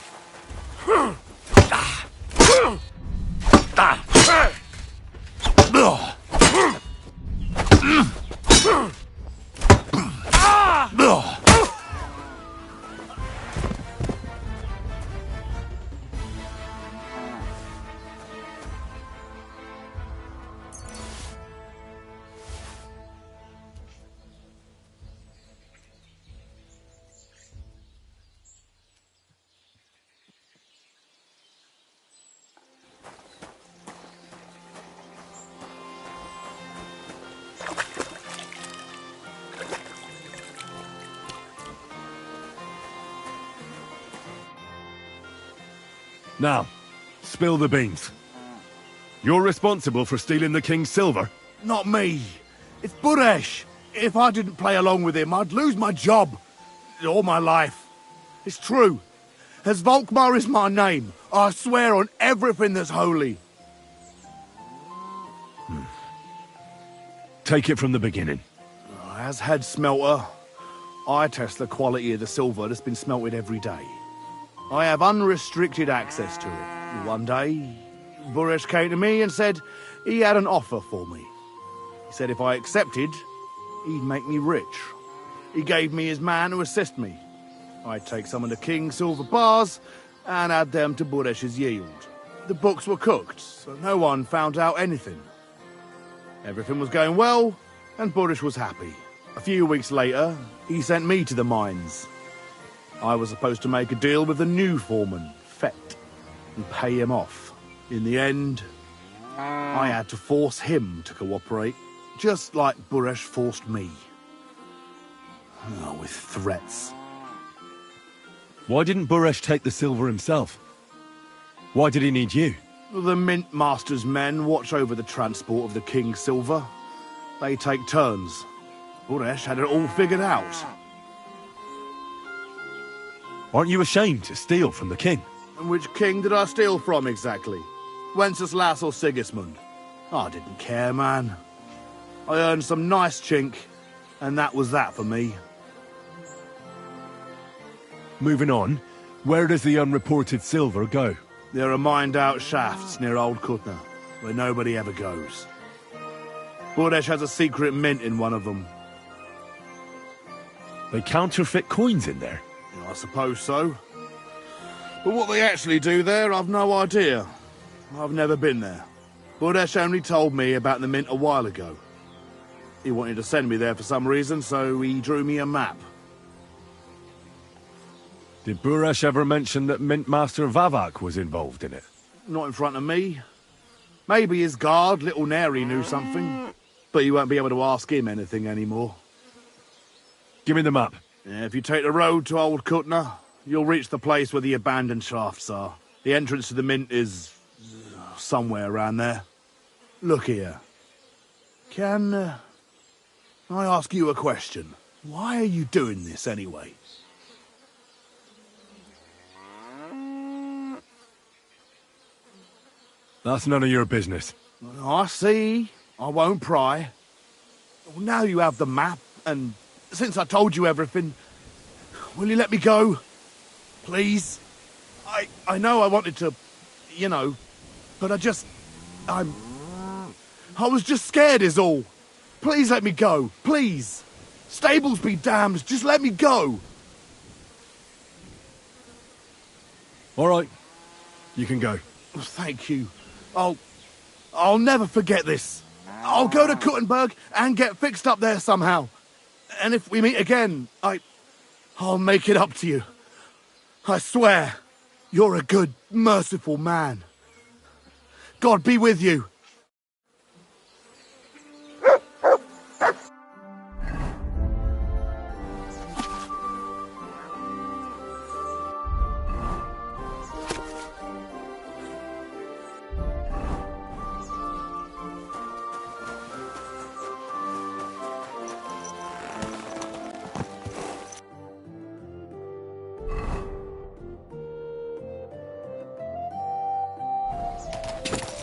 [SPEAKER 1] Now, spill the beans. You're responsible for stealing the king's silver?
[SPEAKER 15] Not me. It's Buresh. If I didn't play along with him, I'd lose my job. All my life. It's true. As Volkmar is my name, I swear on everything that's holy.
[SPEAKER 1] Take it from the beginning.
[SPEAKER 15] As head smelter, I test the quality of the silver that's been smelted every day. I have unrestricted access to it. One day, Buresh came to me and said he had an offer for me. He said if I accepted, he'd make me rich. He gave me his man to assist me. I'd take some of the king's silver bars and add them to Buresh's yield. The books were cooked, so no one found out anything. Everything was going well, and Buresh was happy. A few weeks later, he sent me to the mines. I was supposed to make a deal with the new foreman, Fett, and pay him off. In the end, I had to force him to cooperate, just like Buresh forced me. With threats.
[SPEAKER 1] Why didn't Buresh take the silver himself? Why did he need you?
[SPEAKER 15] The Mint Master's men watch over the transport of the king's silver. They take turns. Buresh had it all figured out.
[SPEAKER 1] Aren't you ashamed to steal from the king?
[SPEAKER 15] And which king did I steal from exactly? Wenceslas or Sigismund? I didn't care, man. I earned some nice chink, and that was that for me.
[SPEAKER 1] Moving on, where does the unreported silver go?
[SPEAKER 15] There are mined-out shafts near Old Kutna, where nobody ever goes. Buresh has a secret mint in one of them.
[SPEAKER 1] They counterfeit coins in there?
[SPEAKER 15] I suppose so. But what they actually do there, I've no idea. I've never been there. Buresh only told me about the mint a while ago. He wanted to send me there for some reason, so he drew me a map.
[SPEAKER 1] Did Buresh ever mention that Mint Master Vavak was involved in it?
[SPEAKER 15] Not in front of me. Maybe his guard, Little Neri, knew something. But you won't be able to ask him anything anymore.
[SPEAKER 1] Give me the map.
[SPEAKER 15] Yeah, if you take the road to Old Kutna, you'll reach the place where the abandoned shafts are. The entrance to the mint is somewhere around there. Look here. Can I ask you a question? Why are you doing this anyway?
[SPEAKER 1] That's none of your business.
[SPEAKER 15] I see. I won't pry. Well, now you have the map, and since I told you everything, will you let me go? Please? I know I wanted to, but I'm I was just scared is all. Please let me go, please. Stables be damned, just let me go.
[SPEAKER 1] All right. You can go.
[SPEAKER 15] Thank you. I'll never forget this. I'll go to Kuttenberg and get fixed up there somehow. And if we meet again, I'll make it up to you. I swear, you're a good, merciful man. God be with you.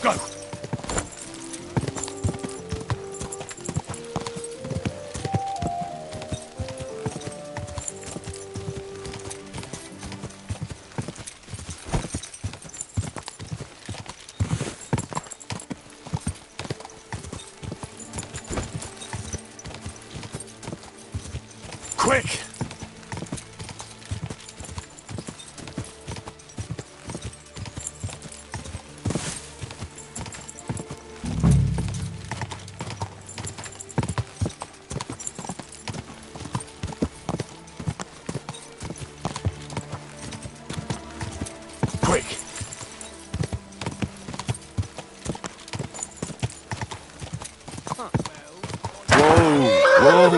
[SPEAKER 1] Go! Quick! Quick!
[SPEAKER 5] Whoa!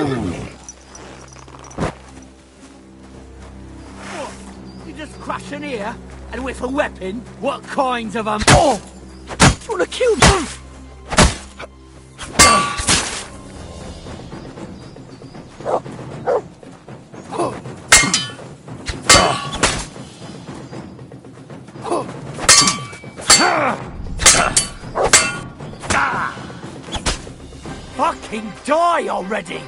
[SPEAKER 10] You just crash in here, and with a weapon? What kinds of Oh! Do you want to kill me? Fucking die already!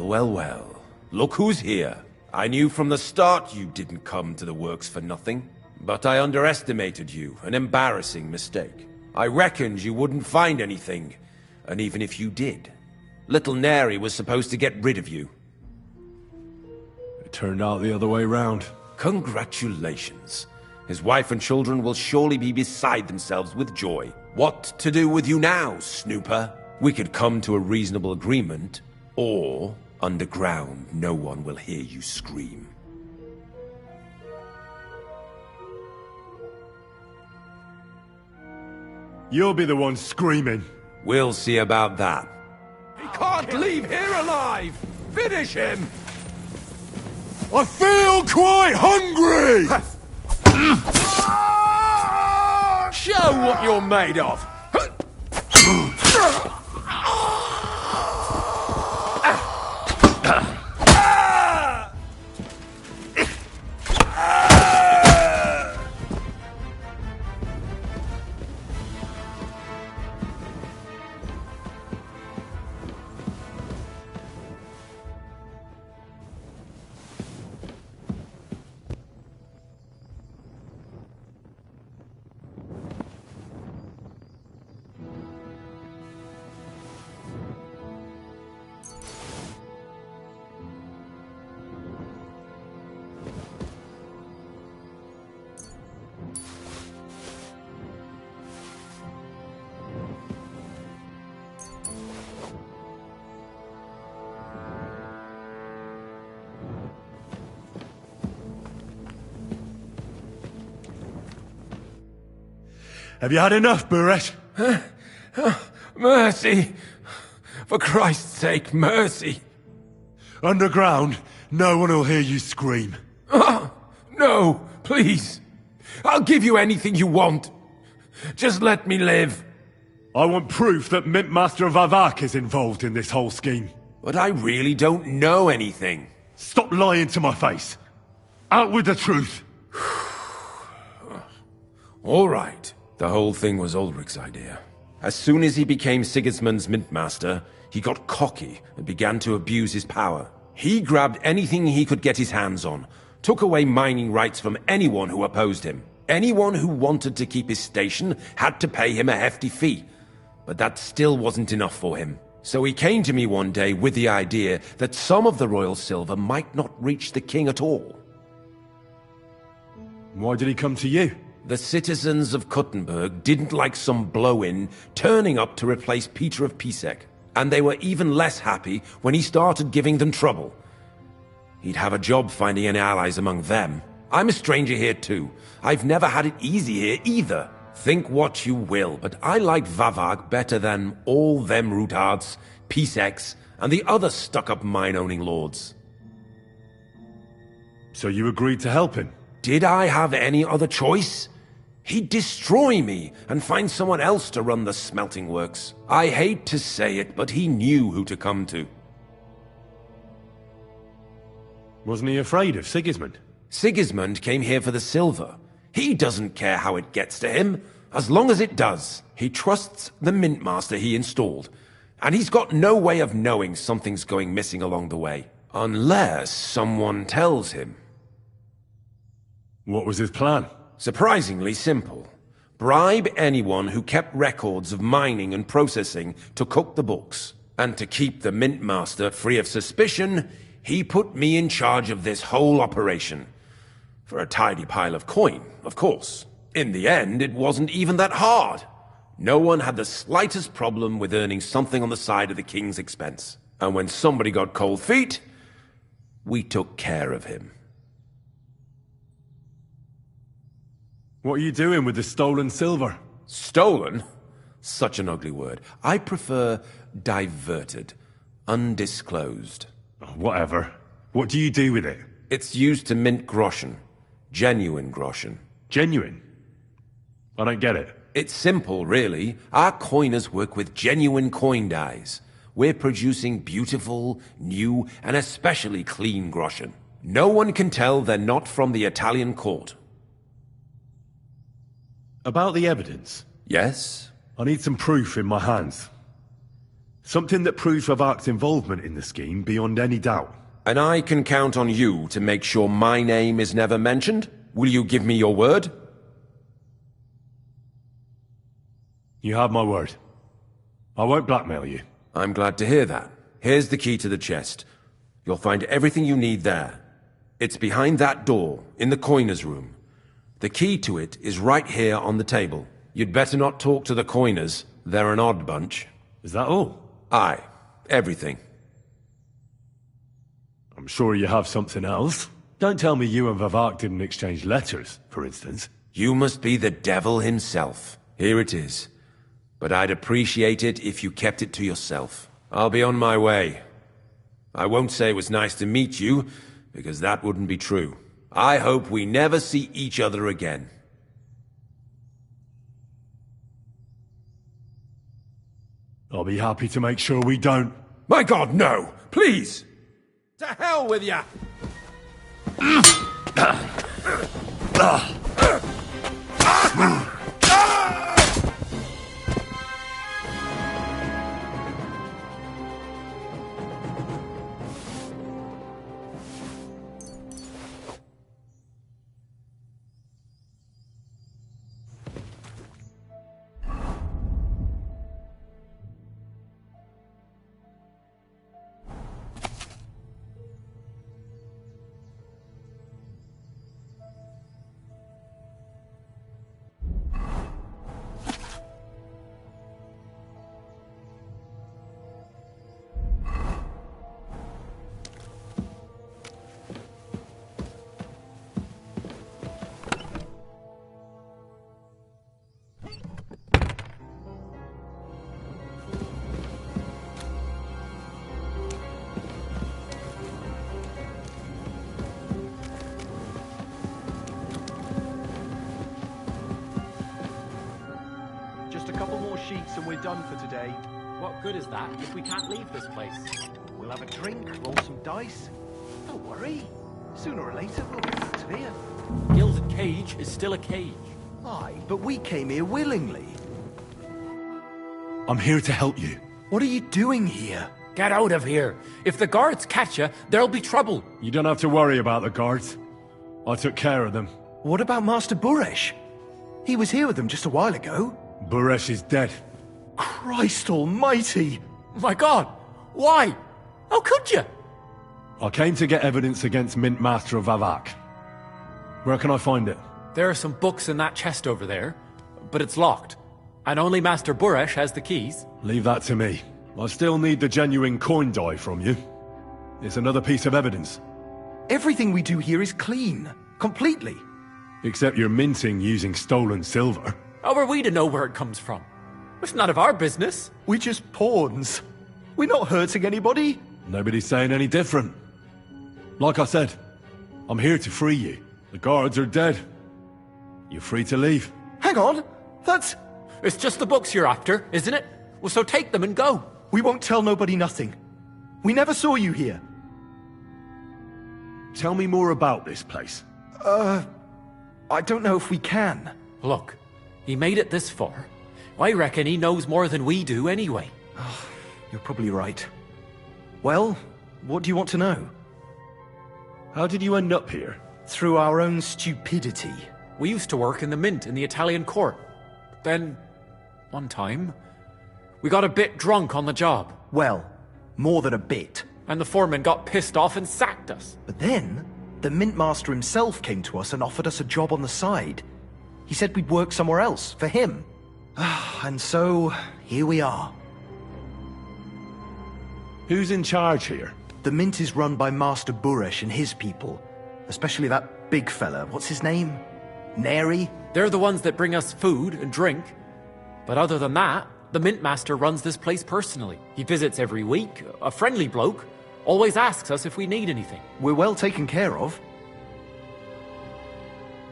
[SPEAKER 12] Well. Look who's here. I knew from the start you didn't come to the works for nothing. But I underestimated you, an embarrassing mistake. I reckoned you wouldn't find anything, and even if you did, little Neri was supposed to get rid of you.
[SPEAKER 1] It turned out the other way round.
[SPEAKER 12] Congratulations. His wife and children will surely be beside themselves with joy. What to do with you now, snooper? We could come to a reasonable agreement, or underground no one will hear you scream.
[SPEAKER 1] You'll be the one screaming.
[SPEAKER 12] We'll see about that.
[SPEAKER 7] He can't leave here alive! Finish him!
[SPEAKER 1] I feel quite hungry!
[SPEAKER 7] Show what you're made of!
[SPEAKER 1] Have you had enough, Buret?
[SPEAKER 12] Mercy! For Christ's sake, mercy!
[SPEAKER 1] Underground, no one will hear you scream.
[SPEAKER 12] No, please. I'll give you anything you want. Just let me live.
[SPEAKER 1] I want proof that Mint Master Vavak is involved in this whole scheme.
[SPEAKER 12] But I really don't know anything.
[SPEAKER 1] Stop lying to my face. Out with the truth.
[SPEAKER 12] All right. The whole thing was Ulrich's idea. As soon as he became Sigismund's Mint Master, he got cocky and began to abuse his power. He grabbed anything he could get his hands on, took away mining rights from anyone who opposed him. Anyone who wanted to keep his station had to pay him a hefty fee. But that still wasn't enough for him. So he came to me one day with the idea that some of the royal silver might not reach the king at all.
[SPEAKER 1] Why did he come to you?
[SPEAKER 12] The citizens of Kuttenberg didn't like some blow-in turning up to replace Peter of Pisek, and they were even less happy when he started giving them trouble. He'd have a job finding any allies among them. I'm a stranger here too. I've never had it easy here either. Think what you will, but I like Vavag better than all them Rutards, Piseks, and the other stuck-up mine-owning lords.
[SPEAKER 1] So you agreed to help him?
[SPEAKER 12] Did I have any other choice? He'd destroy me and find someone else to run the smelting works. I hate to say it, but he knew who to come to.
[SPEAKER 1] Wasn't he afraid of Sigismund?
[SPEAKER 12] Sigismund came here for the silver. He doesn't care how it gets to him, as long as it does. He trusts the Mint Master he installed, and he's got no way of knowing something's going missing along the way. Unless someone tells him.
[SPEAKER 1] What was his plan?
[SPEAKER 12] Surprisingly simple. Bribe anyone who kept records of mining and processing to cook the books. And to keep the Mint Master free of suspicion, he put me in charge of this whole operation. For a tidy pile of coin, of course. In the end, it wasn't even that hard. No one had the slightest problem with earning something on the side of the king's expense. And when somebody got cold feet, we took care of him.
[SPEAKER 1] What are you doing with the stolen silver?
[SPEAKER 12] Stolen? Such an ugly word. I prefer diverted, undisclosed.
[SPEAKER 1] Whatever. What do you do with it?
[SPEAKER 12] It's used to mint groschen. Genuine groschen.
[SPEAKER 1] Genuine? I don't get it.
[SPEAKER 12] It's simple, really. Our coiners work with genuine coin dies. We're producing beautiful, new, and especially clean groschen. No one can tell they're not from the Italian court.
[SPEAKER 1] About the evidence?
[SPEAKER 12] Yes?
[SPEAKER 1] I need some proof in my hands. Something that proves Vavak's involvement in the scheme beyond any doubt.
[SPEAKER 12] And I can count on you to make sure my name is never mentioned? Will you give me your word?
[SPEAKER 1] You have my word. I won't blackmail you.
[SPEAKER 12] I'm glad to hear that. Here's the key to the chest. You'll find everything you need there. It's behind that door, in the coiner's room. The key to it is right here on the table. You'd better not talk to the coiners. They're an odd bunch.
[SPEAKER 1] Is that all?
[SPEAKER 12] Aye. Everything.
[SPEAKER 1] I'm sure you have something else. Don't tell me you and Vavak didn't exchange letters, for instance.
[SPEAKER 12] You must be the devil himself. Here it is. But I'd appreciate it if you kept it to yourself. I'll be on my way. I won't say it was nice to meet you, because that wouldn't be true. I hope we never see each other again.
[SPEAKER 1] I'll be happy to make sure we don't.
[SPEAKER 12] My God, no! Please! To hell with ya!
[SPEAKER 2] sheets and we're done for today.
[SPEAKER 18] What good is that if we can't leave this place?
[SPEAKER 2] We'll have a drink, roll some dice. Don't worry. Sooner or later, we'll get out of here.
[SPEAKER 18] Gilded cage is still a cage.
[SPEAKER 2] Aye, but we came here willingly.
[SPEAKER 1] I'm here to help you.
[SPEAKER 2] What are you doing here?
[SPEAKER 13] Get out of here. If the guards catch you, there'll be trouble.
[SPEAKER 1] You don't have to worry about the guards. I took care of them.
[SPEAKER 2] What about Master Buresh? He was here with them just a while ago.
[SPEAKER 1] Buresh is dead.
[SPEAKER 2] Christ almighty!
[SPEAKER 13] My God! Why? How could you?
[SPEAKER 1] I came to get evidence against Mint Master of Vavak. Where can I find it?
[SPEAKER 13] There are some books in that chest over there, but it's locked. And only Master Buresh has the keys.
[SPEAKER 1] Leave that to me. I still need the genuine coin die from you. It's another piece of evidence.
[SPEAKER 2] Everything we do here is clean. Completely.
[SPEAKER 1] Except you're minting using stolen silver.
[SPEAKER 13] How are we to know where it comes from? It's none of our business.
[SPEAKER 2] We're just pawns. We're not hurting anybody.
[SPEAKER 1] Nobody's saying any different. Like I said, I'm here to free you. The guards are dead. You're free to leave.
[SPEAKER 2] Hang on. That's...
[SPEAKER 13] It's just the books you're after, isn't it? Well, so take them and go.
[SPEAKER 2] We won't tell nobody nothing. We never saw you here.
[SPEAKER 1] Tell me more about this place.
[SPEAKER 2] I don't know if we can.
[SPEAKER 13] Look, he made it this far. I reckon he knows more than we do anyway.
[SPEAKER 2] You're probably right. Well, what do you want to know?
[SPEAKER 1] How did you end up here?
[SPEAKER 2] Through our own stupidity.
[SPEAKER 13] We used to work in the mint in the Italian court. Then, one time, we got a bit drunk on the job.
[SPEAKER 2] Well, more than a bit.
[SPEAKER 13] And the foreman got pissed off and sacked us.
[SPEAKER 2] But then, the mint master himself came to us and offered us a job on the side. He said we'd work somewhere else, for him. And so, here we are.
[SPEAKER 1] Who's in charge here?
[SPEAKER 2] The mint is run by Master Buresh and his people. Especially that big fella. What's his name? Neri?
[SPEAKER 13] They're the ones that bring us food and drink. But other than that, the mint master runs this place personally. He visits every week, a friendly bloke, always asks us if we need anything.
[SPEAKER 2] We're well taken care of.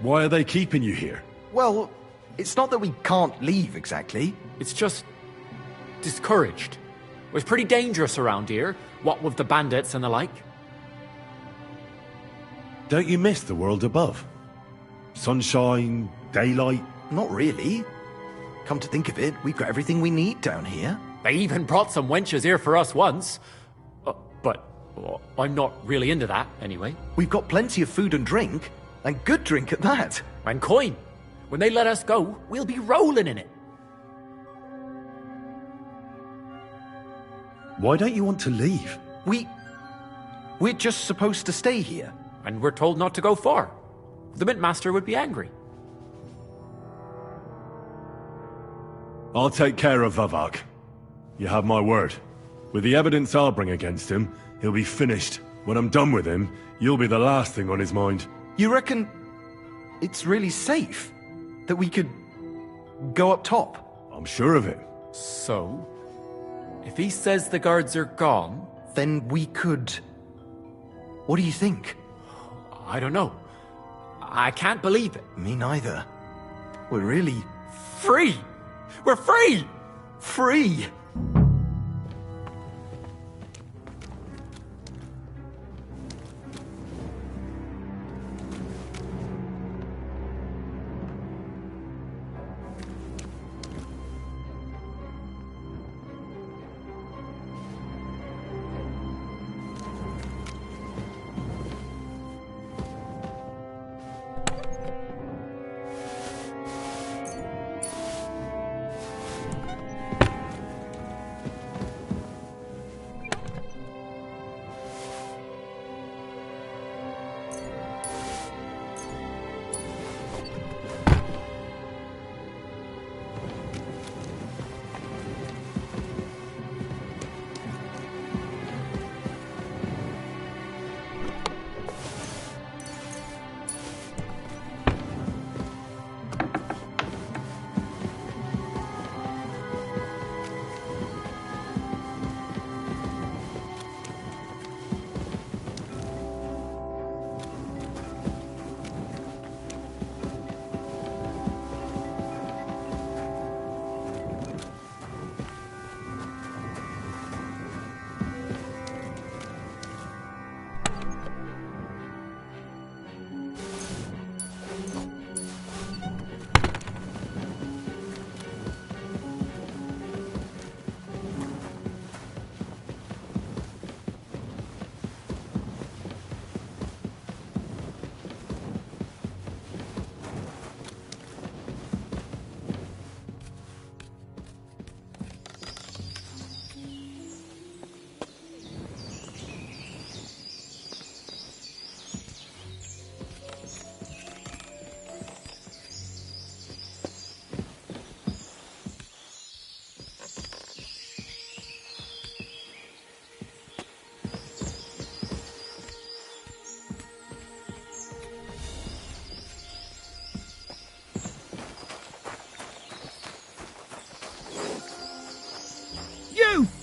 [SPEAKER 1] Why are they keeping you here?
[SPEAKER 2] Well, it's not that we can't leave exactly.
[SPEAKER 13] It's just discouraged. It was pretty dangerous around here, what with the bandits and the like.
[SPEAKER 1] Don't you miss the world above? Sunshine, daylight?
[SPEAKER 2] Not really. Come to think of it, we've got everything we need down here.
[SPEAKER 13] They even brought some wenches here for us once. But I'm not really into that, anyway.
[SPEAKER 2] We've got plenty of food and drink, and good drink at that.
[SPEAKER 13] And coin. When they let us go, we'll be rolling in it.
[SPEAKER 1] Why don't you want to leave?
[SPEAKER 2] We're just supposed to stay here.
[SPEAKER 13] And we're told not to go far. The mint master would be angry.
[SPEAKER 1] I'll take care of Vavak. You have my word. With the evidence I'll bring against him, he'll be finished. When I'm done with him, you'll be the last thing on his mind.
[SPEAKER 2] You reckon it's really safe? That we could go up top?
[SPEAKER 1] I'm sure of it.
[SPEAKER 13] So, if he says the guards are gone...
[SPEAKER 2] Then we could... What do you think?
[SPEAKER 13] I don't know. I can't believe it.
[SPEAKER 2] Me neither. We're really...
[SPEAKER 13] Free! We're free!
[SPEAKER 2] Free!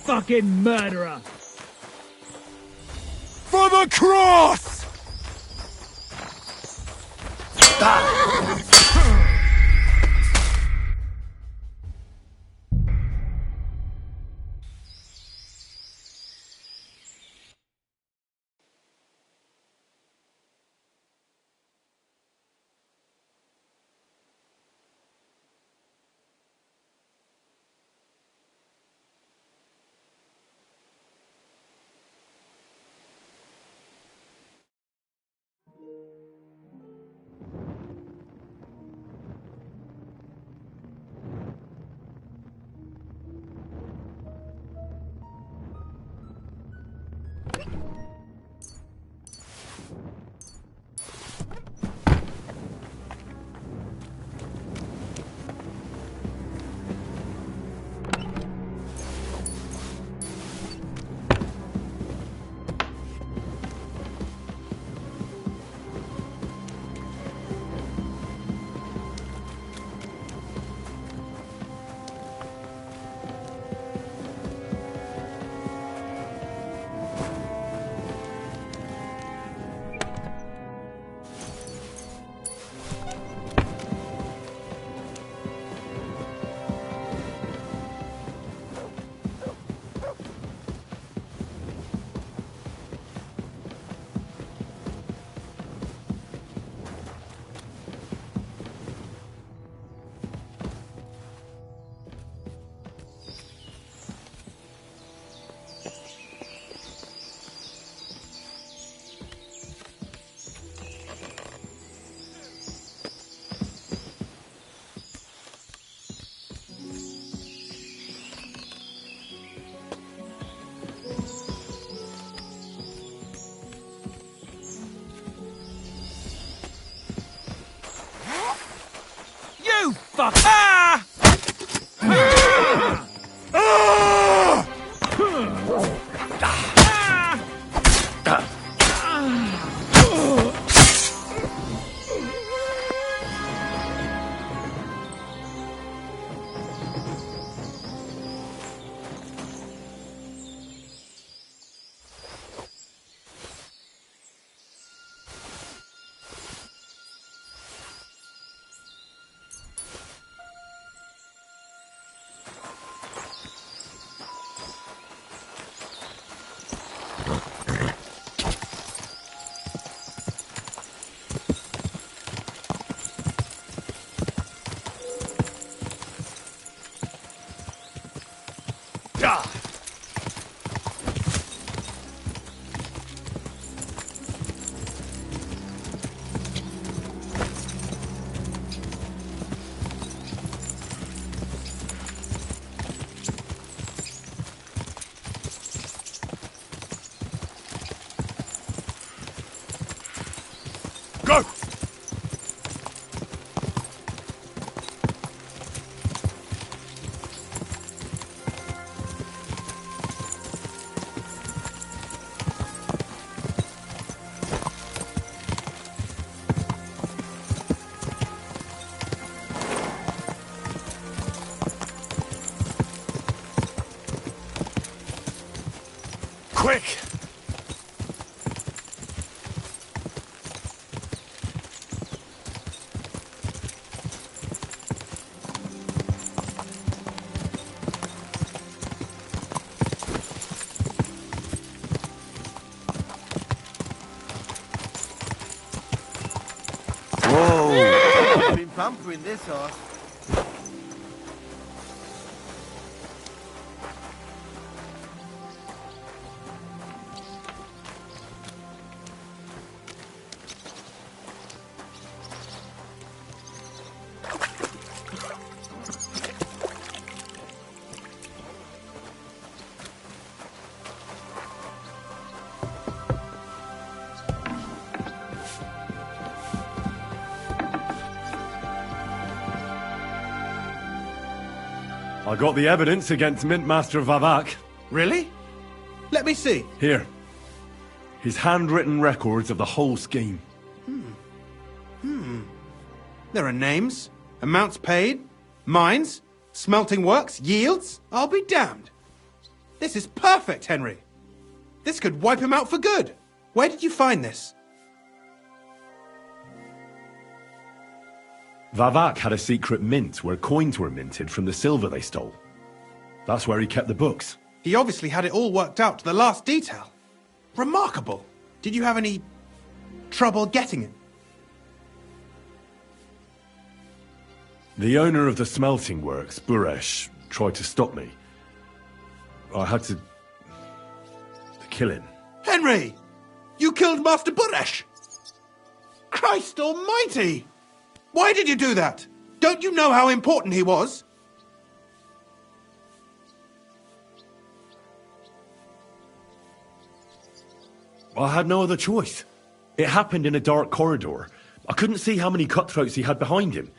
[SPEAKER 6] fucking murderer!
[SPEAKER 5] For the cross!
[SPEAKER 6] Fuck! Ah!
[SPEAKER 5] Go!
[SPEAKER 1] Quick!
[SPEAKER 8] Whoa! Been pampering this horse.
[SPEAKER 1] I got the evidence against Mint Master Vavak.
[SPEAKER 21] Really? Let me see.
[SPEAKER 1] Here. His handwritten records of the whole scheme.
[SPEAKER 21] There are names, amounts paid, mines, smelting works, yields. I'll be damned. This is perfect, Henry. This could wipe him out for good. Where did you find this?
[SPEAKER 1] Vavak had a secret mint where coins were minted from the silver they stole. That's where he kept the books.
[SPEAKER 21] He obviously had it all worked out to the last detail. Remarkable. Did you have any trouble getting it?
[SPEAKER 1] The owner of the smelting works, Buresh, tried to stop me. I had to kill him.
[SPEAKER 21] Henry! You killed Master Buresh! Christ almighty! Why did you do that? Don't you know how important he was?
[SPEAKER 1] I had no other choice. It happened in a dark corridor. I couldn't see how many cutthroats he had behind him.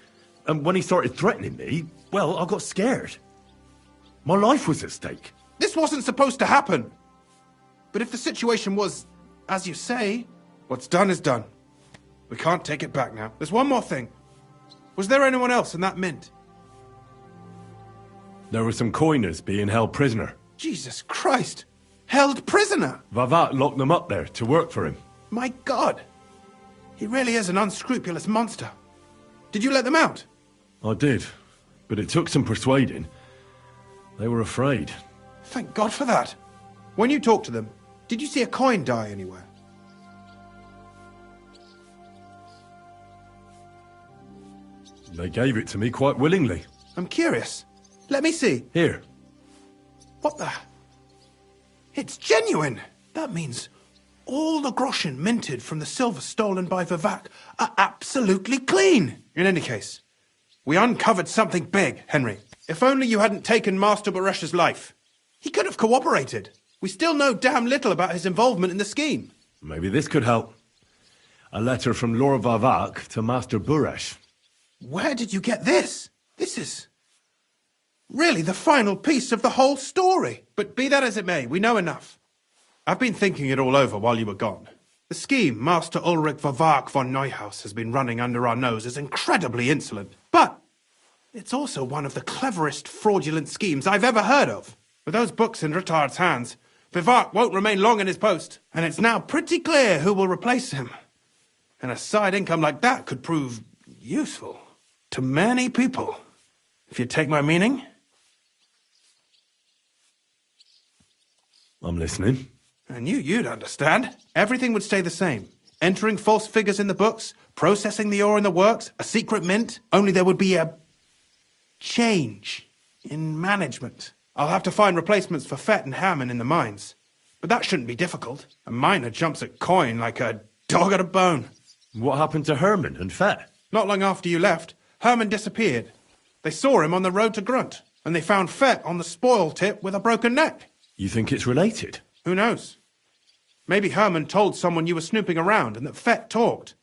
[SPEAKER 1] And when he started threatening me, well, I got scared. My life was at stake.
[SPEAKER 21] This wasn't supposed to happen. But if the situation was, as you say, what's done is done. We can't take it back now. There's one more thing. Was there anyone else in that mint?
[SPEAKER 1] There were some coiners being held prisoner.
[SPEAKER 21] Jesus Christ! Held prisoner!
[SPEAKER 1] Vavak locked them up there to work for him.
[SPEAKER 21] My God! He really is an unscrupulous monster. Did you let them out?
[SPEAKER 1] I did, but it took some persuading. They were afraid.
[SPEAKER 21] Thank God for that. When you talked to them, did you see a coin die anywhere?
[SPEAKER 1] They gave it to me quite willingly.
[SPEAKER 21] I'm curious. Let me see.
[SPEAKER 1] Here.
[SPEAKER 21] What the? It's genuine! That means all the groschen minted from the silver stolen by Vivak are absolutely clean! In any case, we uncovered something big, Henry. If only you hadn't taken Master Baresh's life. He could have cooperated. We still know damn little about his involvement in the scheme.
[SPEAKER 1] Maybe this could help. A letter from Lord Vavak to Master Buresh.
[SPEAKER 21] Where did you get this? This is really the final piece of the whole story. But be that as it may, we know enough. I've been thinking it all over while you were gone. The scheme Master Ulrich Vavak von Neuhaus has been running under our nose is incredibly insolent. But it's also one of the cleverest fraudulent schemes I've ever heard of. With those books in Rittard's hands, Vivak won't remain long in his post, and it's now pretty clear who will replace him. And a side income like that could prove useful to many people, if you take my meaning.
[SPEAKER 1] I'm listening.
[SPEAKER 21] I knew you'd understand. Everything would stay the same. Entering false figures in the books, processing the ore in the works, a secret mint, only there would be a change in management. I'll have to find replacements for Fett and Hammond in the mines. But that shouldn't be difficult. A miner jumps at coin like a dog at a bone.
[SPEAKER 1] What happened to Herman and Fett?
[SPEAKER 21] Not long after you left, Herman disappeared. They saw him on the road to Grunt, and they found Fett on the spoil tip with a broken neck.
[SPEAKER 1] You think it's related?
[SPEAKER 21] Who knows? Maybe Herman told someone you were snooping around and that Fett talked.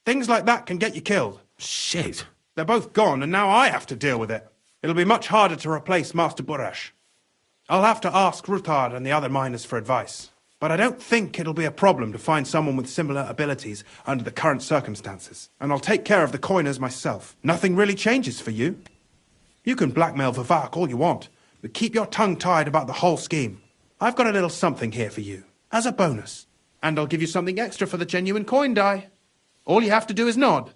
[SPEAKER 21] Things like that can get you killed.
[SPEAKER 1] Shit.
[SPEAKER 21] They're both gone, and now I have to deal with it. It'll be much harder to replace Master Buresh. I'll have to ask Ruthard and the other miners for advice. But I don't think it'll be a problem to find someone with similar abilities under the current circumstances. And I'll take care of the coiners myself. Nothing really changes for you. You can blackmail Vivak all you want, but keep your tongue tied about the whole scheme. I've got a little something here for you, as a bonus. And I'll give you something extra for the genuine coin die. All you have to do is nod.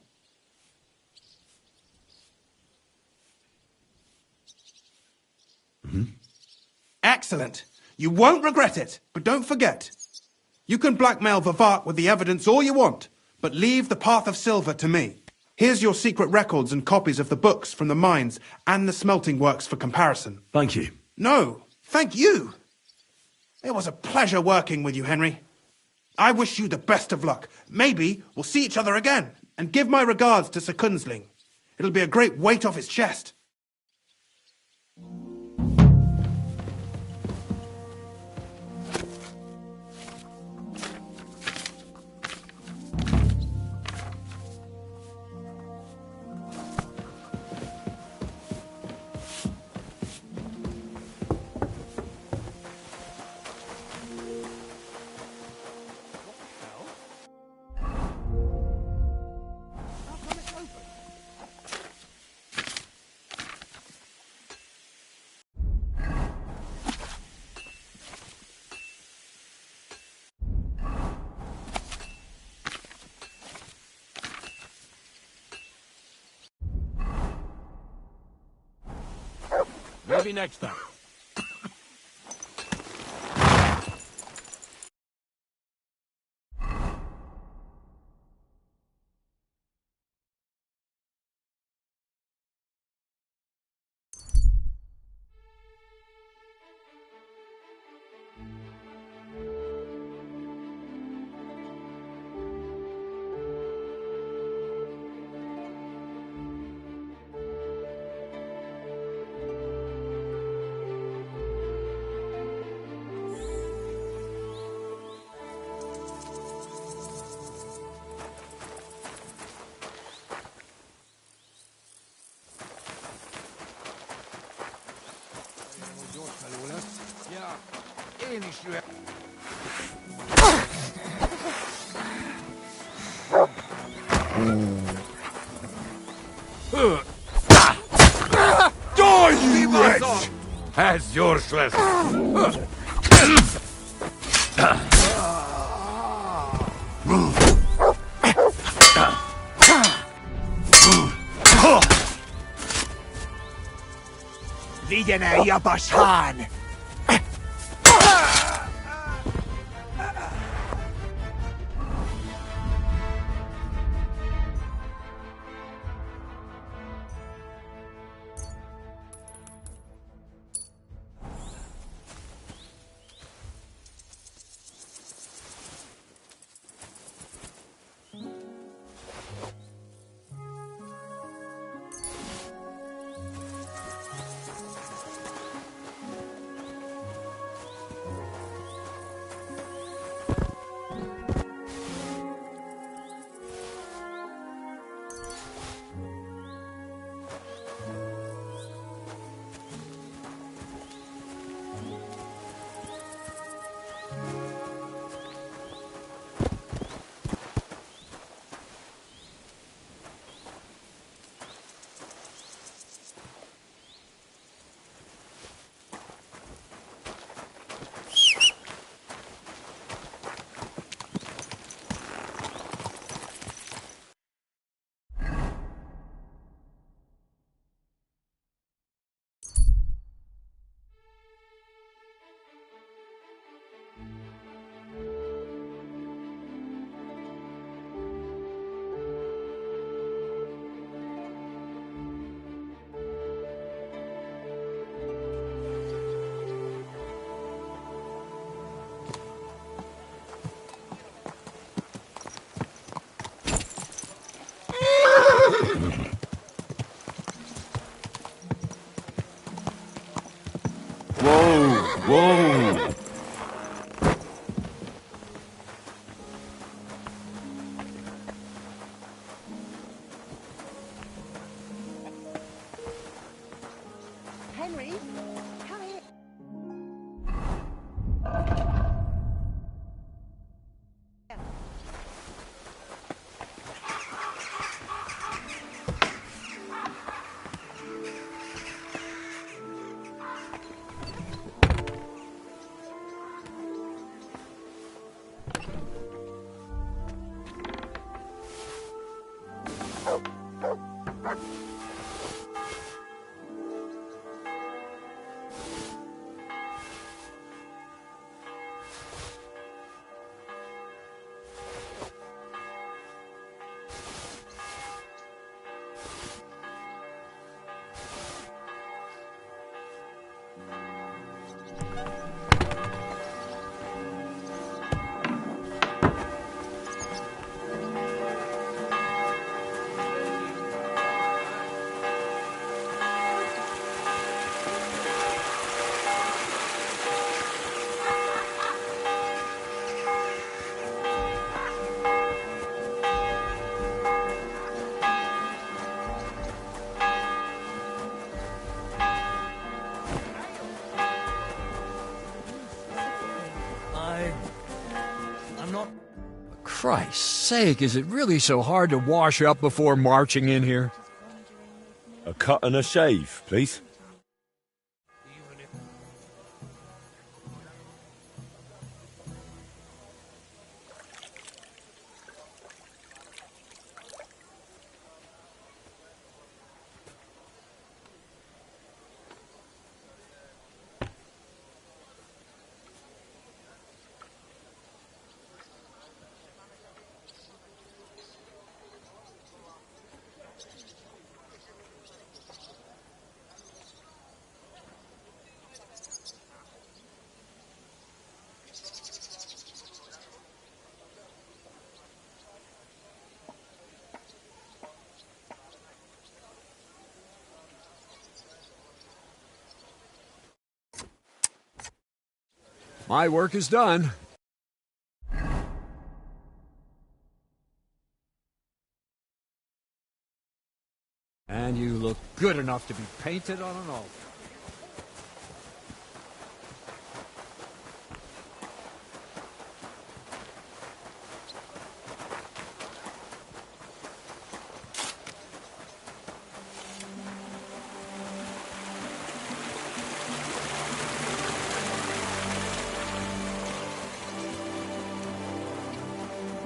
[SPEAKER 21] Excellent. You won't regret it, but don't forget. You can blackmail Vivak with the evidence all you want, but leave the path of silver to me. Here's your secret records and copies of the books from the mines and the smelting works for comparison.
[SPEAKER 1] Thank you.
[SPEAKER 21] No, thank you. It was a pleasure working with you, Henry. I wish you the best of luck. Maybe we'll see each other again. And give my regards to Sir Kunzling. It'll be a great weight off his chest.
[SPEAKER 14] Maybe next time.
[SPEAKER 5] Die, you wretch! As useless.
[SPEAKER 10] Videne Yabashan!
[SPEAKER 5] Whoa!
[SPEAKER 17] Henry, come here.
[SPEAKER 10] I'm not...
[SPEAKER 13] Christ's sake, is it really so hard to wash up before marching in here?
[SPEAKER 1] A cut and a shave, please.
[SPEAKER 11] My work is done. And you look good enough to be painted on an altar.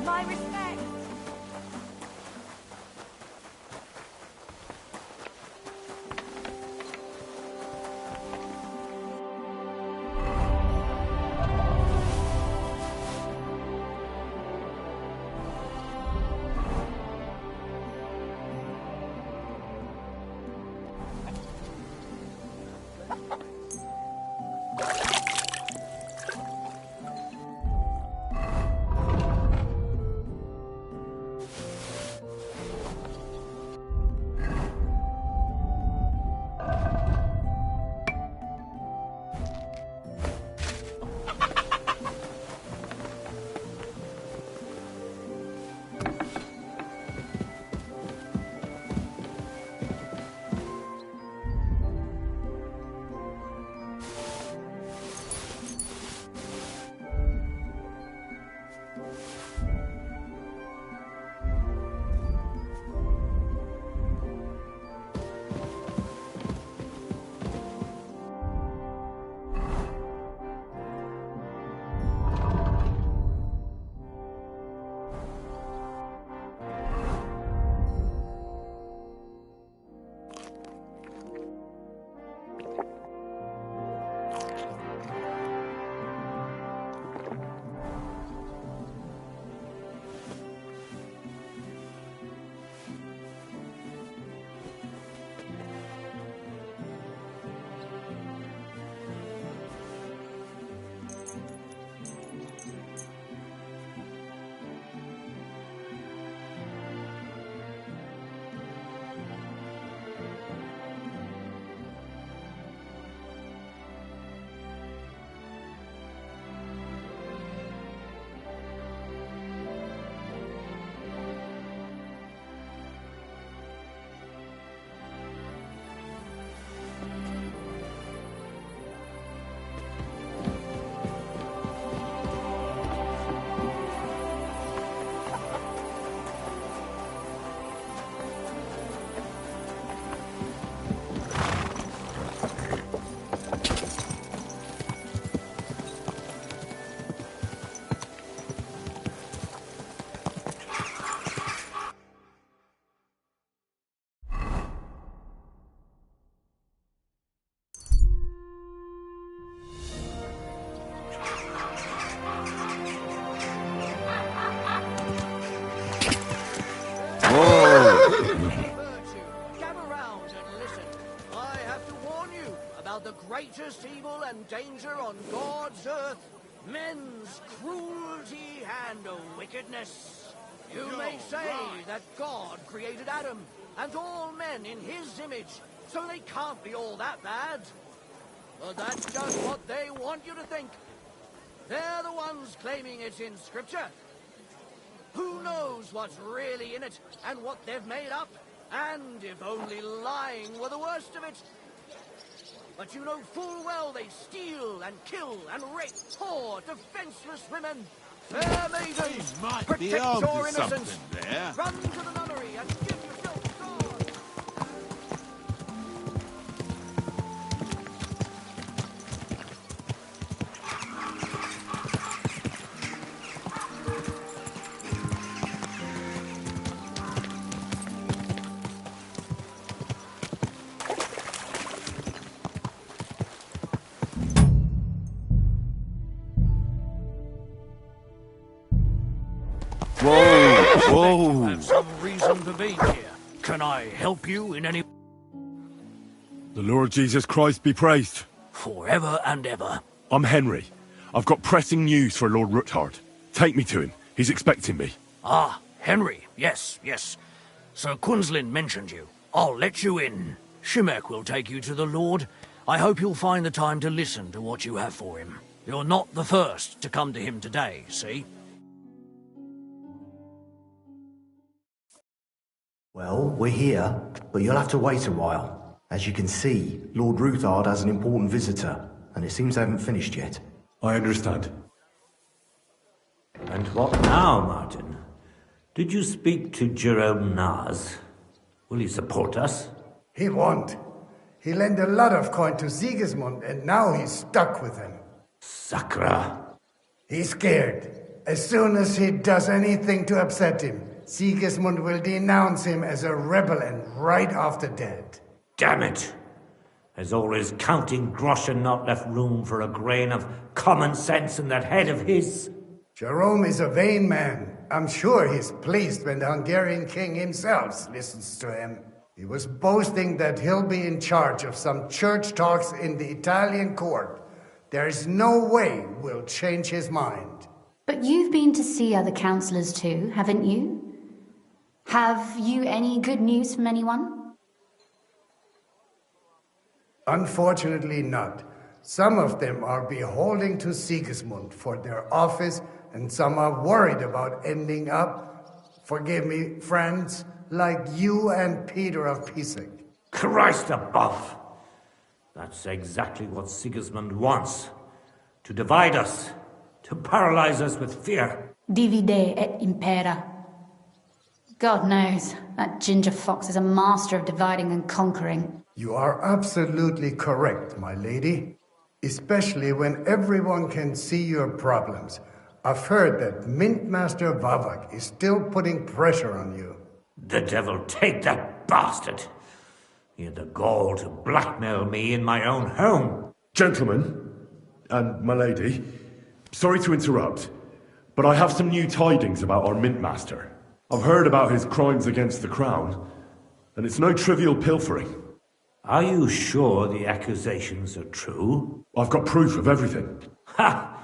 [SPEAKER 17] My respect.
[SPEAKER 19] The greatest evil and danger on God's earth, men's cruelty and wickedness. You may say that God created Adam and all men in his image, so they can't be all that bad. But that's just what they want you to think. They're the ones claiming it's in Scripture. Who knows what's really in it and what they've made up? And if only lying were the worst of it. But you know full well they steal and kill and rape poor, defenseless women. Fair maidens, protect your innocence. Run to the nunnery and give yourself God.
[SPEAKER 4] Whoa! I have some reason for being here. Can I help you in any...
[SPEAKER 1] The Lord Jesus Christ be praised.
[SPEAKER 4] Forever and ever.
[SPEAKER 1] I'm Henry. I've got pressing news for Lord Ruthard. Take me to him. He's expecting me.
[SPEAKER 4] Ah, Henry. Yes. Sir Quinslin mentioned you. I'll let you in. Shimek will take you to the Lord. I hope you'll find the time to listen to what you have for him. You're not the first to come to him today, see?
[SPEAKER 2] Well, we're here, but you'll have to wait a while. As you can see, Lord Ruthard has an important visitor, and it seems they haven't finished yet.
[SPEAKER 1] I understand.
[SPEAKER 3] And what now, Martin? Did you speak to Jerome Nars? Will he support us?
[SPEAKER 20] He won't. He lent a lot of coin to Sigismund, and now he's stuck with him.
[SPEAKER 3] Sakra!
[SPEAKER 20] He's scared. As soon as he does anything to upset him, Sigismund will denounce him as a rebel and right off the dead.
[SPEAKER 3] Damn it! There's always counting grosh and not left room for a grain of common sense in that head of his.
[SPEAKER 20] Jerome is a vain man. I'm sure he's pleased when the Hungarian king himself listens to him. He was boasting that he'll be in charge of some church talks in the Italian court. There's no way we'll change his mind.
[SPEAKER 23] But you've been to see other councillors too, haven't you? Have you any good news from anyone?
[SPEAKER 20] Unfortunately not. Some of them are beholding to Sigismund for their office, and some are worried about ending up, forgive me, friends, like you and Peter of Pisek.
[SPEAKER 3] Christ above! That's exactly what Sigismund wants. To divide us, to paralyze us with fear.
[SPEAKER 23] Divide et impera. God knows, that ginger fox is a master of dividing and conquering.
[SPEAKER 20] You are absolutely correct, my lady. Especially when everyone can see your problems. I've heard that Mint Master Vavak is still putting pressure on you.
[SPEAKER 3] The devil take that bastard! He had the gall to blackmail me in my own home.
[SPEAKER 1] Gentlemen, and my lady, sorry to interrupt, but I have some new tidings about our Mint Master. I've heard about his crimes against the crown, and it's no trivial pilfering.
[SPEAKER 3] Are you sure the accusations are true?
[SPEAKER 1] I've got proof of everything.
[SPEAKER 3] Ha!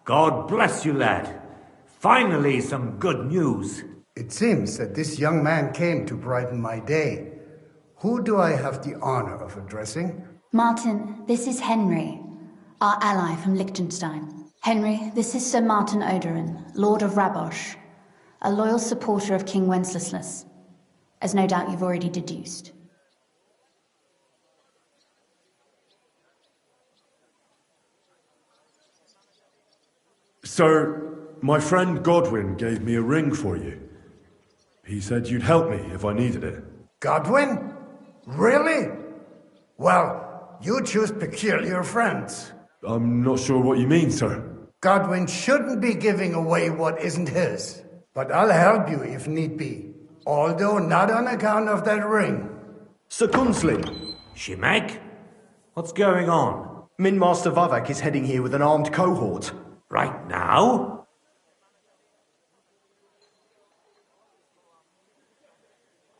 [SPEAKER 3] God bless you, lad. Finally, some good news.
[SPEAKER 20] It seems that this young man came to brighten my day. Who do I have the honor of addressing?
[SPEAKER 23] Martin, this is Henry, our ally from Liechtenstein. Henry, this is Sir Martin Odorin, Lord of Rabosh, a loyal supporter of King Wenceslas, as no doubt you've already deduced.
[SPEAKER 1] Sir, my friend Godwin gave me a ring for you. He said you'd help me if I needed it.
[SPEAKER 20] Godwin? Really? Well, you choose peculiar friends.
[SPEAKER 1] I'm not sure what you mean, sir.
[SPEAKER 20] Godwin shouldn't be giving away what isn't his. But I'll help you if need be. Although not on account of that ring.
[SPEAKER 2] Sir Kunsley.
[SPEAKER 3] Shimek? What's going on?
[SPEAKER 2] Min Master Vavak is heading here with an armed cohort.
[SPEAKER 3] Right now?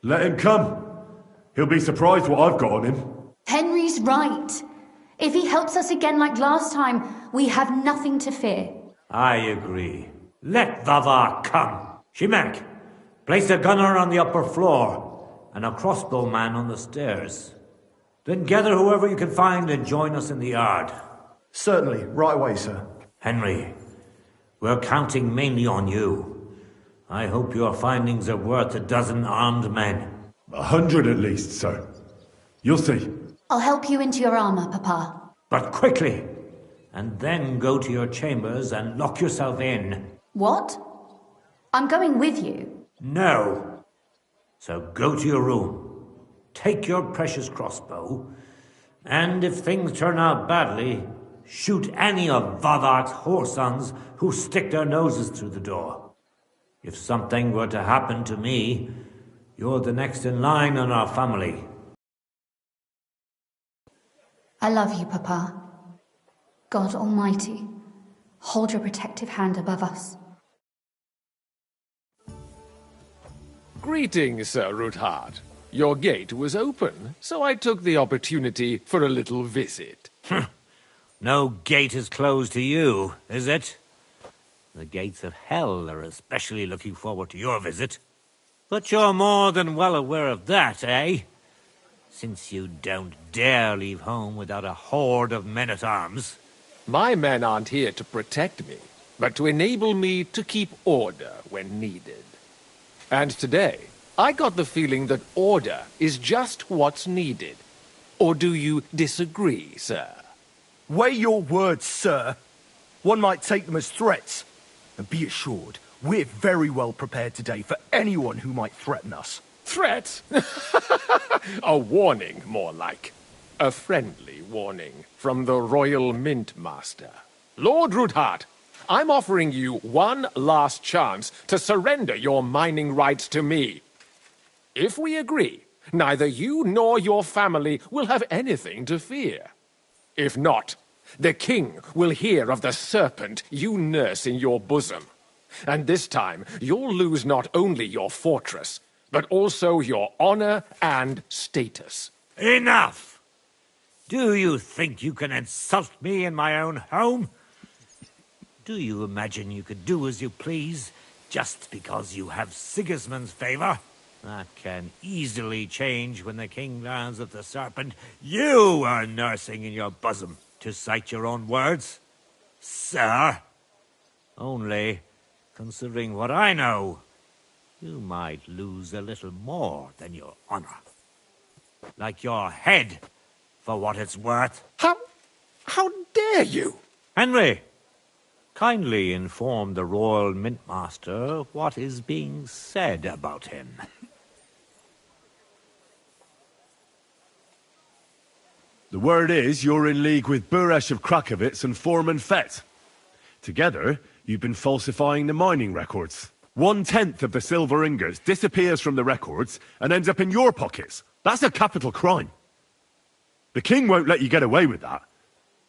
[SPEAKER 1] Let him come. He'll be surprised what I've got on him.
[SPEAKER 23] Henry's right. If he helps us again like last time, we have nothing to fear.
[SPEAKER 3] I agree. Let Vavar come. Shimek, place a gunner on the upper floor and a crossbowman on the stairs. Then gather whoever you can find and join us in the yard.
[SPEAKER 2] Certainly, right away, sir.
[SPEAKER 3] Henry, we're counting mainly on you. I hope your findings are worth a dozen armed men.
[SPEAKER 1] 100 at least, sir. You'll see.
[SPEAKER 23] I'll help you into your armor, Papa.
[SPEAKER 3] But quickly! And then go to your chambers and lock yourself in.
[SPEAKER 23] What? I'm going with you.
[SPEAKER 3] No. So go to your room. Take your precious crossbow. And if things turn out badly, shoot any of Vavark's whoresons who stick their noses through the door. If something were to happen to me, you're the next in line in our family.
[SPEAKER 23] I love you, Papa. God Almighty, hold your protective hand above us.
[SPEAKER 24] Greetings, Sir Ruthard. Your gate was open, so I took the opportunity for a little visit.
[SPEAKER 3] No gate is closed to you, is it? The gates of hell are especially looking forward to your visit. But you're more than well aware of that, eh? Since you don't dare leave home without a horde of men-at-arms.
[SPEAKER 24] My men aren't here to protect me, but to enable me to keep order when needed. And today, I got the feeling that order is just what's needed. Or do you disagree, sir?
[SPEAKER 9] Weigh your words, sir. One might take them as threats. And be assured, we're very well prepared today for anyone who might threaten us.
[SPEAKER 24] Threat? A warning, more like. A friendly warning from the Royal Mint Master. Lord Rudhart, I'm offering you one last chance to surrender your mining rights to me. If we agree, neither you nor your family will have anything to fear. If not, the king will hear of the serpent you nurse in your bosom. And this time, you'll lose not only your fortress, but also your honor and status.
[SPEAKER 3] Enough! Do you think you can insult me in my own home? Do you imagine you could do as you please, just because you have Sigismund's favor? That can easily change when the king learns of the serpent you are nursing in your bosom, to cite your own words. Sir, only, considering what I know, you might lose a little more than your honor. Like your head, for what it's worth.
[SPEAKER 24] How dare you?
[SPEAKER 3] Henry, kindly inform the Royal Mintmaster what is being said about him.
[SPEAKER 1] The word is you're in league with Buresh of Krakowitz and Foreman Fett. Together, you've been falsifying the mining records. 1/10 of the silver ingots disappears from the records and ends up in your pockets. That's a capital crime. The king won't let you get away with that,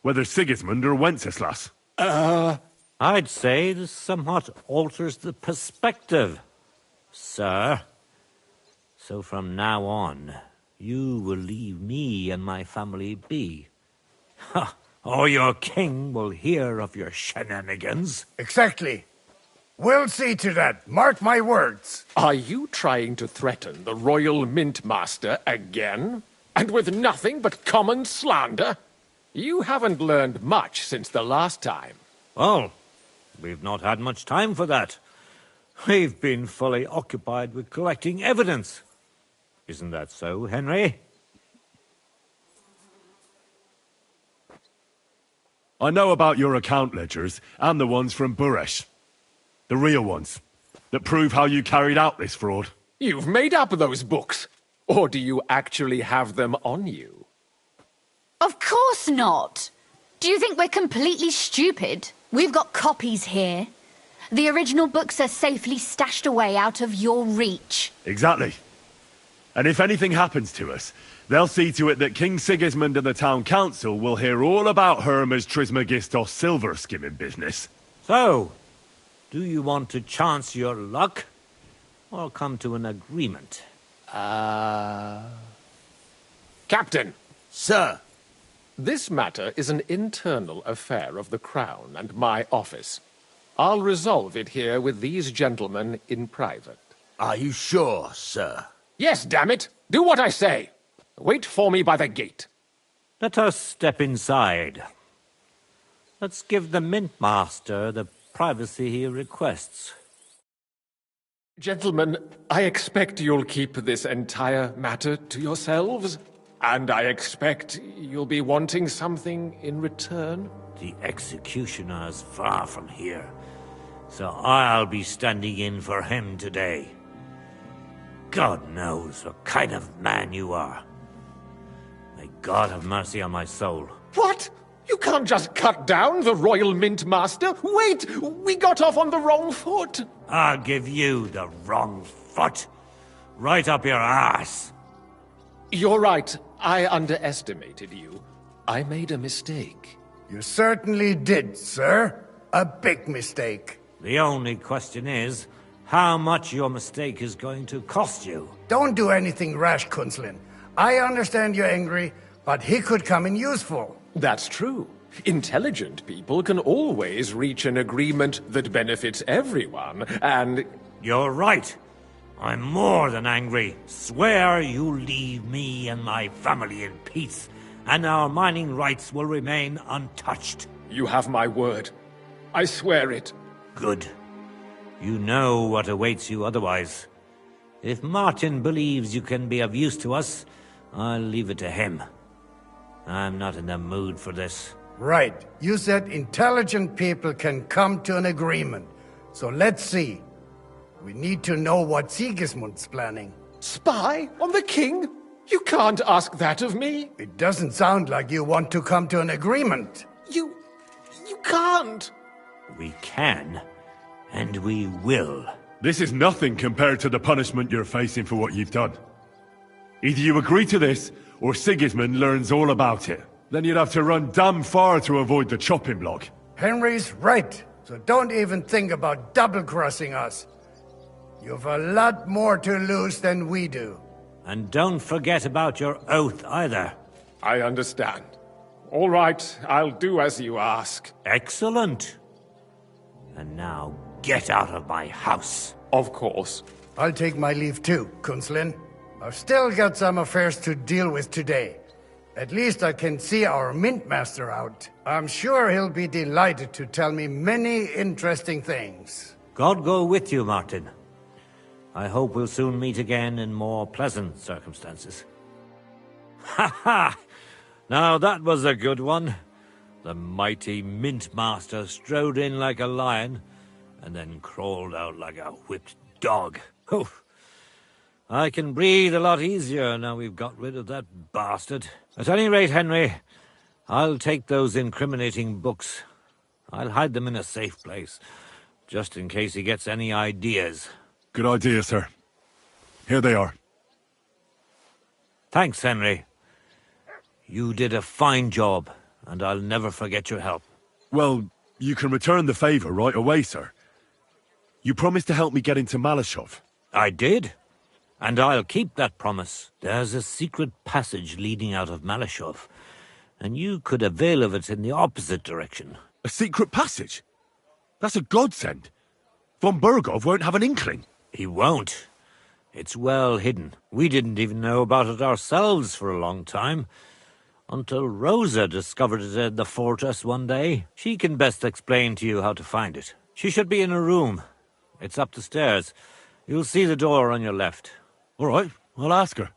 [SPEAKER 1] whether Sigismund or Wenceslas.
[SPEAKER 3] I'd say this somewhat alters the perspective, sir. So from now on, you will leave me and my family be. Or your king will hear of your shenanigans.
[SPEAKER 20] Exactly. We'll see to that. Mark my words.
[SPEAKER 24] Are you trying to threaten the Royal Mint Master again? And with nothing but common slander? You haven't learned much since the last time.
[SPEAKER 3] Well, we've not had much time for that. We've been fully occupied with collecting evidence. Isn't that so, Henry?
[SPEAKER 1] I know about your account ledgers and the ones from Buresh. The real ones, that prove how you carried out this fraud.
[SPEAKER 24] You've made up those books. Or do you actually have them on you?
[SPEAKER 23] Of course not. Do you think we're completely stupid? We've got copies here. The original books are safely stashed away out of your reach.
[SPEAKER 1] Exactly. And if anything happens to us, they'll see to it that King Sigismund and the town council will hear all about Hermes Trismegistos silver skimming business.
[SPEAKER 3] So, do you want to chance your luck? Or come to an agreement?
[SPEAKER 24] Captain!
[SPEAKER 9] Sir!
[SPEAKER 24] This matter is an internal affair of the Crown and my office. I'll resolve it here with these gentlemen in private.
[SPEAKER 9] Are you sure, sir?
[SPEAKER 24] Yes, damn it! Do what I say! Wait for me by the gate.
[SPEAKER 3] Let us step inside. Let's give the Mint Master the privacy he requests.
[SPEAKER 24] Gentlemen, I expect you'll keep this entire matter to yourselves. And I expect you'll be wanting something in return.
[SPEAKER 3] The executioner is far from here, so I'll be standing in for him today. God knows what kind of man you are. May God have mercy on my soul.
[SPEAKER 24] What? You can't just cut down the Royal Mint Master. Wait! We got off on the wrong foot.
[SPEAKER 3] I'll give you the wrong foot. Right up your ass.
[SPEAKER 24] You're right. I underestimated you. I made a mistake.
[SPEAKER 20] You certainly did, sir. A big mistake.
[SPEAKER 3] The only question is, how much your mistake is going to cost you.
[SPEAKER 20] Don't do anything rash, Kunslin. I understand you're angry, but he could come in useful.
[SPEAKER 24] That's true. Intelligent people can always reach an agreement that benefits everyone, and...
[SPEAKER 3] You're right. I'm more than angry. Swear you leave me and my family in peace, and our mining rights will remain untouched.
[SPEAKER 24] You have my word. I swear it.
[SPEAKER 3] Good. You know what awaits you otherwise. If Martin believes you can be of use to us, I'll leave it to him. I'm not in the mood for this.
[SPEAKER 20] Right. You said intelligent people can come to an agreement. So let's see. We need to know what Sigismund's planning.
[SPEAKER 24] Spy on the king? You can't ask that of me.
[SPEAKER 20] It doesn't sound like you want to come to an agreement.
[SPEAKER 24] You can't.
[SPEAKER 3] We can, and we will.
[SPEAKER 1] This is nothing compared to the punishment you're facing for what you've done. Either you agree to this, or Sigismund learns all about it. Then you'd have to run damn far to avoid the chopping block.
[SPEAKER 20] Henry's right, so don't even think about double-crossing us. You've a lot more to lose than we do.
[SPEAKER 3] And don't forget about your oath either.
[SPEAKER 24] I understand. All right, I'll do as you ask.
[SPEAKER 3] Excellent. And now, get out of my house.
[SPEAKER 24] Of course.
[SPEAKER 20] I'll take my leave too, Kunslin. I've still got some affairs to deal with today. At least I can see our Mint Master out. I'm sure he'll be delighted to tell me many interesting things.
[SPEAKER 3] God go with you, Martin. I hope we'll soon meet again in more pleasant circumstances. Ha ha! Now that was a good one. The mighty Mint Master strode in like a lion, and then crawled out like a whipped dog. Oof. I can breathe a lot easier now we've got rid of that bastard. At any rate, Henry, I'll take those incriminating books. I'll hide them in a safe place, just in case he gets any ideas.
[SPEAKER 1] Good idea, sir. Here they are.
[SPEAKER 3] Thanks, Henry. You did a fine job, and I'll never forget your help.
[SPEAKER 1] Well, you can return the favor right away, sir. You promised to help me get into Malashov.
[SPEAKER 3] I did. And I'll keep that promise. There's a secret passage leading out of Malashov, and you could avail of it in the opposite direction.
[SPEAKER 1] A secret passage? That's a godsend. Von Burgov won't have an inkling.
[SPEAKER 3] He won't. It's well hidden. We didn't even know about it ourselves for a long time, until Rosa discovered it in the fortress one day. She can best explain to you how to find it. She should be in her room. It's up the stairs. You'll see the door on your left.
[SPEAKER 1] All right, I'll ask her.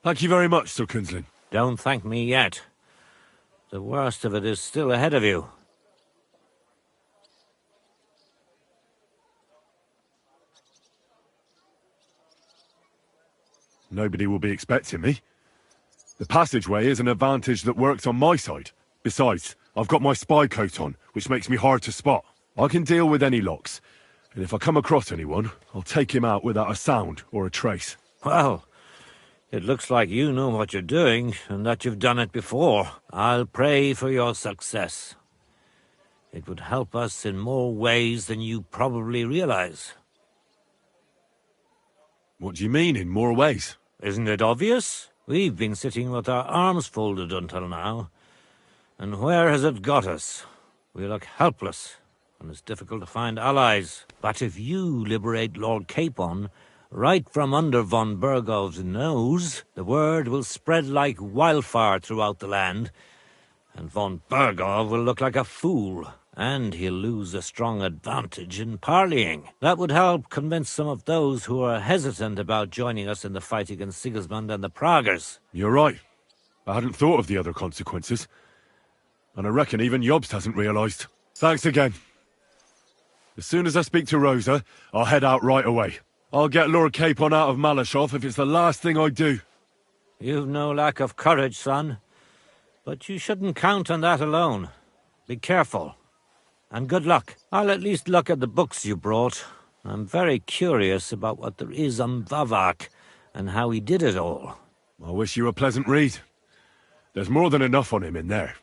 [SPEAKER 1] Thank you very much, Sir Kunslin.
[SPEAKER 3] Don't thank me yet. The worst of it is still ahead of you.
[SPEAKER 1] Nobody will be expecting me. The passageway is an advantage that works on my side. Besides, I've got my spy coat on, which makes me hard to spot. I can deal with any locks. And if I come across anyone, I'll take him out without a sound or a trace.
[SPEAKER 3] Well, it looks like you know what you're doing, and that you've done it before. I'll pray for your success. It would help us in more ways than you probably realize.
[SPEAKER 1] What do you mean, in more ways?
[SPEAKER 3] Isn't it obvious? We've been sitting with our arms folded until now. And where has it got us? We look helpless, and it's difficult to find allies. But if you liberate Lord Capon, right from under von Burgov's nose, the word will spread like wildfire throughout the land, and von Burgov will look like a fool, and he'll lose a strong advantage in parleying. That would help convince some of those who are hesitant about joining us in the fight against Sigismund and the Praguers.
[SPEAKER 1] You're right. I hadn't thought of the other consequences. And I reckon even Jobst hasn't realised. Thanks again. As soon as I speak to Rosa, I'll head out right away. I'll get Lord Capon out of Malashov if it's the last thing I do.
[SPEAKER 3] You've no lack of courage, son. But you shouldn't count on that alone. Be careful. And good luck. I'll at least look at the books you brought. I'm very curious about what there is on Vavak and how he did it all.
[SPEAKER 1] I wish you a pleasant read. There's more than enough on him in there.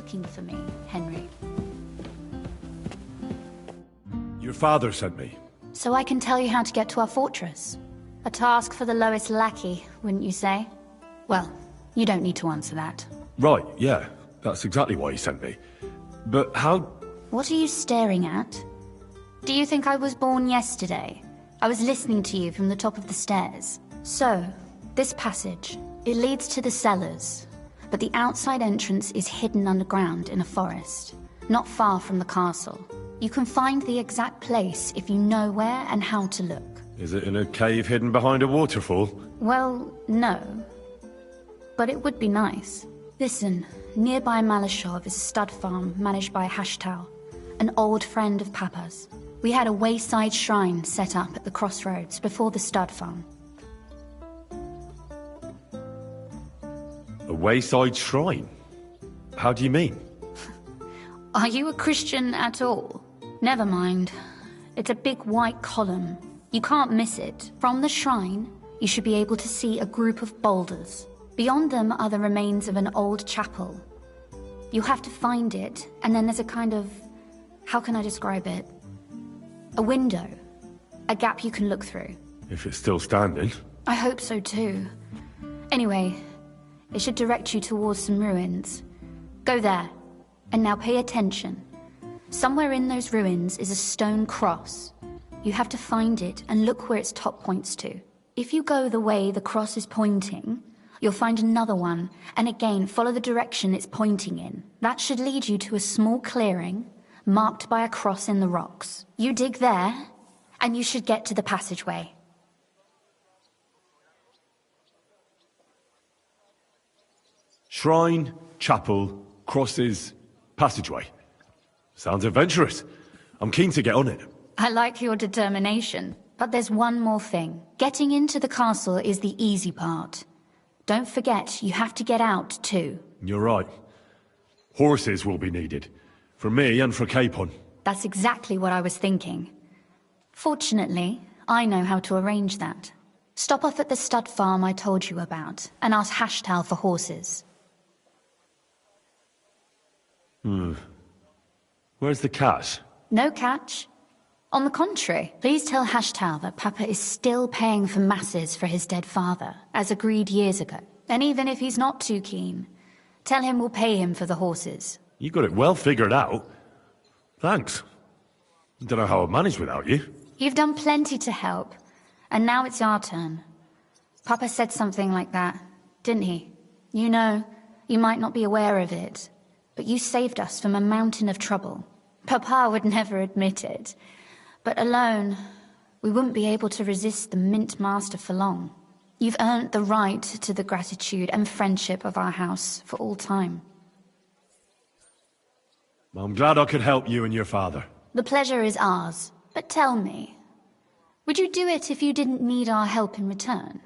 [SPEAKER 23] looking for me, Henry?
[SPEAKER 1] Your father sent me.
[SPEAKER 23] So I can tell you how to get to our fortress. A task for the lowest lackey, wouldn't you say? Well, you don't need to answer that.
[SPEAKER 1] Right, yeah. That's exactly why he sent me. But how...
[SPEAKER 23] What are you staring at? Do you think I was born yesterday? I was listening to you from the top of the stairs. So, this passage, it leads to the cellars, but the outside entrance is hidden underground in a forest, not far from the castle. You can find the exact place if you know where and how to look.
[SPEAKER 1] Is it in a cave hidden behind a waterfall?
[SPEAKER 23] Well, no. But it would be nice. Listen, nearby Malashov is a stud farm managed by Hashtal, an old friend of Papa's. We had a wayside shrine set up at the crossroads before the stud farm.
[SPEAKER 1] A wayside shrine? How do you mean?
[SPEAKER 23] Are you a Christian at all? Never mind. It's a big white column. You can't miss it. From the shrine, you should be able to see a group of boulders. Beyond them are the remains of an old chapel. You'll have to find it, and then there's a kind of... how can I describe it? A window. A gap you can look through.
[SPEAKER 1] If it's still standing.
[SPEAKER 23] I hope so too. Anyway, it should direct you towards some ruins. Go there. And now pay attention. Somewhere in those ruins is a stone cross. You have to find it and look where its top points to. If you go the way the cross is pointing, you'll find another one, and again follow the direction it's pointing in. That should lead you to a small clearing, marked by a cross in the rocks. You dig there, and you should get to the passageway.
[SPEAKER 1] Shrine, chapel, crosses, passageway. Sounds adventurous. I'm keen to get on it.
[SPEAKER 23] I like your determination, but there's one more thing. Getting into the castle is the easy part. Don't forget, you have to get out too.
[SPEAKER 1] You're right. Horses will be needed. For me and for Capon.
[SPEAKER 23] That's exactly what I was thinking. Fortunately, I know how to arrange that. Stop off at the stud farm I told you about, and ask Hashtal for horses.
[SPEAKER 1] Where's the catch?
[SPEAKER 23] No catch. On the contrary, please tell Hashtal that Papa is still paying for masses for his dead father, as agreed years ago. And even if he's not too keen, tell him we'll pay him for the horses.
[SPEAKER 1] You got it well figured out. Thanks. Don't know how I'd manage without you.
[SPEAKER 23] You've done plenty to help, and now it's our turn. Papa said something like that, didn't he? You know, you might not be aware of it, but you saved us from a mountain of trouble. Papa would never admit it, but alone, we wouldn't be able to resist the Mint Master for long. You've earned the right to the gratitude and friendship of our house for all time.
[SPEAKER 1] I'm glad I could help you and your father.
[SPEAKER 23] The pleasure is ours, but tell me, would you do it if you didn't need our help in return?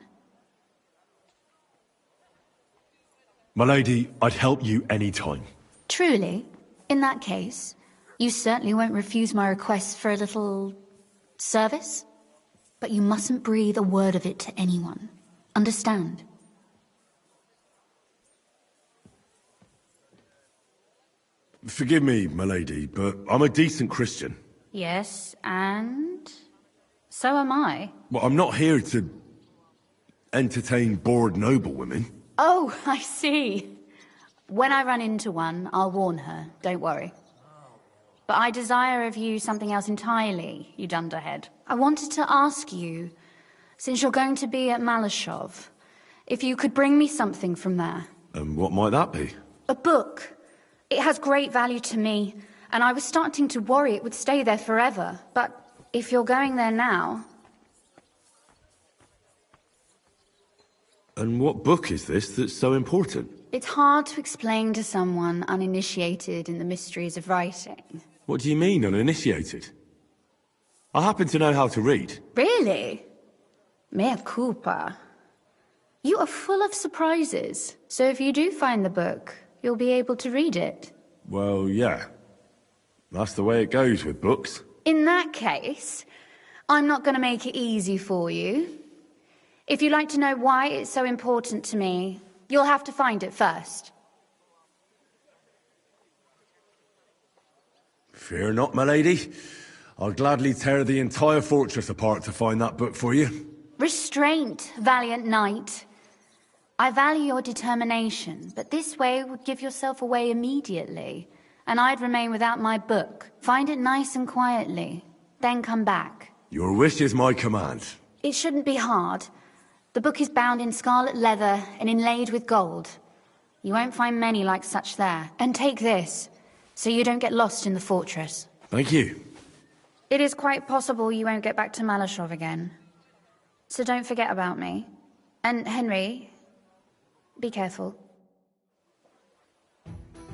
[SPEAKER 1] My lady, I'd help you any time.
[SPEAKER 23] Truly? In that case, you certainly won't refuse my request for a little... service? But you mustn't breathe a word of it to anyone. Understand?
[SPEAKER 1] Forgive me, my lady, but I'm a decent Christian.
[SPEAKER 23] Yes, and... so am I.
[SPEAKER 1] Well, I'm not here to entertain bored noblewomen.
[SPEAKER 23] Oh, I see. When I run into one, I'll warn her, don't worry. But I desire of you something else entirely, you dunderhead. I wanted to ask you, since you're going to be at Malashov, if you could bring me something from there.
[SPEAKER 1] And what might that be?
[SPEAKER 23] A book. It has great value to me, and I was starting to worry it would stay there forever. But if you're going there now...
[SPEAKER 1] And what book is this that's so important?
[SPEAKER 23] It's hard to explain to someone uninitiated in the mysteries of writing.
[SPEAKER 1] What do you mean, uninitiated? I happen to know how to read.
[SPEAKER 23] Really? Mea culpa. You are full of surprises. So if you do find the book, you'll be able to read it.
[SPEAKER 1] Well, yeah. That's the way it goes with books.
[SPEAKER 23] In that case, I'm not going to make it easy for you. If you'd like to know why it's so important to me, you'll have to find it first.
[SPEAKER 1] Fear not, my lady. I'll gladly tear the entire fortress apart to find that book for you.
[SPEAKER 23] Restraint, valiant knight. I value your determination, but this way would give yourself away immediately, and I'd remain without my book. Find it nice and quietly, then come back.
[SPEAKER 1] Your wish is my command.
[SPEAKER 23] It shouldn't be hard. The book is bound in scarlet leather and inlaid with gold. You won't find many like such there. And take this, so you don't get lost in the fortress.
[SPEAKER 1] Thank you.
[SPEAKER 23] It is quite possible you won't get back to Malashov again. So don't forget about me. And Henry, be careful.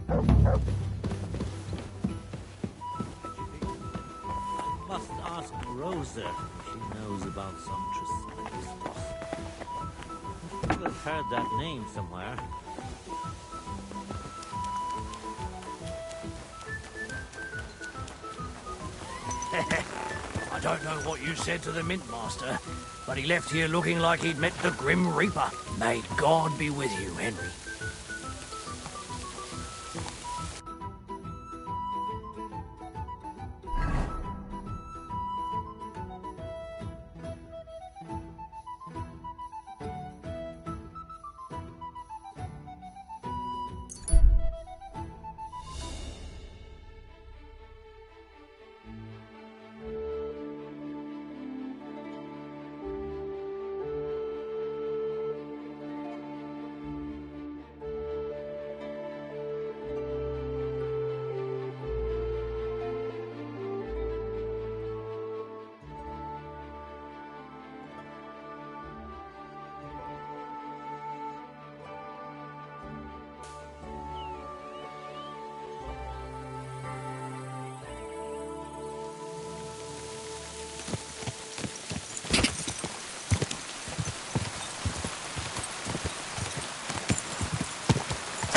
[SPEAKER 3] I must ask Rosa if she knows about some Trismegistos. I should have heard that name somewhere.
[SPEAKER 19] I don't know what you said to the Mint Master, but he left here looking like he'd met the Grim Reaper. May God be with you, Henry.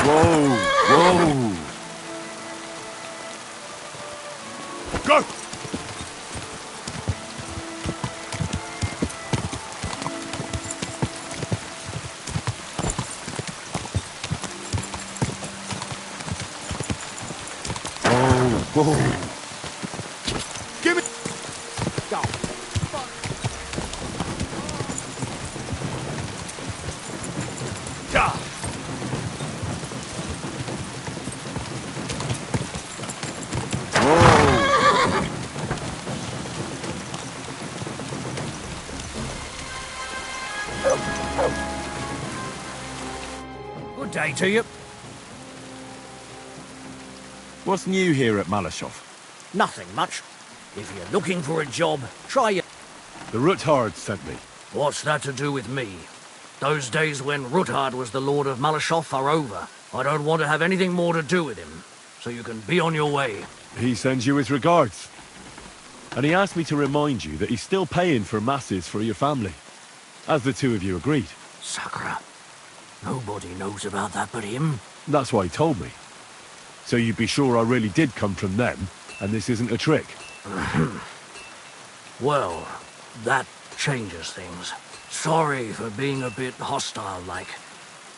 [SPEAKER 1] Whoa! Whoa! Go! Whoa! Whoa! Give me... Go! Fuck!
[SPEAKER 19] Good day to you.
[SPEAKER 21] What's new here at Malashov?
[SPEAKER 19] Nothing much. If you're looking for a job, try your...
[SPEAKER 1] The Ruthard sent me.
[SPEAKER 19] What's that to do with me? Those days when Ruthard was the Lord of Malashov are over. I don't want to have anything more to do with him, so you can be on your way.
[SPEAKER 1] He sends you his regards. And he asked me to remind you that he's still paying for masses for your family, as the two of you agreed.
[SPEAKER 19] Sakura. Nobody knows about that but him.
[SPEAKER 1] That's why he told me. So you'd be sure I really did come from them, and this isn't a trick.
[SPEAKER 19] Well, that changes things. Sorry for being a bit hostile-like.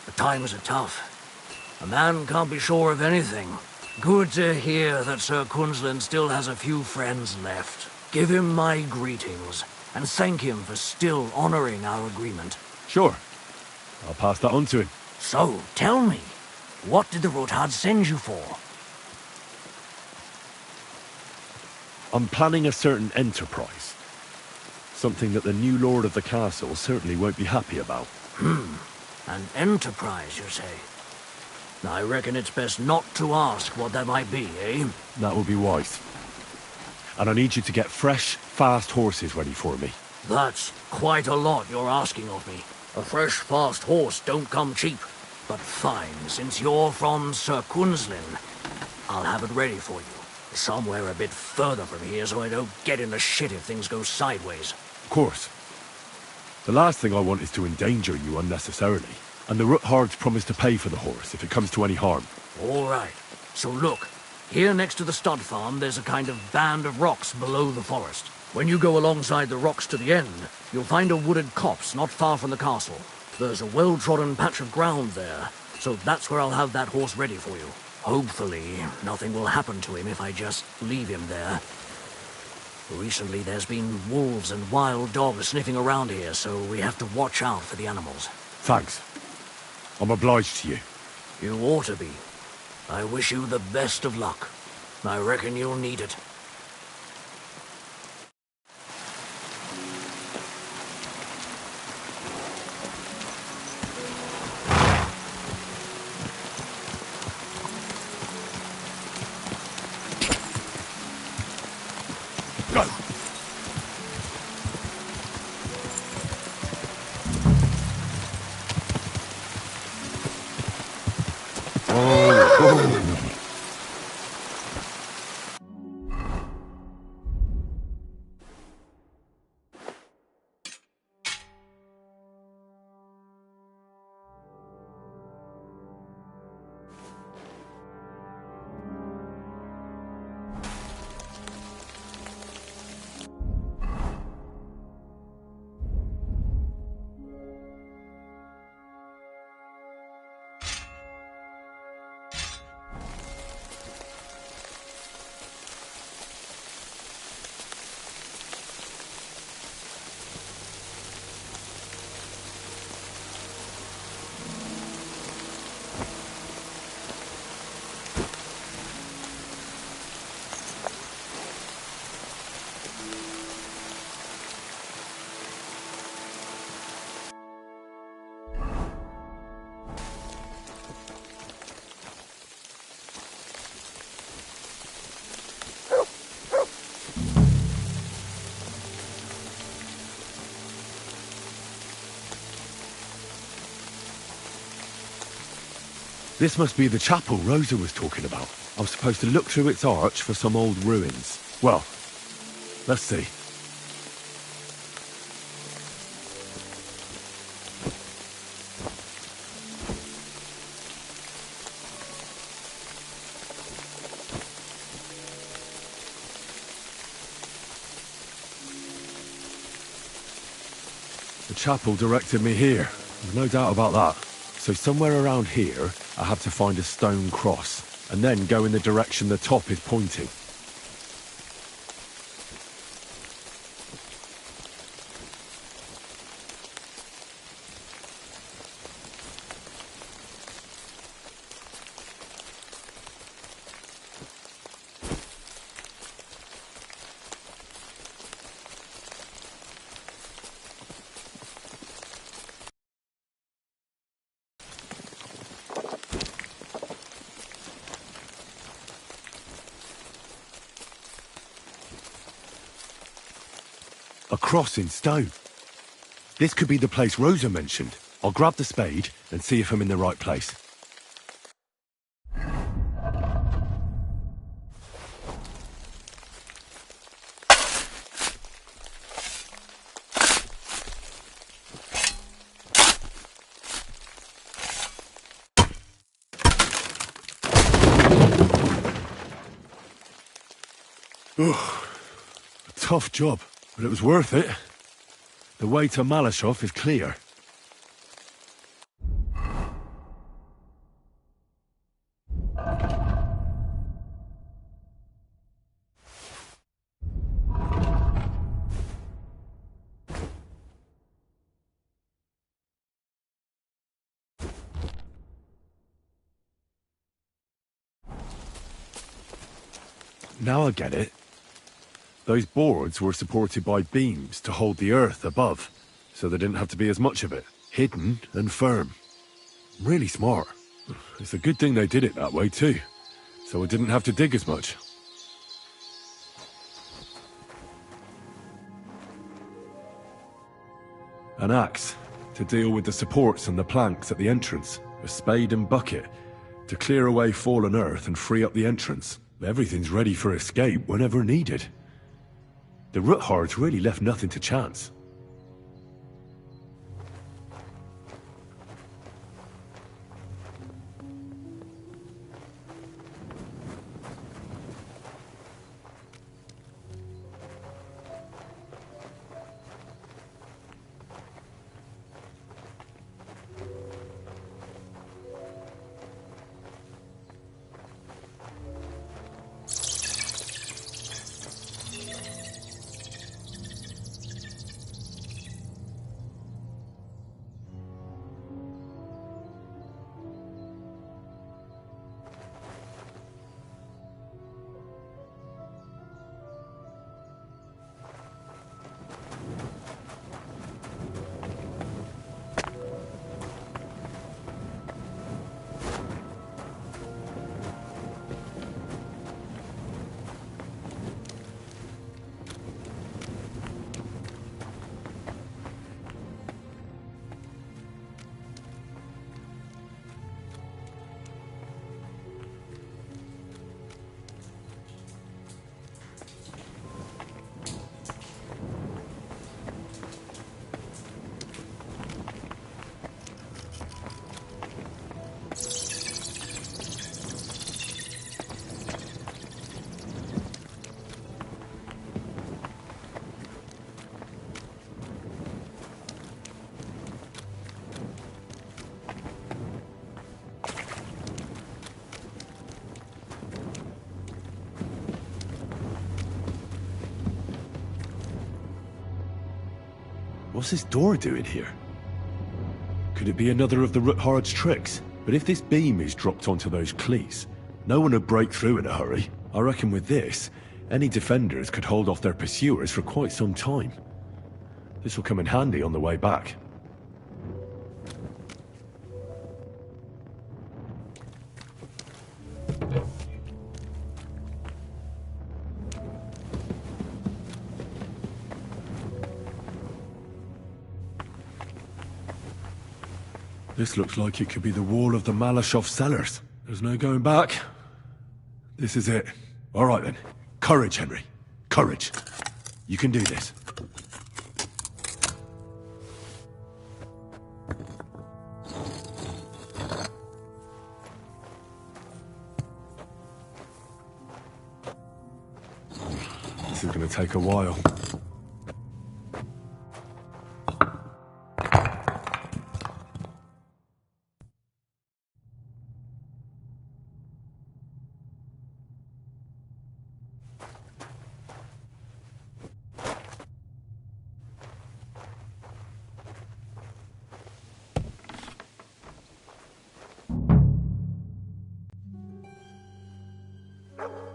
[SPEAKER 19] The times are tough. A man can't be sure of anything. Good to hear that Sir Kunzlin still has a few friends left. Give him my greetings, and thank him for still honoring our agreement.
[SPEAKER 1] Sure. I'll pass that on to him.
[SPEAKER 19] So, tell me, what did the Ruthard send you for?
[SPEAKER 1] I'm planning a certain enterprise. Something that the new lord of the castle certainly won't be happy about.
[SPEAKER 19] An enterprise, you say? I reckon it's best not to ask what that might be, eh?
[SPEAKER 1] That would be wise. And I need you to get fresh, fast horses ready for me.
[SPEAKER 19] That's quite a lot you're asking of me. A fresh, fast horse don't come cheap. But fine, since you're from Sir Kunzlin, I'll have it ready for you. Somewhere a bit further from here so I don't get in the shit if things go sideways.
[SPEAKER 1] Of course. The last thing I want is to endanger you unnecessarily. And the Ruthards promise to pay for the horse if it comes to any harm.
[SPEAKER 19] All right. So look, here next to the stud farm there's a kind of band of rocks below the forest. When you go alongside the rocks to the end, you'll find a wooded copse not far from the castle. There's a well-trodden patch of ground there, so that's where I'll have that horse ready for you.
[SPEAKER 7] Hopefully, nothing will happen to him if I just leave him there. Recently, there's been wolves and wild dogs sniffing around here, so we have to watch out for the animals.
[SPEAKER 1] Thanks. I'm obliged to you.
[SPEAKER 7] You ought to be. I wish you the best of luck. I reckon you'll need it.
[SPEAKER 1] Go! This must be the chapel Rosa was talking about. I'm supposed to look through its arch for some old ruins. Well, let's see. The chapel directed me here. There's no doubt about that. So somewhere around here, I have to find a stone cross, and then go in the direction the top is pointing. A cross in stone. This could be the place Rosa mentioned. I'll grab the spade and see if I'm in the right place. Ugh, a tough job, but it was worth it. The way to Malashov is clear. Now I get it. Those boards were supported by beams to hold the earth above, so there didn't have to be as much of it. Hidden and firm. Really smart. It's a good thing they did it that way too, so I didn't have to dig as much. An axe to deal with the supports and the planks at the entrance. A spade and bucket to clear away fallen earth and free up the entrance. Everything's ready for escape whenever needed. The Roothards really left nothing to chance. What's this door doing here? Could it be another of the Ruthard's tricks? But if this beam is dropped onto those cleats, no one would break through in a hurry. I reckon with this, any defenders could hold off their pursuers for quite some time. This will come in handy on the way back. This looks like it could be the wall of the Malashov cellars. There's no going back. This is it. All right then. Courage, Henry. Courage. You can do this. This is going to take a while.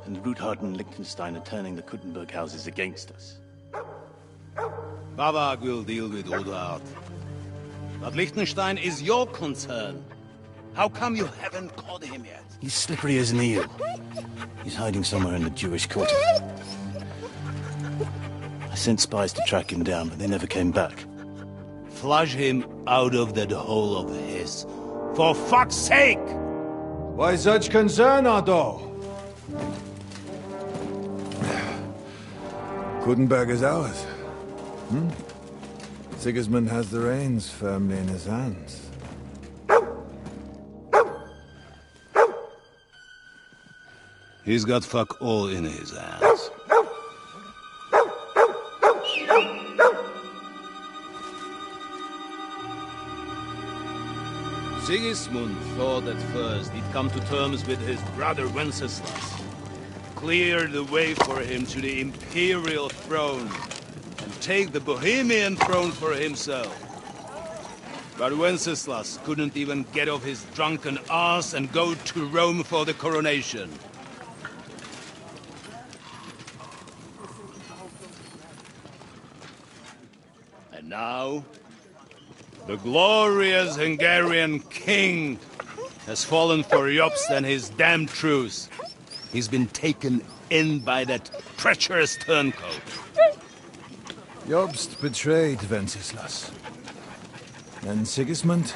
[SPEAKER 12] And Ruthard and Liechtenstein are turning the Kuttenberg houses against us.
[SPEAKER 15] Babak will deal with Ruthard. But Liechtenstein is your concern. How come you haven't caught him yet?
[SPEAKER 12] He's slippery as an eel. He's hiding somewhere in the Jewish quarter. I sent spies to track him down, but they never came back.
[SPEAKER 15] Flush him out of that hole of his. For fuck's sake!
[SPEAKER 16] Why such concern, Otto? Kuttenberg is ours. Sigismund has the reins firmly in his hands.
[SPEAKER 15] He's got fuck all in his hands. Sigismund thought at first he'd come to terms with his brother Wenceslas. Clear the way for him to the imperial throne and take the Bohemian throne for himself. But Wenceslas couldn't even get off his drunken ass and go to Rome for the coronation. And now, the glorious Hungarian king has fallen for Jobst and his damned truce. He's been taken in by that treacherous turncoat.
[SPEAKER 16] Jobst betrayed Wenceslas. Then Sigismund.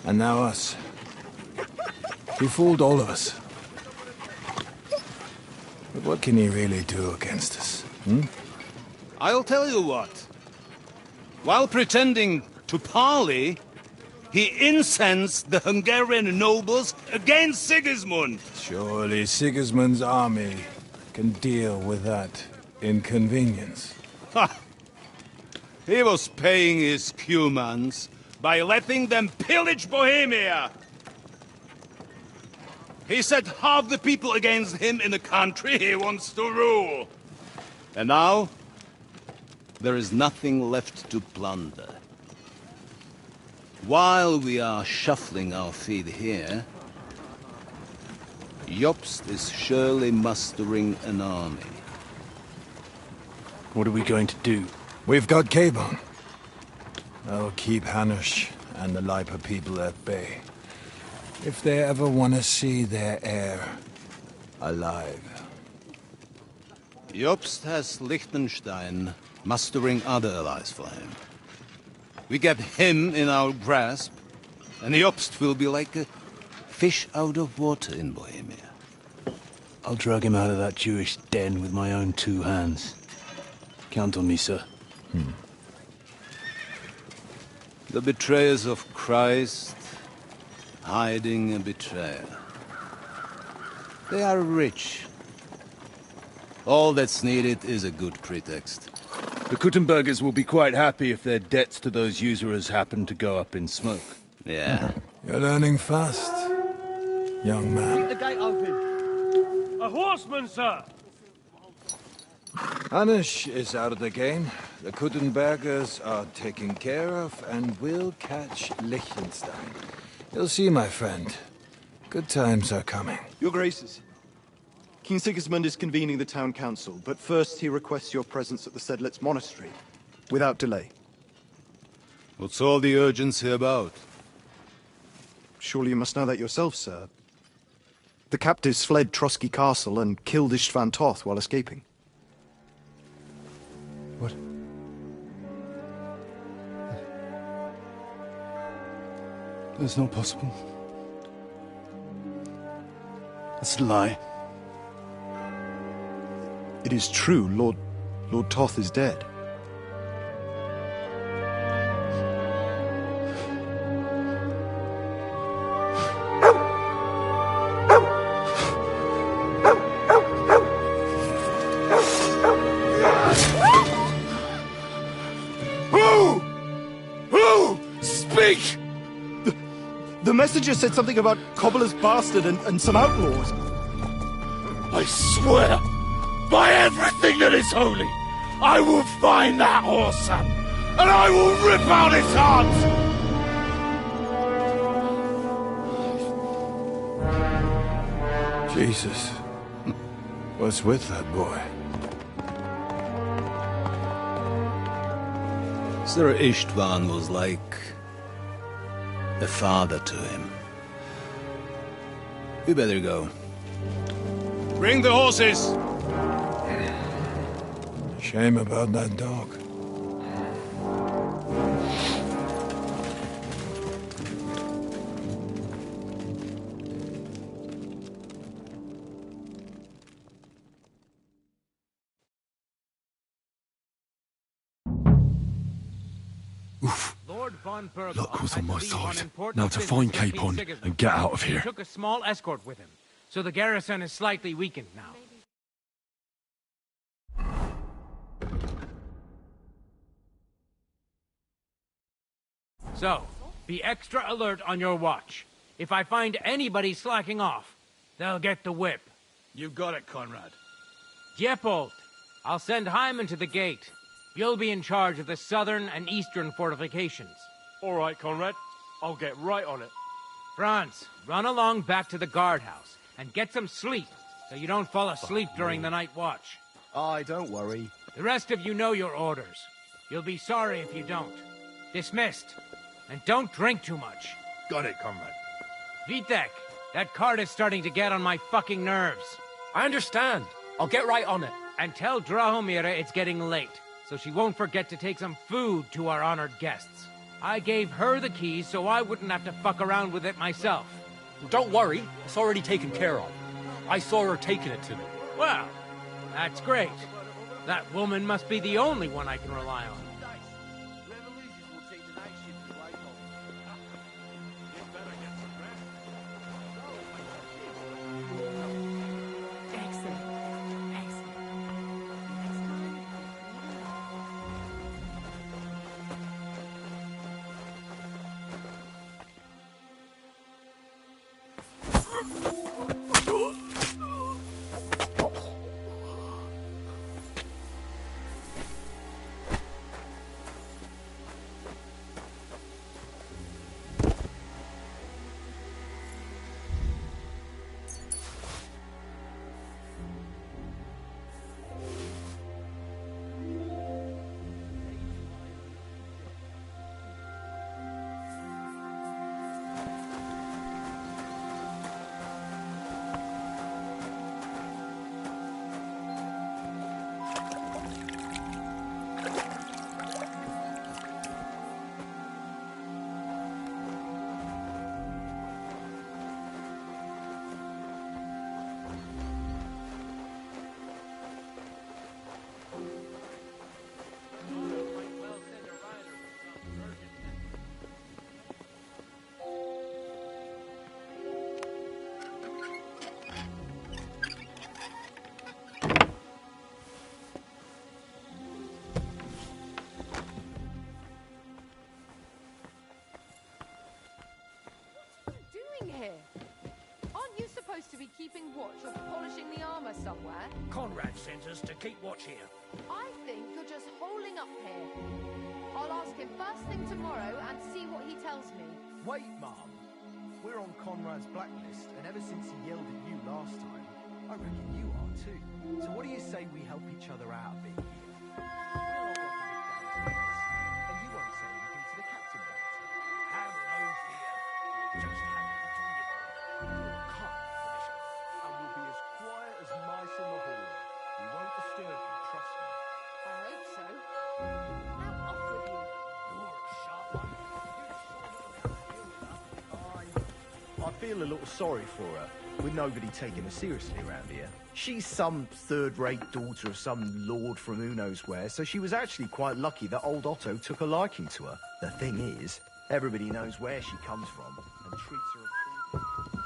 [SPEAKER 16] And now us. He fooled all of us. But what can he really do against us?
[SPEAKER 15] I'll tell you what. While pretending to parley, he incensed the Hungarian nobles against Sigismund.
[SPEAKER 16] Surely Sigismund's army can deal with that inconvenience.
[SPEAKER 15] Ha! He was paying his Cumans by letting them pillage Bohemia. He set half the people against him in the country he wants to rule. And now, there is nothing left to plunder. While we are shuffling our feet here, Jobst is surely mustering an army.
[SPEAKER 12] What are we going to do?
[SPEAKER 16] We've got Cabon. I'll keep Hanush and the Lipa people at bay. If they ever want to see their heir alive.
[SPEAKER 15] Jobst has Liechtenstein mustering other allies for him. We get him in our grasp, and Jobst will be like a fish out of water in Bohemia.
[SPEAKER 12] I'll drag him out of that Jewish den with my own 2 hands. Count on me, sir.
[SPEAKER 15] The betrayers of Christ, hiding a betrayer. They are rich. All that's needed is a good pretext.
[SPEAKER 12] The Kuttenbergers will be quite happy if their debts to those usurers happen to go up in smoke.
[SPEAKER 15] Yeah.
[SPEAKER 16] You're learning fast, young man.
[SPEAKER 14] Keep the gate open. A horseman, sir!
[SPEAKER 16] Anish is out of the game. The Kuttenbergers are taken care of, and we'll catch Liechtenstein. You'll see, my friend. Good times are coming.
[SPEAKER 6] Your Graces, King Sigismund is convening the town council, but first he requests your presence at the Sedlitz monastery, without delay.
[SPEAKER 15] What's all the urgency about?
[SPEAKER 6] Surely you must know that yourself, sir. The captives fled Trotsky Castle and killed Istvan Toth while escaping.
[SPEAKER 12] What? That's not possible. That's a lie.
[SPEAKER 6] It is true, Lord Toth is dead.
[SPEAKER 5] Who? Speak!
[SPEAKER 6] The messenger said something about Cobbler's bastard and some outlaws.
[SPEAKER 5] I swear, by everything that is holy, I will find that whoreson, and I will rip out his heart!
[SPEAKER 16] Jesus. What's with that boy?
[SPEAKER 15] Sir Istvan was like a father to him. We better go. Bring the horses!
[SPEAKER 16] Shame about that dog.
[SPEAKER 1] Luck was on my side. Now to find Capon and get out of here.
[SPEAKER 8] He took a small escort with him, so the garrison is slightly weakened now. So, be extra alert on your watch. If I find anybody slacking off, they'll get the whip.
[SPEAKER 4] You got it, Conrad.
[SPEAKER 8] Diepold, I'll send Hyman to the gate. You'll be in charge of the southern and eastern fortifications.
[SPEAKER 14] All right, Conrad. I'll get right on it.
[SPEAKER 8] Franz, run along back to the guardhouse and get some sleep so you don't fall asleep during the night watch.
[SPEAKER 6] Aye, don't worry.
[SPEAKER 8] The rest of you know your orders. You'll be sorry if you don't. Dismissed. And don't drink too much.
[SPEAKER 14] Got it, comrade.
[SPEAKER 8] Vitek, that cart is starting to get on my fucking nerves.
[SPEAKER 13] I understand. I'll get right on it.
[SPEAKER 8] And tell Drahomira it's getting late, so she won't forget to take some food to our honored guests. I gave her the keys so I wouldn't have to fuck around with it myself.
[SPEAKER 13] Don't worry, it's already taken care of. I saw her taking it to me.
[SPEAKER 8] Well, that's great. That woman must be the only one I can rely on.
[SPEAKER 10] keeping watch or polishing the armor somewhere?
[SPEAKER 7] Conrad sent us to keep watch here.
[SPEAKER 10] I think you're just holding up here. I'll ask him first thing tomorrow and see what he tells me.
[SPEAKER 9] Wait, Mum. We're on Conrad's blacklist, and ever since he yelled at you last time, I reckon you are too. So what do you say we help each other out a bit here? And you won't say anything to the captain about it.
[SPEAKER 7] Have no fear. Just have it between you. Your kind permission.
[SPEAKER 9] And we'll be as quiet as mice in the hall. We won't disturb you, trust me.
[SPEAKER 10] I hope so. Now off with you.
[SPEAKER 7] You're a sharp one.
[SPEAKER 9] I feel a little sorry for her, with nobody taking her seriously around here. She's some third-rate daughter of some lord from who knows where, so she was actually quite lucky that old Otto took a liking to her. The thing is, everybody knows where she comes from and treats her accordingly.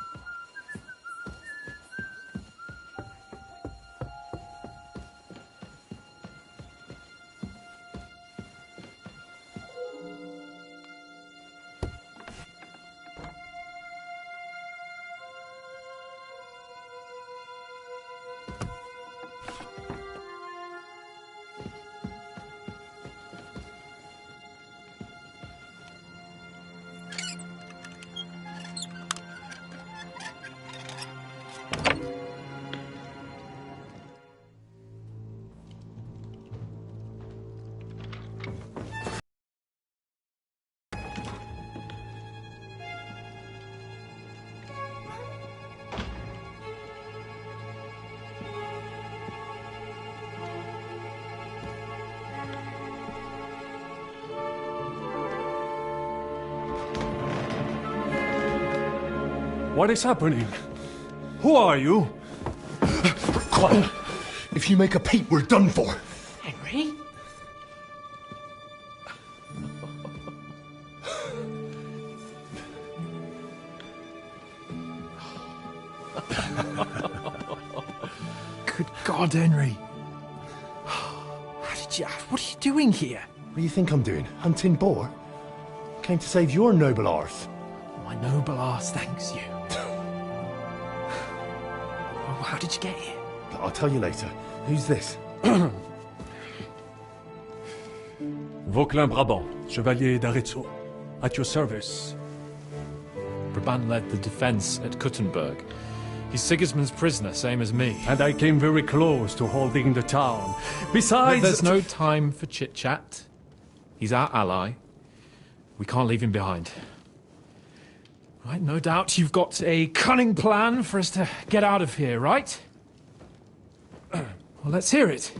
[SPEAKER 14] What is happening? Who are you?
[SPEAKER 11] Quiet. If you make a peep, we're done for.
[SPEAKER 10] Henry?
[SPEAKER 11] Good God, Henry. How did you... What are you doing here? What do you think I'm doing? Hunting boar? Came to save your noble arse.
[SPEAKER 14] My noble arse thanks you.
[SPEAKER 11] Well, how did you get here? I'll tell you later. Who's this?
[SPEAKER 14] Vauquelin Brabant, Chevalier d'Arezzo. At your service.
[SPEAKER 13] Brabant led the defense at Kuttenberg. He's Sigismund's prisoner, same as me.
[SPEAKER 14] And I came very close to holding the town. Besides...
[SPEAKER 13] There's no time for chit-chat. He's our ally. We can't leave him behind. Right, no doubt you've got a cunning plan for us to get out of here, right? Well, let's hear it.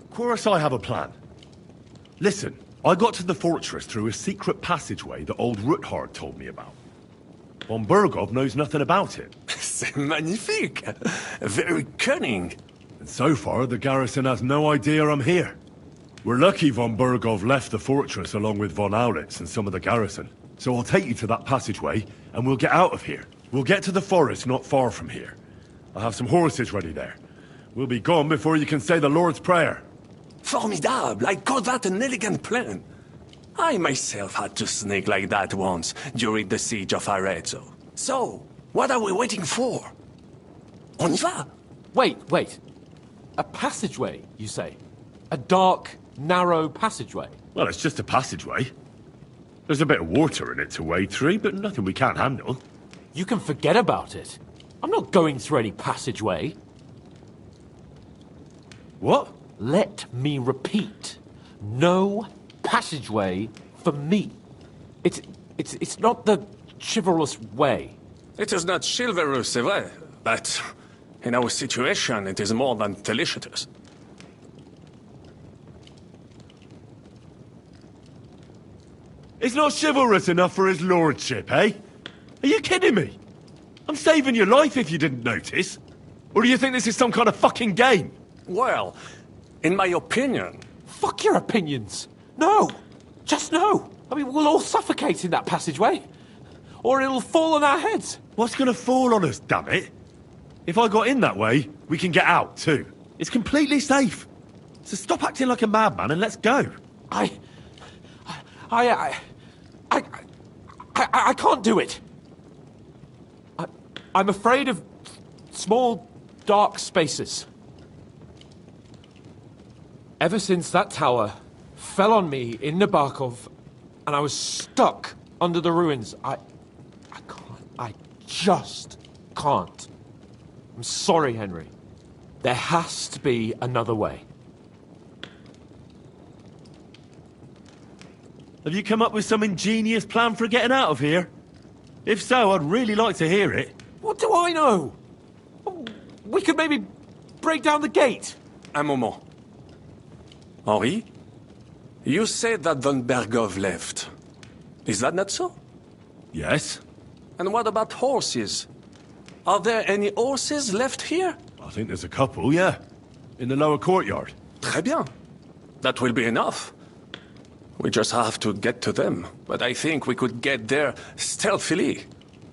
[SPEAKER 1] Of course I have a plan. Listen, I got to the fortress through a secret passageway that old Ruthard told me about. Von Burgov knows nothing about it.
[SPEAKER 11] C'est magnifique! Very cunning.
[SPEAKER 1] And so far, the garrison has no idea I'm here. We're lucky von Burgov left the fortress along with von Aulitz and some of the garrison. So I'll take you to that passageway, and we'll get out of here. We'll get to the forest not far from here. I'll have some horses ready there. We'll be gone before you can say the Lord's Prayer.
[SPEAKER 11] Formidable! I call that an elegant plan. I myself had to sneak like that once during the siege of Arezzo. So, what are we waiting for? On y va!
[SPEAKER 18] Wait. A passageway, you say? A dark, narrow passageway?
[SPEAKER 1] Well, it's just a passageway. There's a bit of water in it to wade through, but nothing we can't handle.
[SPEAKER 18] You can forget about it. I'm not going through any passageway.
[SPEAKER 1] What?
[SPEAKER 18] Let me repeat. No passageway for me. It's not the chivalrous way.
[SPEAKER 11] It is not chivalrous, c'est vrai, but in our situation, it is more than delicious.
[SPEAKER 1] It's not chivalrous enough for his lordship, eh? Are you kidding me? I'm saving your life if you didn't notice. Or do you think this is some kind of fucking game?
[SPEAKER 11] Well, in my opinion...
[SPEAKER 18] Fuck your opinions. No. Just no. I mean, we'll all suffocate in that passageway. Or it'll fall on our heads.
[SPEAKER 1] What's gonna fall on us, damn it? If I got in that way, we can get out, too. It's completely safe. So stop acting like a madman and let's go.
[SPEAKER 18] I I can't do it. I'm afraid of small, dark spaces. Ever since that tower fell on me in Nabokov, and I was stuck under the ruins, I can't. I just can't. I'm sorry, Henry. There has to be another way.
[SPEAKER 2] Have you come up with some ingenious plan for getting out of here? If so, I'd really like to hear it.
[SPEAKER 18] What do I know? We could maybe break down the gate.
[SPEAKER 11] Un moment. Henri? You said that Von Bergov left. Is that not so?
[SPEAKER 1] Yes.
[SPEAKER 11] And what about horses? Are there any horses left here?
[SPEAKER 1] I think there's a couple, yeah. In the lower courtyard.
[SPEAKER 11] Très bien. That will be enough. We just have to get to them. But I think we could get there stealthily.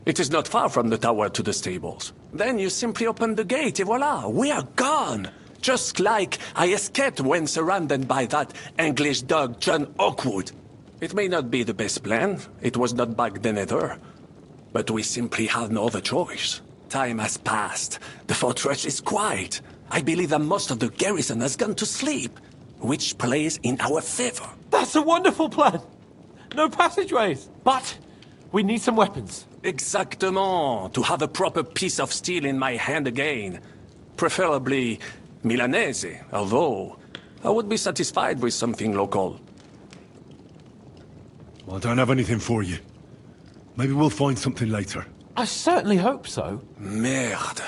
[SPEAKER 11] It is not far from the tower to the stables. Then you simply open the gate, et voila, we are gone. Just like I escaped when surrounded by that English dog John Oakwood. It may not be the best plan. It was not back then either. But we simply have no other choice. Time has passed. The fortress is quiet. I believe that most of the garrison has gone to sleep, which plays in our favor.
[SPEAKER 18] That's a wonderful plan. No passageways. But we need some weapons.
[SPEAKER 11] Exactement. To have a proper piece of steel in my hand again. Preferably Milanese, although I would be satisfied with something local.
[SPEAKER 1] Well, I don't have anything for you. Maybe we'll find something later.
[SPEAKER 18] I certainly hope so.
[SPEAKER 11] Merde.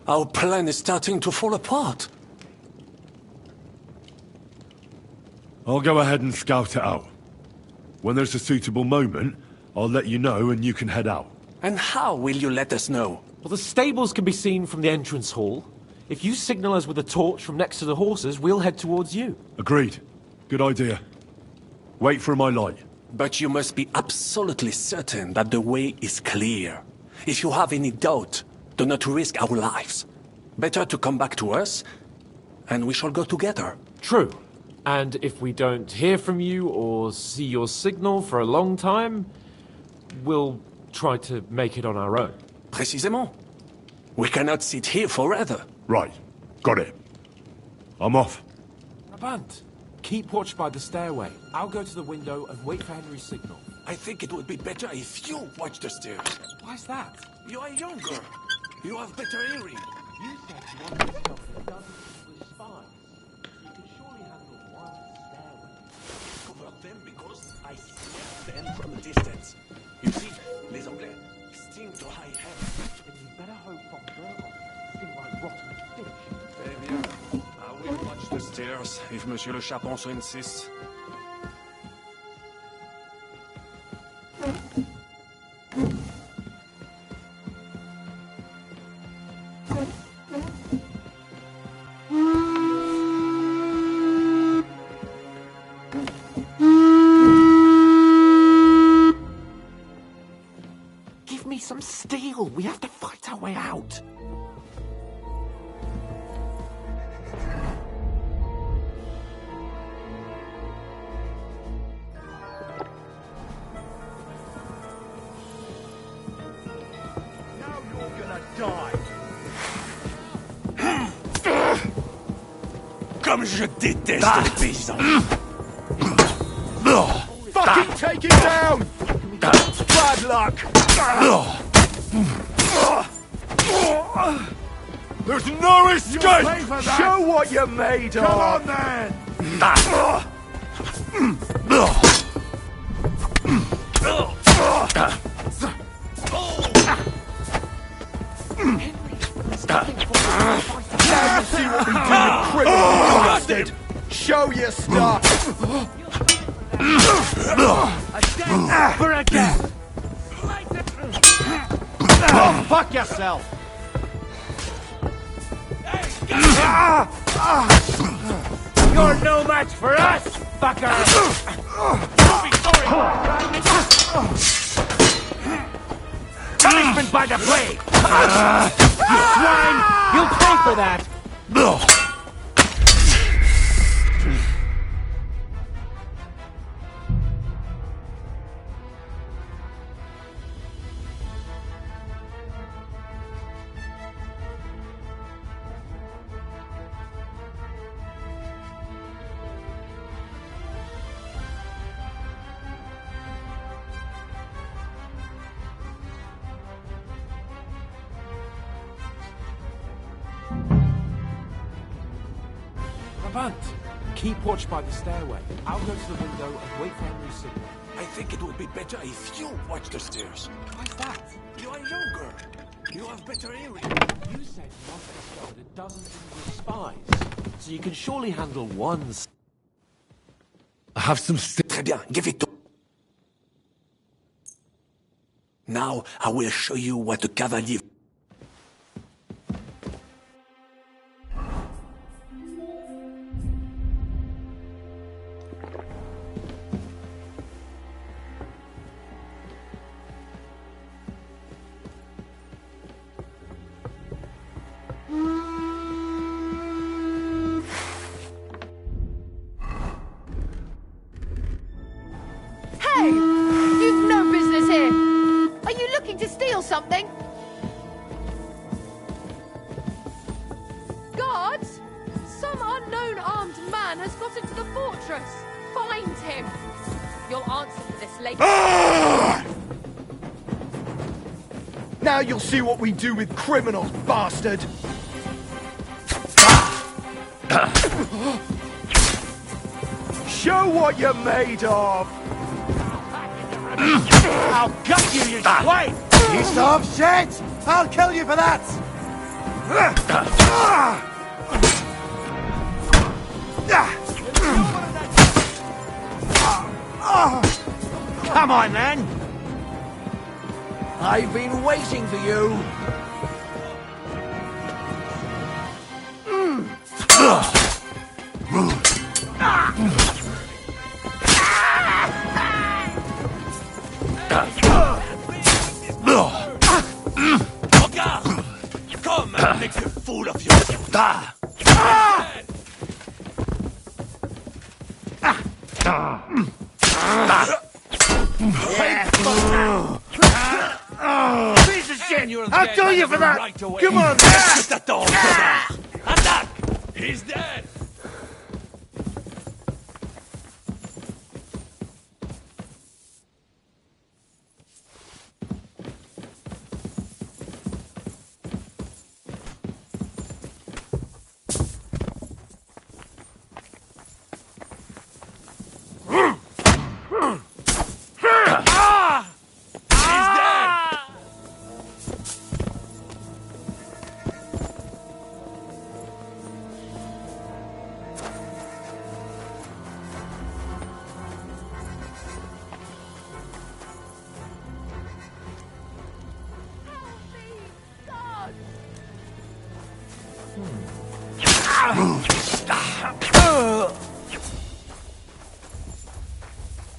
[SPEAKER 11] Our plan is starting to fall apart.
[SPEAKER 1] I'll go ahead and scout it out. When there's a suitable moment, I'll let you know and you can head out.
[SPEAKER 11] And how will you let us know?
[SPEAKER 18] Well, the stables can be seen from the entrance hall. If you signal us with a torch from next to the horses, we'll head towards you.
[SPEAKER 1] Agreed. Good idea. Wait for my light.
[SPEAKER 11] But you must be absolutely certain that the way is clear. If you have any doubt, do not risk our lives. Better to come back to us, and we shall go together.
[SPEAKER 18] True. And if we don't hear from you or see your signal for a long time, we'll try to make it on our own.
[SPEAKER 11] Précisément. We cannot sit here forever.
[SPEAKER 1] Right. Got it. I'm off.
[SPEAKER 18] Brabant, keep watch by the stairway. I'll go to the window and wait for Henry's signal.
[SPEAKER 11] I think it would be better if you watch the stairs.
[SPEAKER 18] Why's that?
[SPEAKER 11] You are younger. You have better hearing.
[SPEAKER 18] You said you wanted yourself a dozen English spies. You can surely handle one stairway.
[SPEAKER 11] Cover them because I smell them from a distance. You see, les Anglais sting to high heaven.
[SPEAKER 18] Then you better hope from Bergov sting like rotten fish.
[SPEAKER 11] Très bien. I will watch the stairs if Monsieur le Chapon so insists.
[SPEAKER 18] Give me some steel. We have to fight our way out.
[SPEAKER 11] Comme je déteste les paysans.
[SPEAKER 9] Fucking take it down! Bad luck!
[SPEAKER 1] There's no escape!
[SPEAKER 9] Show what you're made of!
[SPEAKER 1] Come on, then!
[SPEAKER 9] Now you see what we do with criminals, you bastard! Show your stuff!
[SPEAKER 4] For a guess!
[SPEAKER 9] Oh, fuck yourself!
[SPEAKER 4] You're no match for us, fucker! Don't be sorry! Punishment by the blade! You swine! You'll pay for that!
[SPEAKER 18] Avant! Keep watch by the stairway. I'll go to the window and wait for Henry's signal.
[SPEAKER 11] I think it would be better if you watch the stairs.
[SPEAKER 18] Why's that?
[SPEAKER 11] You are younger. You have better hearing.
[SPEAKER 18] You said not to start a dozen English spies, so you can surely handle one.
[SPEAKER 1] I have some
[SPEAKER 11] Très bien, give it to... Now I will show you what a cavalier...
[SPEAKER 10] Hey! You've no business here! Are you looking to steal something? Guards! Some unknown armed man has got into the fortress. Find him! You'll answer for this later.
[SPEAKER 9] Now you'll see what we do with criminals, bastard! Show what you're made of!
[SPEAKER 5] I'll gut you, you swine! Piece of shit! I'll kill you for that! Come on, then! I've been waiting for you!
[SPEAKER 11] Come and make a fool of you!
[SPEAKER 5] Piece of shit! I'll kill you for that! Come on!
[SPEAKER 11] That dog! Attack! He's dead!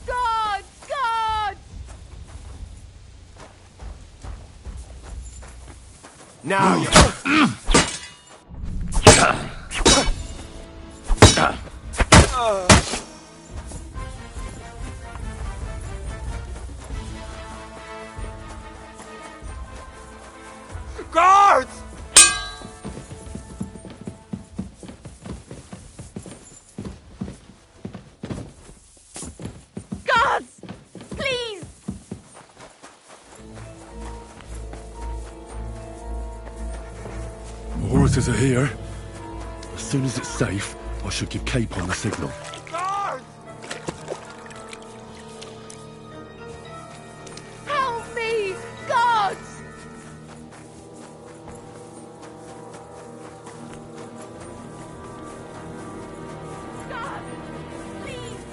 [SPEAKER 10] God! God!
[SPEAKER 9] Now you...
[SPEAKER 5] Guards!
[SPEAKER 10] Guards! Please!
[SPEAKER 1] The horses are here. As soon as it's safe, I should give Capon the signal.
[SPEAKER 10] Help me! Guards! Guards! Please!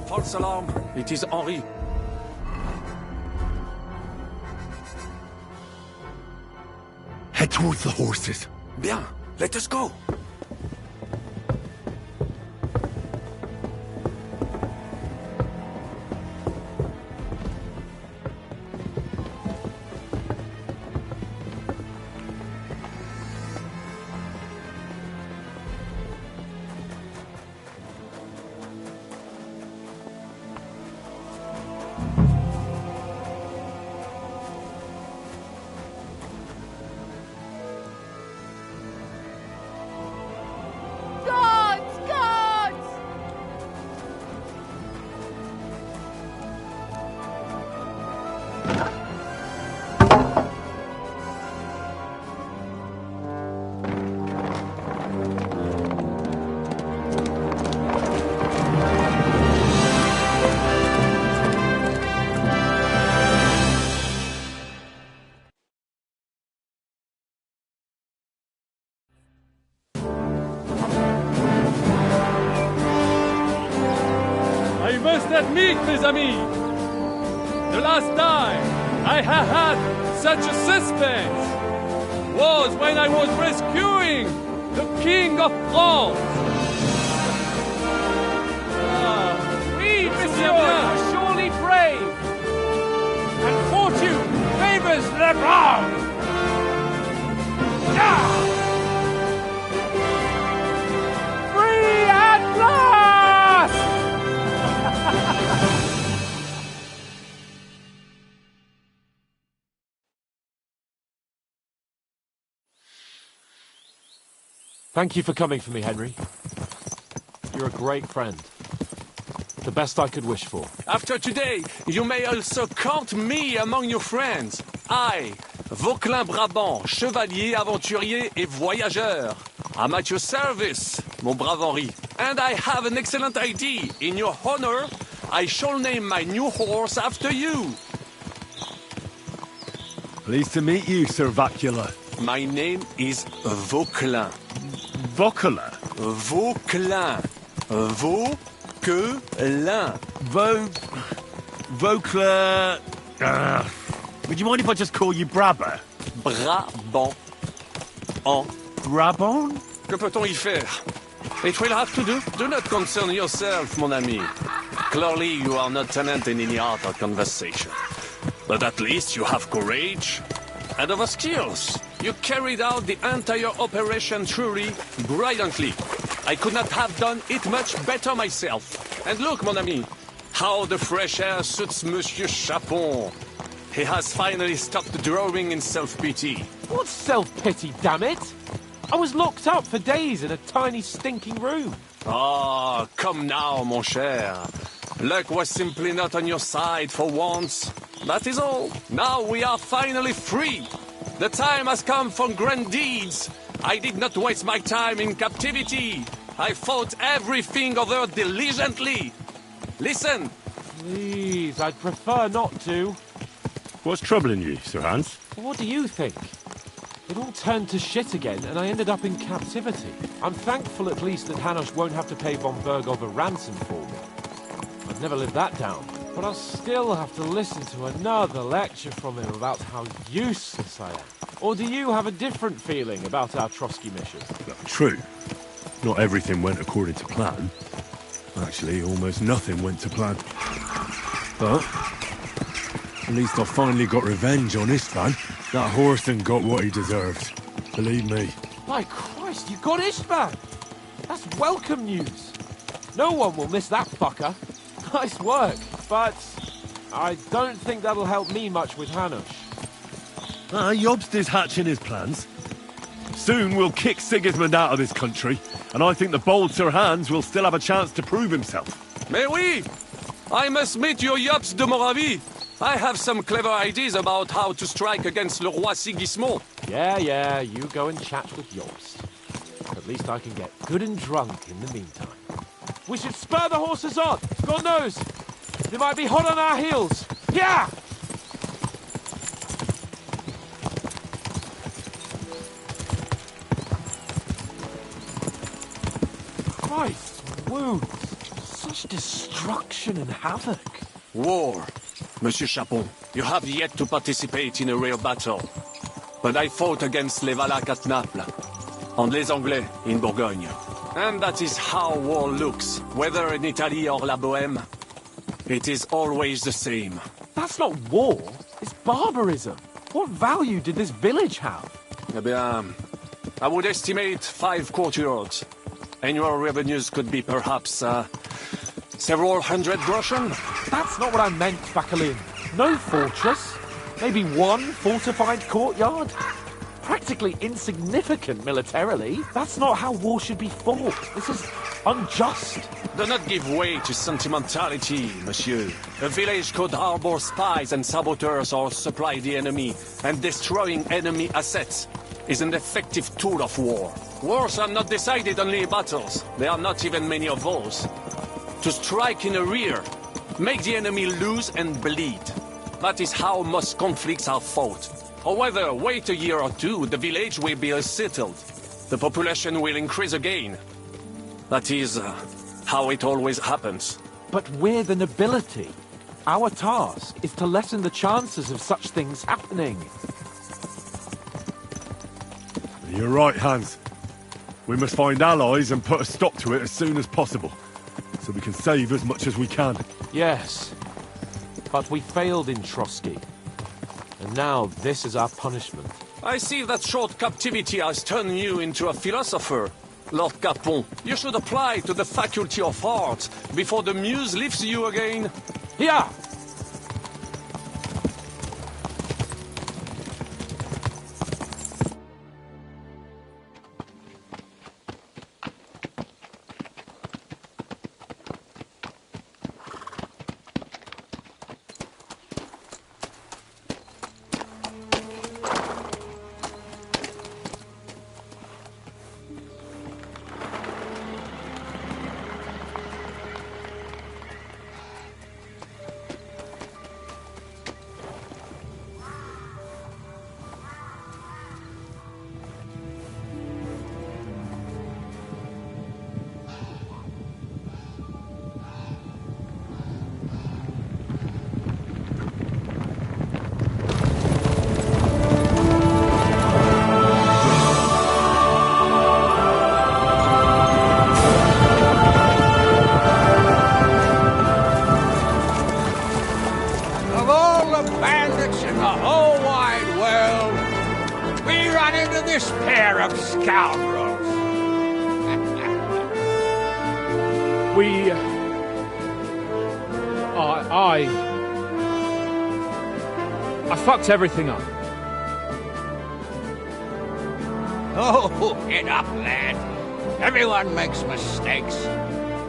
[SPEAKER 11] False alarm. It is Henri.
[SPEAKER 1] Head towards the horses.
[SPEAKER 11] Bien. Let us go.
[SPEAKER 10] Gods! Gods!
[SPEAKER 17] I must admit, mes amis, the last time I have had such a suspense was when I was rescuing the King of France.
[SPEAKER 8] We, monsieur, are surely brave, and fortune favors the brave. Free at last!
[SPEAKER 18] Thank you for coming for me, Henry. You're a great friend. The best I could wish for.
[SPEAKER 11] After today, you may also count me among your friends. I, Vauquelin-Brabant, chevalier, aventurier et voyageur. I'm at your service, mon brave Henri. And I have an excellent idea. In your honor, I shall name my new horse after you.
[SPEAKER 1] Pleased to meet you, Sir Vacula.
[SPEAKER 11] My name is Vauquelin.
[SPEAKER 1] Vauquelin?
[SPEAKER 11] Vauquelin. Vauquelin.
[SPEAKER 2] Vauquelin... would you mind if I just call you Brabber?
[SPEAKER 11] Brabant. En
[SPEAKER 2] Brabant?
[SPEAKER 11] Que peut-on y faire? It will have to do. Do not concern yourself, mon ami. Clearly, you are not tenant in any other conversation. But at least you have courage and other skills. You carried out the entire operation truly brilliantly. I could not have done it much better myself. And look, mon ami, how the fresh air suits Monsieur Chapon. He has finally stopped drawing in self-pity.
[SPEAKER 18] What self-pity, damn it? I was locked up for days in a tiny stinking room.
[SPEAKER 11] Ah, come now, mon cher. Luck was simply not on your side for once. That is all. Now we are finally free. The time has come for grand deeds. I did not waste my time in captivity. I fought everything over diligently. Listen.
[SPEAKER 18] Please, I'd prefer not to.
[SPEAKER 2] What's troubling you, Sir Hans?
[SPEAKER 18] What do you think? It all turned to shit again, and I ended up in captivity. I'm thankful at least that Hanush won't have to pay von Bergov a ransom for me. I've never lived that down. But I'll still have to listen to another lecture from him about how useless I am. Or do you have a different feeling about our Trotsky mission?
[SPEAKER 1] True. Not everything went according to plan. Actually, almost nothing went to plan. But at least I finally got revenge on Istvan. That Horson got what he deserved. Believe me.
[SPEAKER 18] My Christ, you got Istvan! That's welcome news. No one will miss that fucker. Nice work, but I don't think that'll help me much with Hanush.
[SPEAKER 1] Jobst is hatching his plans. Soon we'll kick Sigismund out of this country, and I think the bold Sir Hans will still have a chance to prove himself.
[SPEAKER 11] Mais oui! I must meet your Jobst de Moravie. I have some clever ideas about how to strike against le roi Sigismund.
[SPEAKER 18] Yeah, you go and chat with Jobst. At least I can get good and drunk in the meantime. We should spur the horses on. God knows, they might be hot on our heels. Yeah! Christ, wounds. Such destruction and havoc.
[SPEAKER 11] War. Monsieur Chapon, you have yet to participate in a real battle. But I fought against les Valaques at Naples, and les Anglais in Bourgogne. And that is how war looks, whether in Italy or La Bohème. It is always the same.
[SPEAKER 18] That's not war, it's barbarism. What value did this village have?
[SPEAKER 11] Eh bien, I would estimate 5 courtyards. Annual revenues could be perhaps Several hundred groschen?
[SPEAKER 18] That's not what I meant, Bakalin. No fortress. Maybe one fortified courtyard. Practically insignificant militarily. That's not how war should be fought. This is unjust.
[SPEAKER 11] Do not give way to sentimentality, monsieur. A village could harbor spies and saboteurs or supply the enemy, and destroying enemy assets is an effective tool of war. Wars are not decided only in battles. There are not even many of those. To strike in the rear, make the enemy lose and bleed. That is how most conflicts are fought. However, wait a year or two, the village will be settled. The population will increase again. That is how it always happens.
[SPEAKER 18] But we're the nobility. Our task is to lessen the chances of such things happening.
[SPEAKER 1] You're right, Hans. We must find allies and put a stop to it as soon as possible, so we can save as much as we can.
[SPEAKER 18] Yes, but we failed in Trotsky. And now this is our punishment.
[SPEAKER 11] I see that short captivity has turned you into a philosopher. Lord Capon, you should apply to the Faculty of Arts before the muse lifts you again.
[SPEAKER 18] Yeah!
[SPEAKER 20] This pair of scoundrels.
[SPEAKER 17] I fucked everything up.
[SPEAKER 20] Oh, get up, lad. Everyone makes mistakes.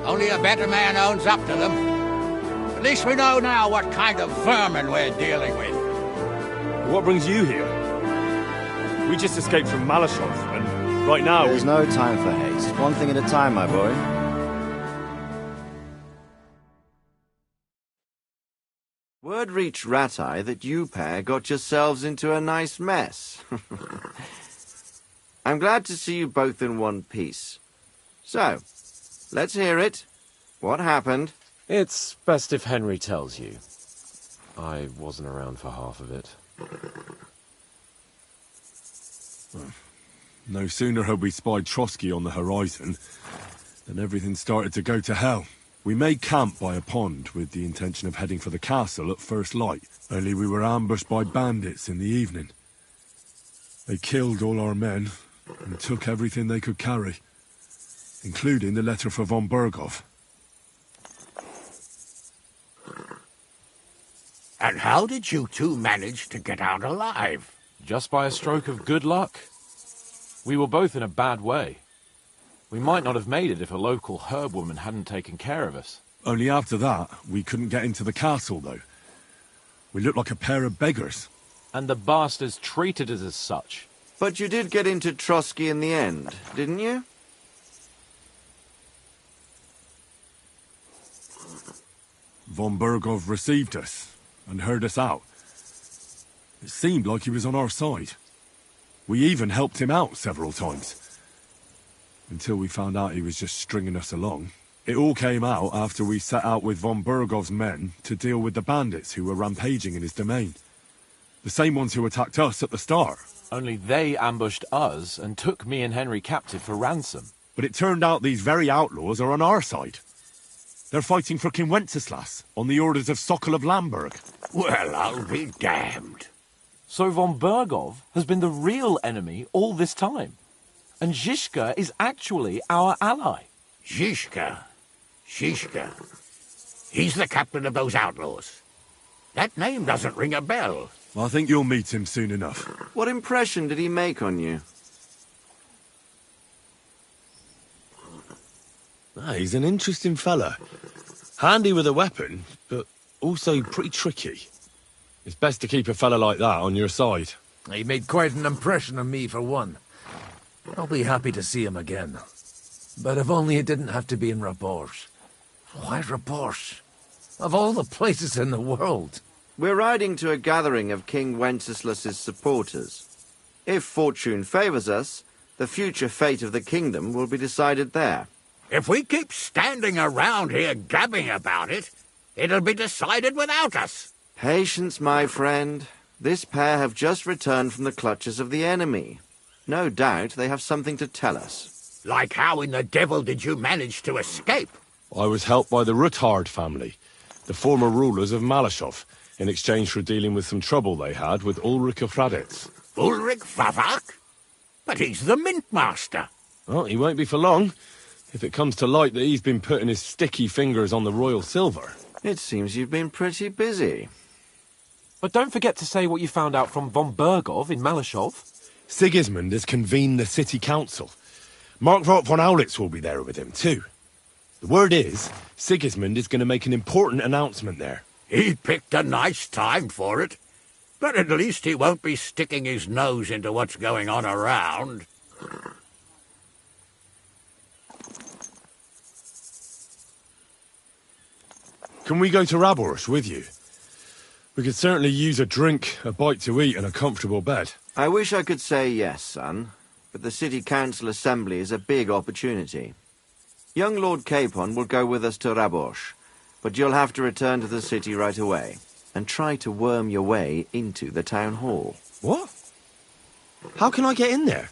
[SPEAKER 20] Only a better man owns up to them. At least we know now what kind of vermin we're dealing with.
[SPEAKER 2] What brings you here? We just escaped from Malashov, and right now...
[SPEAKER 22] There's no time for haste. One thing at a time, my boy. Word reached Rat-Eye that you pair got yourselves into a nice mess. I'm glad to see you both in one piece. So, let's hear it. What happened?
[SPEAKER 18] It's best if Henry tells you. I wasn't around for half of it.
[SPEAKER 1] No sooner had we spied Trotsky on the horizon than everything started to go to hell. We made camp by a pond with the intention of heading for the castle at first light, only we were ambushed by bandits in the evening. They killed all our men and took everything they could carry, including the letter for von Berghoff.
[SPEAKER 20] And how did you two manage to get out alive?
[SPEAKER 18] Just by a stroke of good luck. We were both in a bad way. We might not have made it if a local herb woman hadn't taken care of us.
[SPEAKER 1] Only after that, we couldn't get into the castle, though. We looked like a pair of beggars.
[SPEAKER 18] And the bastards treated us as such.
[SPEAKER 22] But you did get into Trotsky in the end, didn't you?
[SPEAKER 1] Von Berghoff received us and heard us out. It seemed like he was on our side. We even helped him out several times. Until we found out he was just stringing us along. It all came out after we set out with von Berghoff's men to deal with the bandits who were rampaging in his domain. The same ones who attacked us at the start.
[SPEAKER 18] Only they ambushed us and took me and Henry captive for ransom.
[SPEAKER 1] But it turned out these very outlaws are on our side. They're fighting for King Wenceslas on the orders of Sokol of Lamberg.
[SPEAKER 20] Well, I'll be damned.
[SPEAKER 18] So von Berghoff has been the real enemy all this time. And Zhishka is actually our ally.
[SPEAKER 20] Zhishka. He's the captain of those outlaws. That name doesn't ring a bell.
[SPEAKER 1] I think you'll meet him soon enough.
[SPEAKER 22] What impression did he make on you?
[SPEAKER 1] He's an interesting fella. Handy with a weapon, but also pretty tricky. It's best to keep a fella like that on your side.
[SPEAKER 3] He made quite an impression on me, for one. I'll be happy to see him again. But if only it didn't have to be in Rabosh. Why Rabosh? Of all the places in the world.
[SPEAKER 22] We're riding to a gathering of King Wenceslas's supporters. If fortune favors us, the future fate of the kingdom will be decided there.
[SPEAKER 20] If we keep standing around here gabbing about it, it'll be decided without us.
[SPEAKER 22] Patience, my friend. This pair have just returned from the clutches of the enemy. No doubt they have something to tell us.
[SPEAKER 20] Like how in the devil did you manage to escape?
[SPEAKER 1] I was helped by the Ruthard family, the former rulers of Malashov, in exchange for dealing with some trouble they had with Ulrich of Raditz.
[SPEAKER 20] Ulrich Favak? But he's the mint master.
[SPEAKER 1] Well, he won't be for long, if it comes to light that he's been putting his sticky fingers on the royal silver.
[SPEAKER 22] It seems you've been pretty busy.
[SPEAKER 18] But don't forget to say what you found out from von Bergov in Malashov.
[SPEAKER 1] Sigismund has convened the city council. Markvart von Aulitz will be there with him, too. The word is, Sigismund is going to make an important announcement there.
[SPEAKER 20] He picked a nice time for it. But at least he won't be sticking his nose into what's going on around.
[SPEAKER 1] Can we go to Raborsh with you? We could certainly use a drink, a bite to eat, and a comfortable bed.
[SPEAKER 22] I wish I could say yes, son, but the City Council Assembly is a big opportunity. Young Lord Capon will go with us to Raborsh, but you'll have to return to the city right away, and try to worm your way into the town hall.
[SPEAKER 1] What? How can I get in there?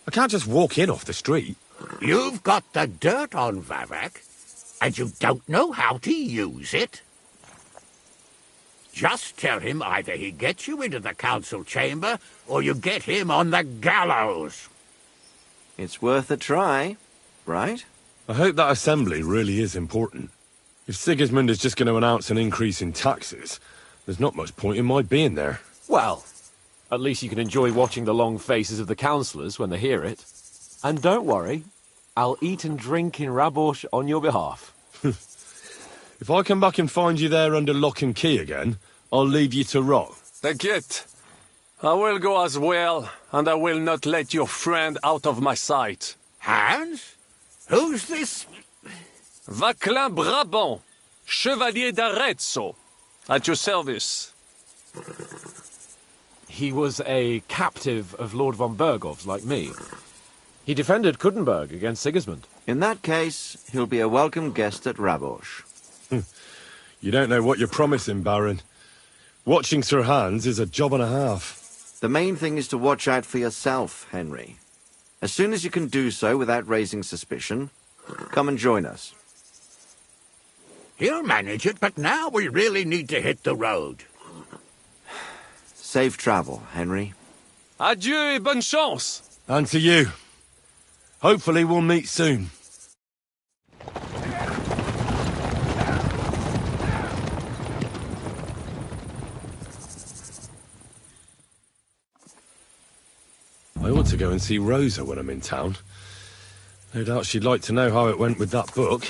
[SPEAKER 1] I can't just walk in off the street.
[SPEAKER 20] You've got the dirt on Vavak, and you don't know how to use it? Just tell him either he gets you into the council chamber, or you get him on the gallows.
[SPEAKER 22] It's worth a try, right?
[SPEAKER 1] I hope that assembly really is important. If Sigismund is just going to announce an increase in taxes, there's not much point in my being there.
[SPEAKER 18] Well, at least you can enjoy watching the long faces of the councillors when they hear it. And don't worry, I'll eat and drink in Raborsh on your behalf.
[SPEAKER 1] If I come back and find you there under lock and key again, I'll leave you to rot.
[SPEAKER 11] Take it. I will go as well, and I will not let your friend out of my sight.
[SPEAKER 20] Hans? Who's this?
[SPEAKER 11] Vaclin Brabant, Chevalier d'Arezzo, at your service.
[SPEAKER 18] He was a captive of Lord von Bergov's, like me. He defended Kuttenberg against Sigismund.
[SPEAKER 22] In that case, he'll be a welcome guest at Raborsh.
[SPEAKER 1] You don't know what you're promising, Baron. Watching Sir Hans is a job and a half.
[SPEAKER 22] The main thing is to watch out for yourself, Henry. As soon as you can do so without raising suspicion, come and join us.
[SPEAKER 20] He'll manage it, but now we really need to hit the road.
[SPEAKER 22] Safe travel, Henry.
[SPEAKER 11] Adieu et bonne chance.
[SPEAKER 1] And to you. Hopefully we'll meet soon. I ought to go and see Rosa when I'm in town. No doubt she'd like to know how it went with that book.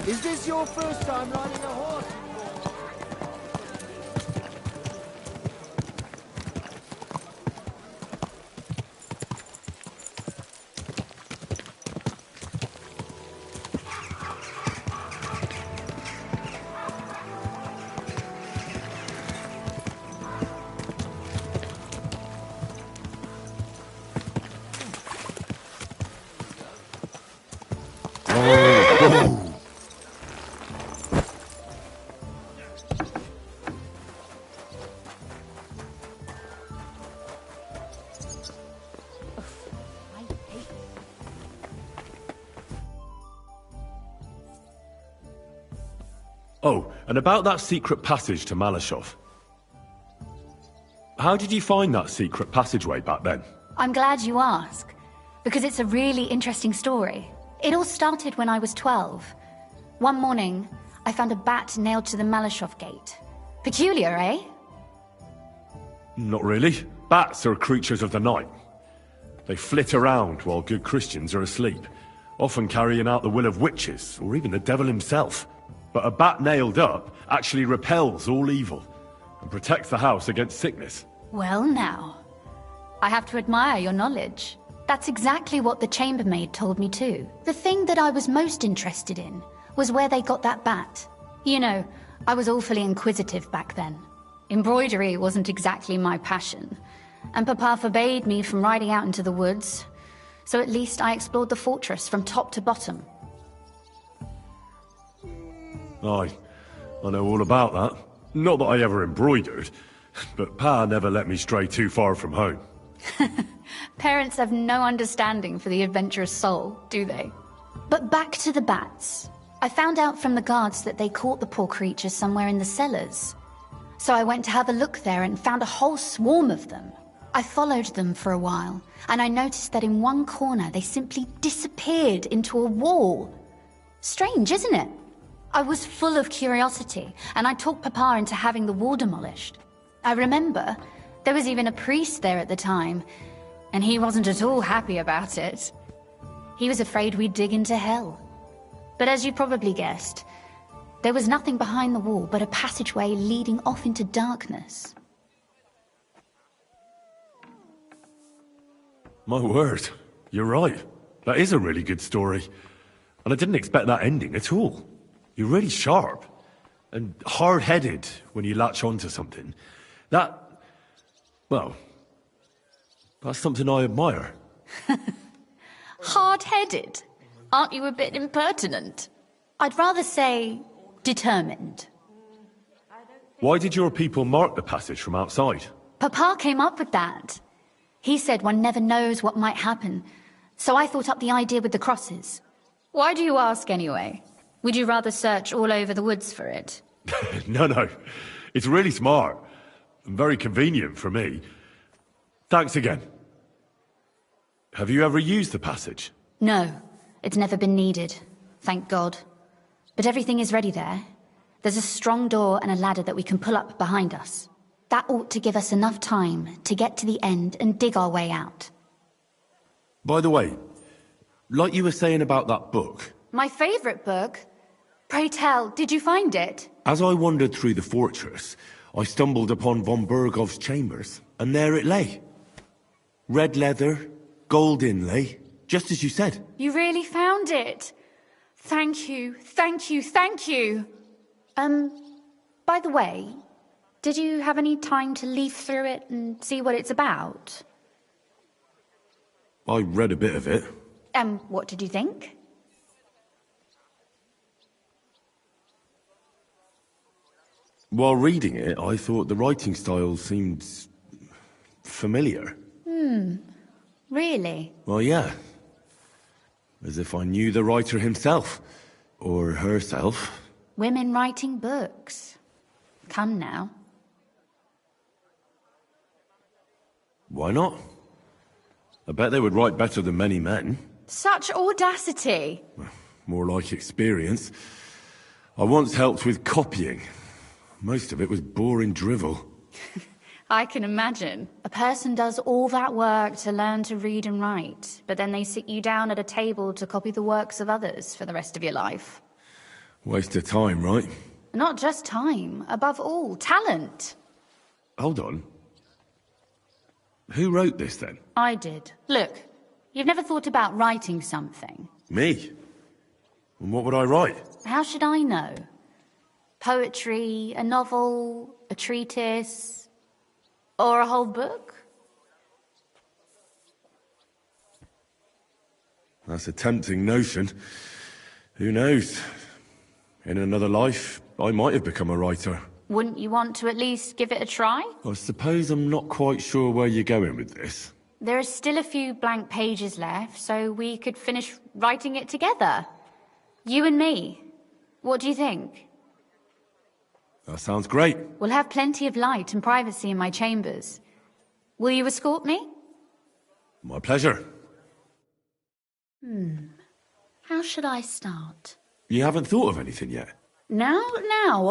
[SPEAKER 19] Is this your first time riding a horse?
[SPEAKER 1] Oh, and about that secret passage to Malashov. How did you find that secret passageway back then?
[SPEAKER 12] I'm glad you ask, because it's a really interesting story. It all started when I was 12. One morning, I found a bat nailed to the Malashov gate. Peculiar, eh?
[SPEAKER 1] Not really. Bats are creatures of the night. They flit around while good Christians are asleep, often carrying out the will of witches, or even the devil himself. But a bat nailed up actually repels all evil, and protects the house against sickness.
[SPEAKER 12] Well now, I have to admire your knowledge. That's exactly what the chambermaid told me too. The thing that I was most interested in was where they got that bat. You know, I was awfully inquisitive back then. Embroidery wasn't exactly my passion, and Papa forbade me from riding out into the woods, so at least I explored the fortress from top to bottom.
[SPEAKER 1] I know all about that. Not that I ever embroidered, but Pa never let me stray too far from home.
[SPEAKER 12] Parents have no understanding for the adventurous soul, do they? But back to the bats. I found out from the guards that they caught the poor creatures somewhere in the cellars. So I went to have a look there and found a whole swarm of them. I followed them for a while, and I noticed that in one corner they simply disappeared into a wall. Strange, isn't it? I was full of curiosity, and I talked Papa into having the wall demolished. I remember there was even a priest there at the time, and he wasn't at all happy about it. He was afraid we'd dig into hell. But as you probably guessed, there was nothing behind the wall but a passageway leading off into darkness.
[SPEAKER 1] My word, you're right. That is a really good story. And I didn't expect that ending at all. You're really sharp. And hard-headed when you latch onto something. Well, that's something I admire.
[SPEAKER 12] Hard-headed? Aren't you a bit impertinent? I'd rather say determined.
[SPEAKER 1] Why did your people mark the passage from outside?
[SPEAKER 12] Papa came up with that. He said one never knows what might happen, so I thought up the idea with the crosses. Why do you ask anyway? Would you rather search all over the woods for it?
[SPEAKER 1] No. It's really smart. And very convenient for me. Thanks again. Have you ever used the passage?
[SPEAKER 12] No, it's never been needed. Thank God. But everything is ready there. There's a strong door and a ladder that we can pull up behind us. That ought to give us enough time to get to the end and dig our way out.
[SPEAKER 1] By the way, like you were saying about that book...
[SPEAKER 12] My favourite book? Pray tell, did you find it?
[SPEAKER 1] As I wandered through the fortress, I stumbled upon von Bergov's chambers, and there it lay. Red leather, gold inlay, just as you said.
[SPEAKER 12] You really found it? Thank you, thank you, thank you! By the way, did you have any time to leaf through it and see what it's about?
[SPEAKER 1] I read a bit of it.
[SPEAKER 12] What did you think?
[SPEAKER 1] While reading it, I thought the writing style seemed... familiar.
[SPEAKER 12] Really?
[SPEAKER 1] Well, yeah. As if I knew the writer himself. Or herself.
[SPEAKER 12] Women writing books. Come now.
[SPEAKER 1] Why not? I bet they would write better than many men.
[SPEAKER 12] Such audacity!
[SPEAKER 1] More like experience. I once helped with copying. Most of it was boring drivel.
[SPEAKER 12] I can imagine. A person does all that work to learn to read and write, but then they sit you down at a table to copy the works of others for the rest of your life.
[SPEAKER 1] Waste of time, right?
[SPEAKER 12] Not just time, above all, talent.
[SPEAKER 1] Hold on. Who wrote this, then?
[SPEAKER 12] I did. Look, you've never thought about writing something.
[SPEAKER 1] Me? And what would I write?
[SPEAKER 12] How should I know? Poetry, a novel, a treatise, or a whole book?
[SPEAKER 1] That's a tempting notion. Who knows? In another life, I might have become a writer.
[SPEAKER 12] Wouldn't you want to at least give it a try?
[SPEAKER 1] I suppose I'm not quite sure where you're going with this.
[SPEAKER 12] There are still a few blank pages left, so we could finish writing it together. You and me. What do you think?
[SPEAKER 1] That sounds great.
[SPEAKER 12] We'll have plenty of light and privacy in my chambers. Will you escort me?
[SPEAKER 1] My pleasure.
[SPEAKER 12] How should I start?
[SPEAKER 1] You haven't thought of anything yet?
[SPEAKER 12] Now,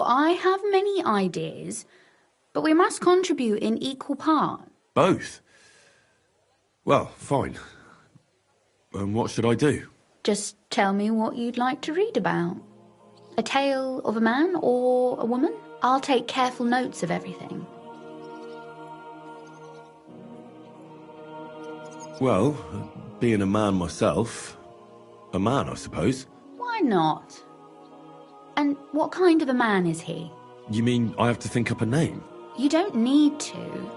[SPEAKER 12] I have many ideas, but we must contribute in equal part.
[SPEAKER 1] Both? Well, fine. And what should I do?
[SPEAKER 12] Just tell me what you'd like to read about. A tale of a man or a woman? I'll take careful notes of everything.
[SPEAKER 1] Well, being a man myself, a man, I suppose.
[SPEAKER 12] Why not? And what kind of a man is he?
[SPEAKER 1] You mean I have to think up a name?
[SPEAKER 12] You don't need to,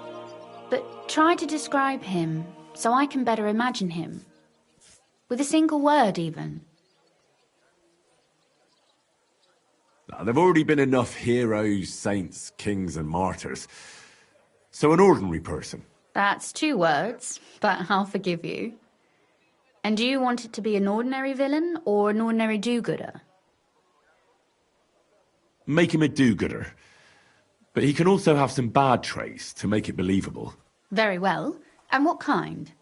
[SPEAKER 12] but try to describe him so I can better imagine him. With a single word, even.
[SPEAKER 1] Now, there've already been enough heroes, saints, kings and martyrs. So an ordinary person.
[SPEAKER 12] That's 2 words, but I'll forgive you. And do you want it to be an ordinary villain or an ordinary do-gooder?
[SPEAKER 1] Make him a do-gooder. But he can also have some bad traits to make it believable.
[SPEAKER 12] Very well. And what kind?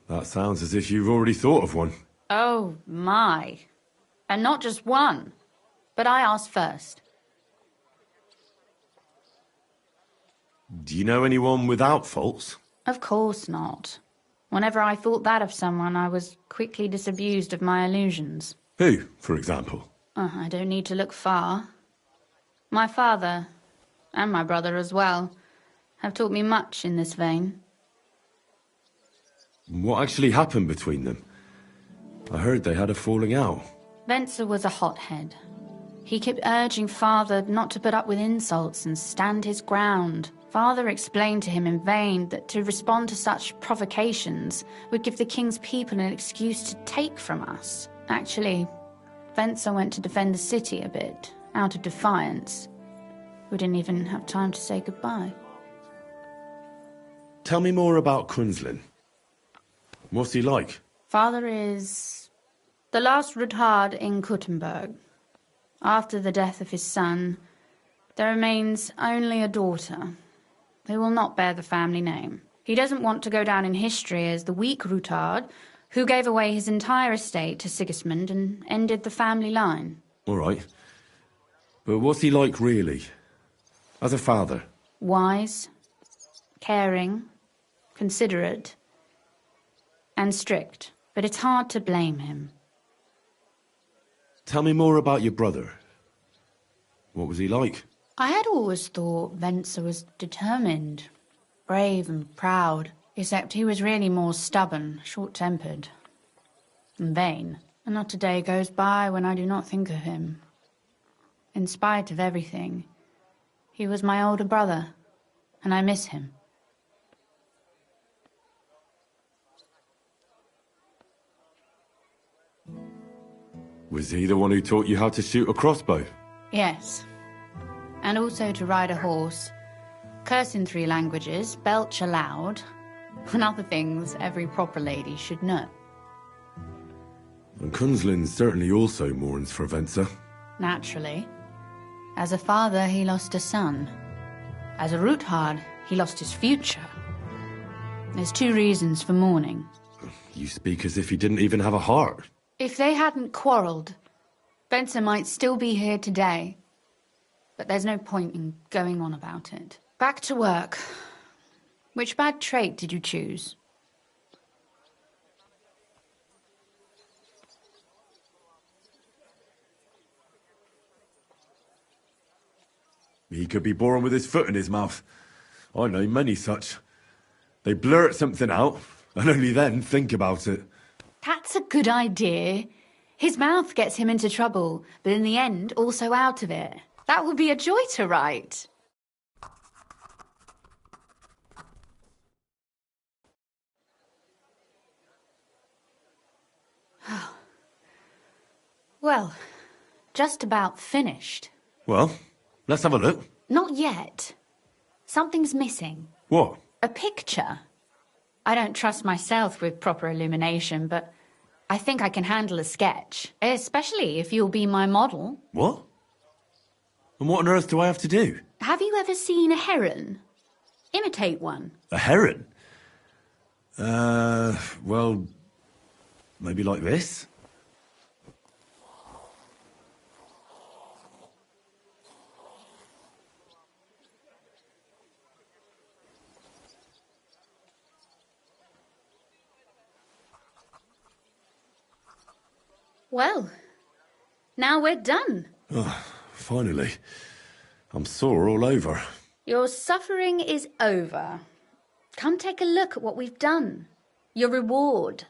[SPEAKER 1] That sounds as if you've already thought of one.
[SPEAKER 12] Oh, my. And not just one. But I asked first.
[SPEAKER 1] Do you know anyone without faults?
[SPEAKER 12] Of course not. Whenever I thought that of someone, I was quickly disabused of my illusions.
[SPEAKER 1] Who, for example?
[SPEAKER 12] I don't need to look far. My father, and my brother as well, have taught me much in this vein.
[SPEAKER 1] What actually happened between them? I heard they had a falling out.
[SPEAKER 12] Venser was a hothead. He kept urging Father not to put up with insults and stand his ground. Father explained to him in vain that to respond to such provocations would give the king's people an excuse to take from us. Actually, Venser went to defend the city a bit, out of defiance. We didn't even have time to say goodbye.
[SPEAKER 1] Tell me more about Quinslin. What's he like?
[SPEAKER 12] Father is the last Ruthard in Kuttenberg. After the death of his son, there remains only a daughter, who will not bear the family name. He doesn't want to go down in history as the weak Ruthard, who gave away his entire estate to Sigismund and ended the family line.
[SPEAKER 1] All right. But what's he like, really? As a father?
[SPEAKER 12] Wise, caring, considerate, and strict. But it's hard to blame him.
[SPEAKER 1] Tell me more about your brother. What was he like?
[SPEAKER 12] I had always thought Venser was determined, brave and proud, except he was really more stubborn, short-tempered, and vain. And not a day goes by when I do not think of him. In spite of everything, he was my older brother, and I miss him.
[SPEAKER 1] Was he the one who taught you how to shoot a crossbow?
[SPEAKER 12] Yes. And also to ride a horse, curse in 3 languages, belch aloud, and other things every proper lady should know.
[SPEAKER 1] And Quinslin certainly also mourns for Venser.
[SPEAKER 12] Naturally. As a father, he lost a son. As a Ruthard, he lost his future. There's 2 reasons for mourning.
[SPEAKER 1] You speak as if he didn't even have a heart.
[SPEAKER 12] If they hadn't quarrelled, Venser might still be here today. But there's no point in going on about it. Back to work. Which bad trait did you choose?
[SPEAKER 1] He could be born with his foot in his mouth. I know many such. They blurt something out, and only then think about it.
[SPEAKER 12] That's a good idea. His mouth gets him into trouble, but in the end, also out of it. That would be a joy to write. Well, just about finished.
[SPEAKER 1] Well, let's have a look.
[SPEAKER 12] Not yet. Something's missing.
[SPEAKER 1] What?
[SPEAKER 12] A picture. I don't trust myself with proper illumination, but I think I can handle a sketch, especially if you'll be my model.
[SPEAKER 2] What? And what on earth do I have to do?
[SPEAKER 12] Have you ever seen a heron? Imitate one.
[SPEAKER 2] A heron? Well, maybe like this?
[SPEAKER 12] Well, now we're done.
[SPEAKER 1] Oh, finally. I'm sore all over.
[SPEAKER 12] Your suffering is over. Come take a look at what we've done. Your reward.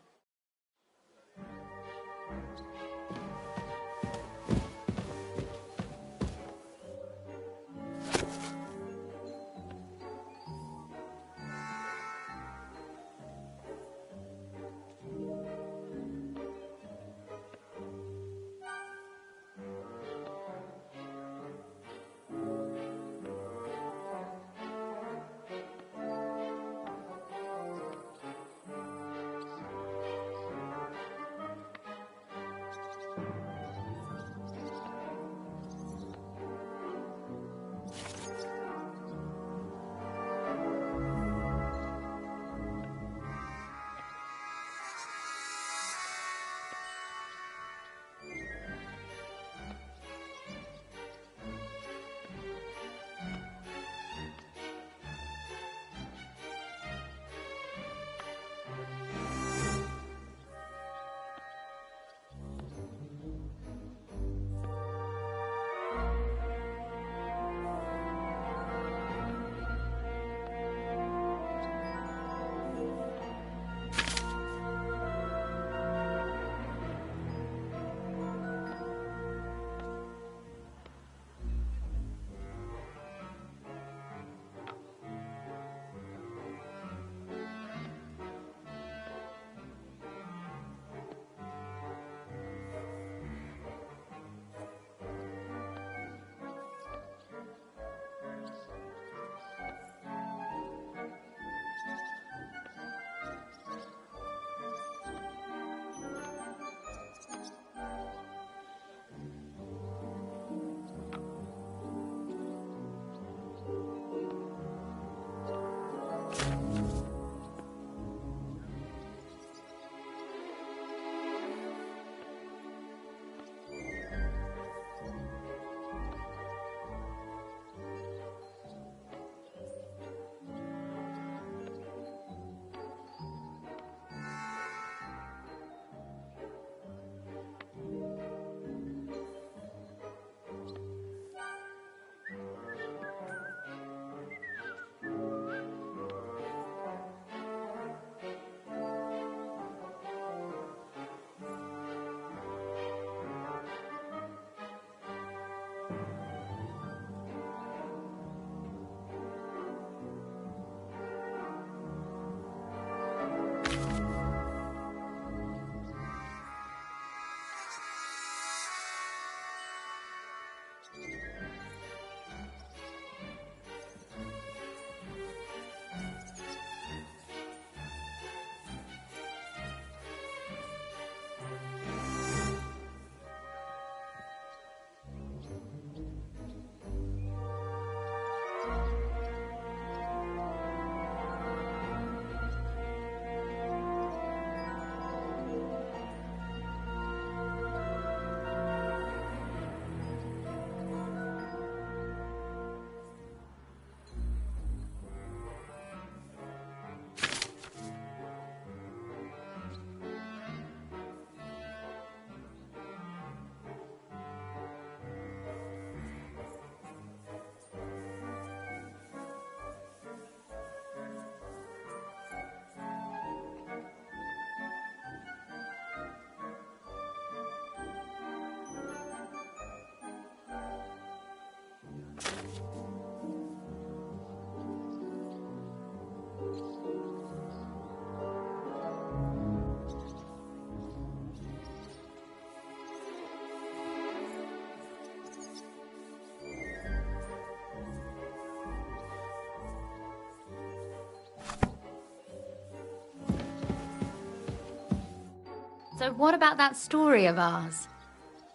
[SPEAKER 12] So what about that story of ours?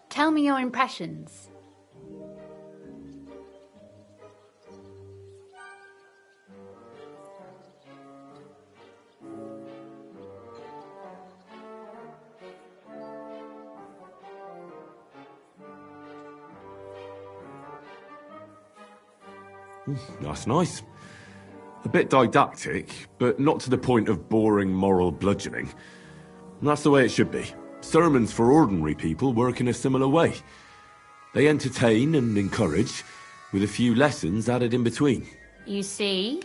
[SPEAKER 12] Tell me your impressions.
[SPEAKER 1] That's nice. A bit didactic, but not to the point of boring moral bludgeoning. And that's the way it should be. Sermons for ordinary people work in a similar way. They entertain and encourage, with a few lessons added in between.
[SPEAKER 12] You see,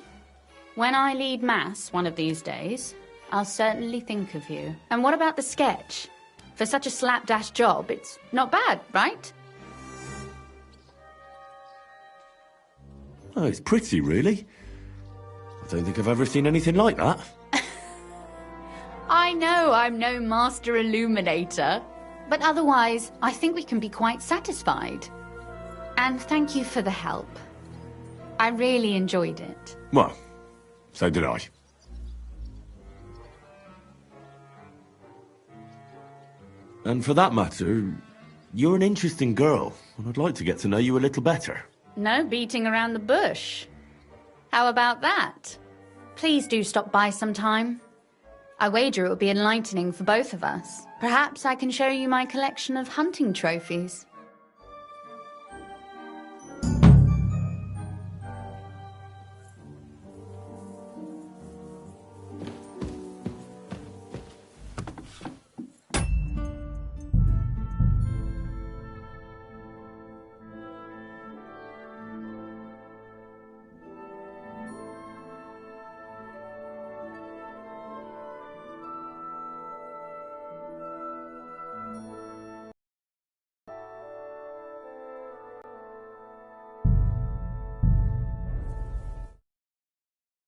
[SPEAKER 12] when I lead Mass one of these days, I'll certainly think of you. And what about the sketch? For such a slapdash job, it's not bad, right?
[SPEAKER 1] Oh, it's pretty, really. I don't think I've ever seen anything like that.
[SPEAKER 12] I know I'm no master illuminator, but otherwise, I think we can be quite satisfied. And thank you for the help. I really enjoyed it.
[SPEAKER 1] Well, so did I. And for that matter, you're an interesting girl, and I'd like to get to know you a little better.
[SPEAKER 12] No beating around the bush. How about that? Please do stop by sometime. I wager it will be enlightening for both of us. Perhaps I can show you my collection of hunting trophies.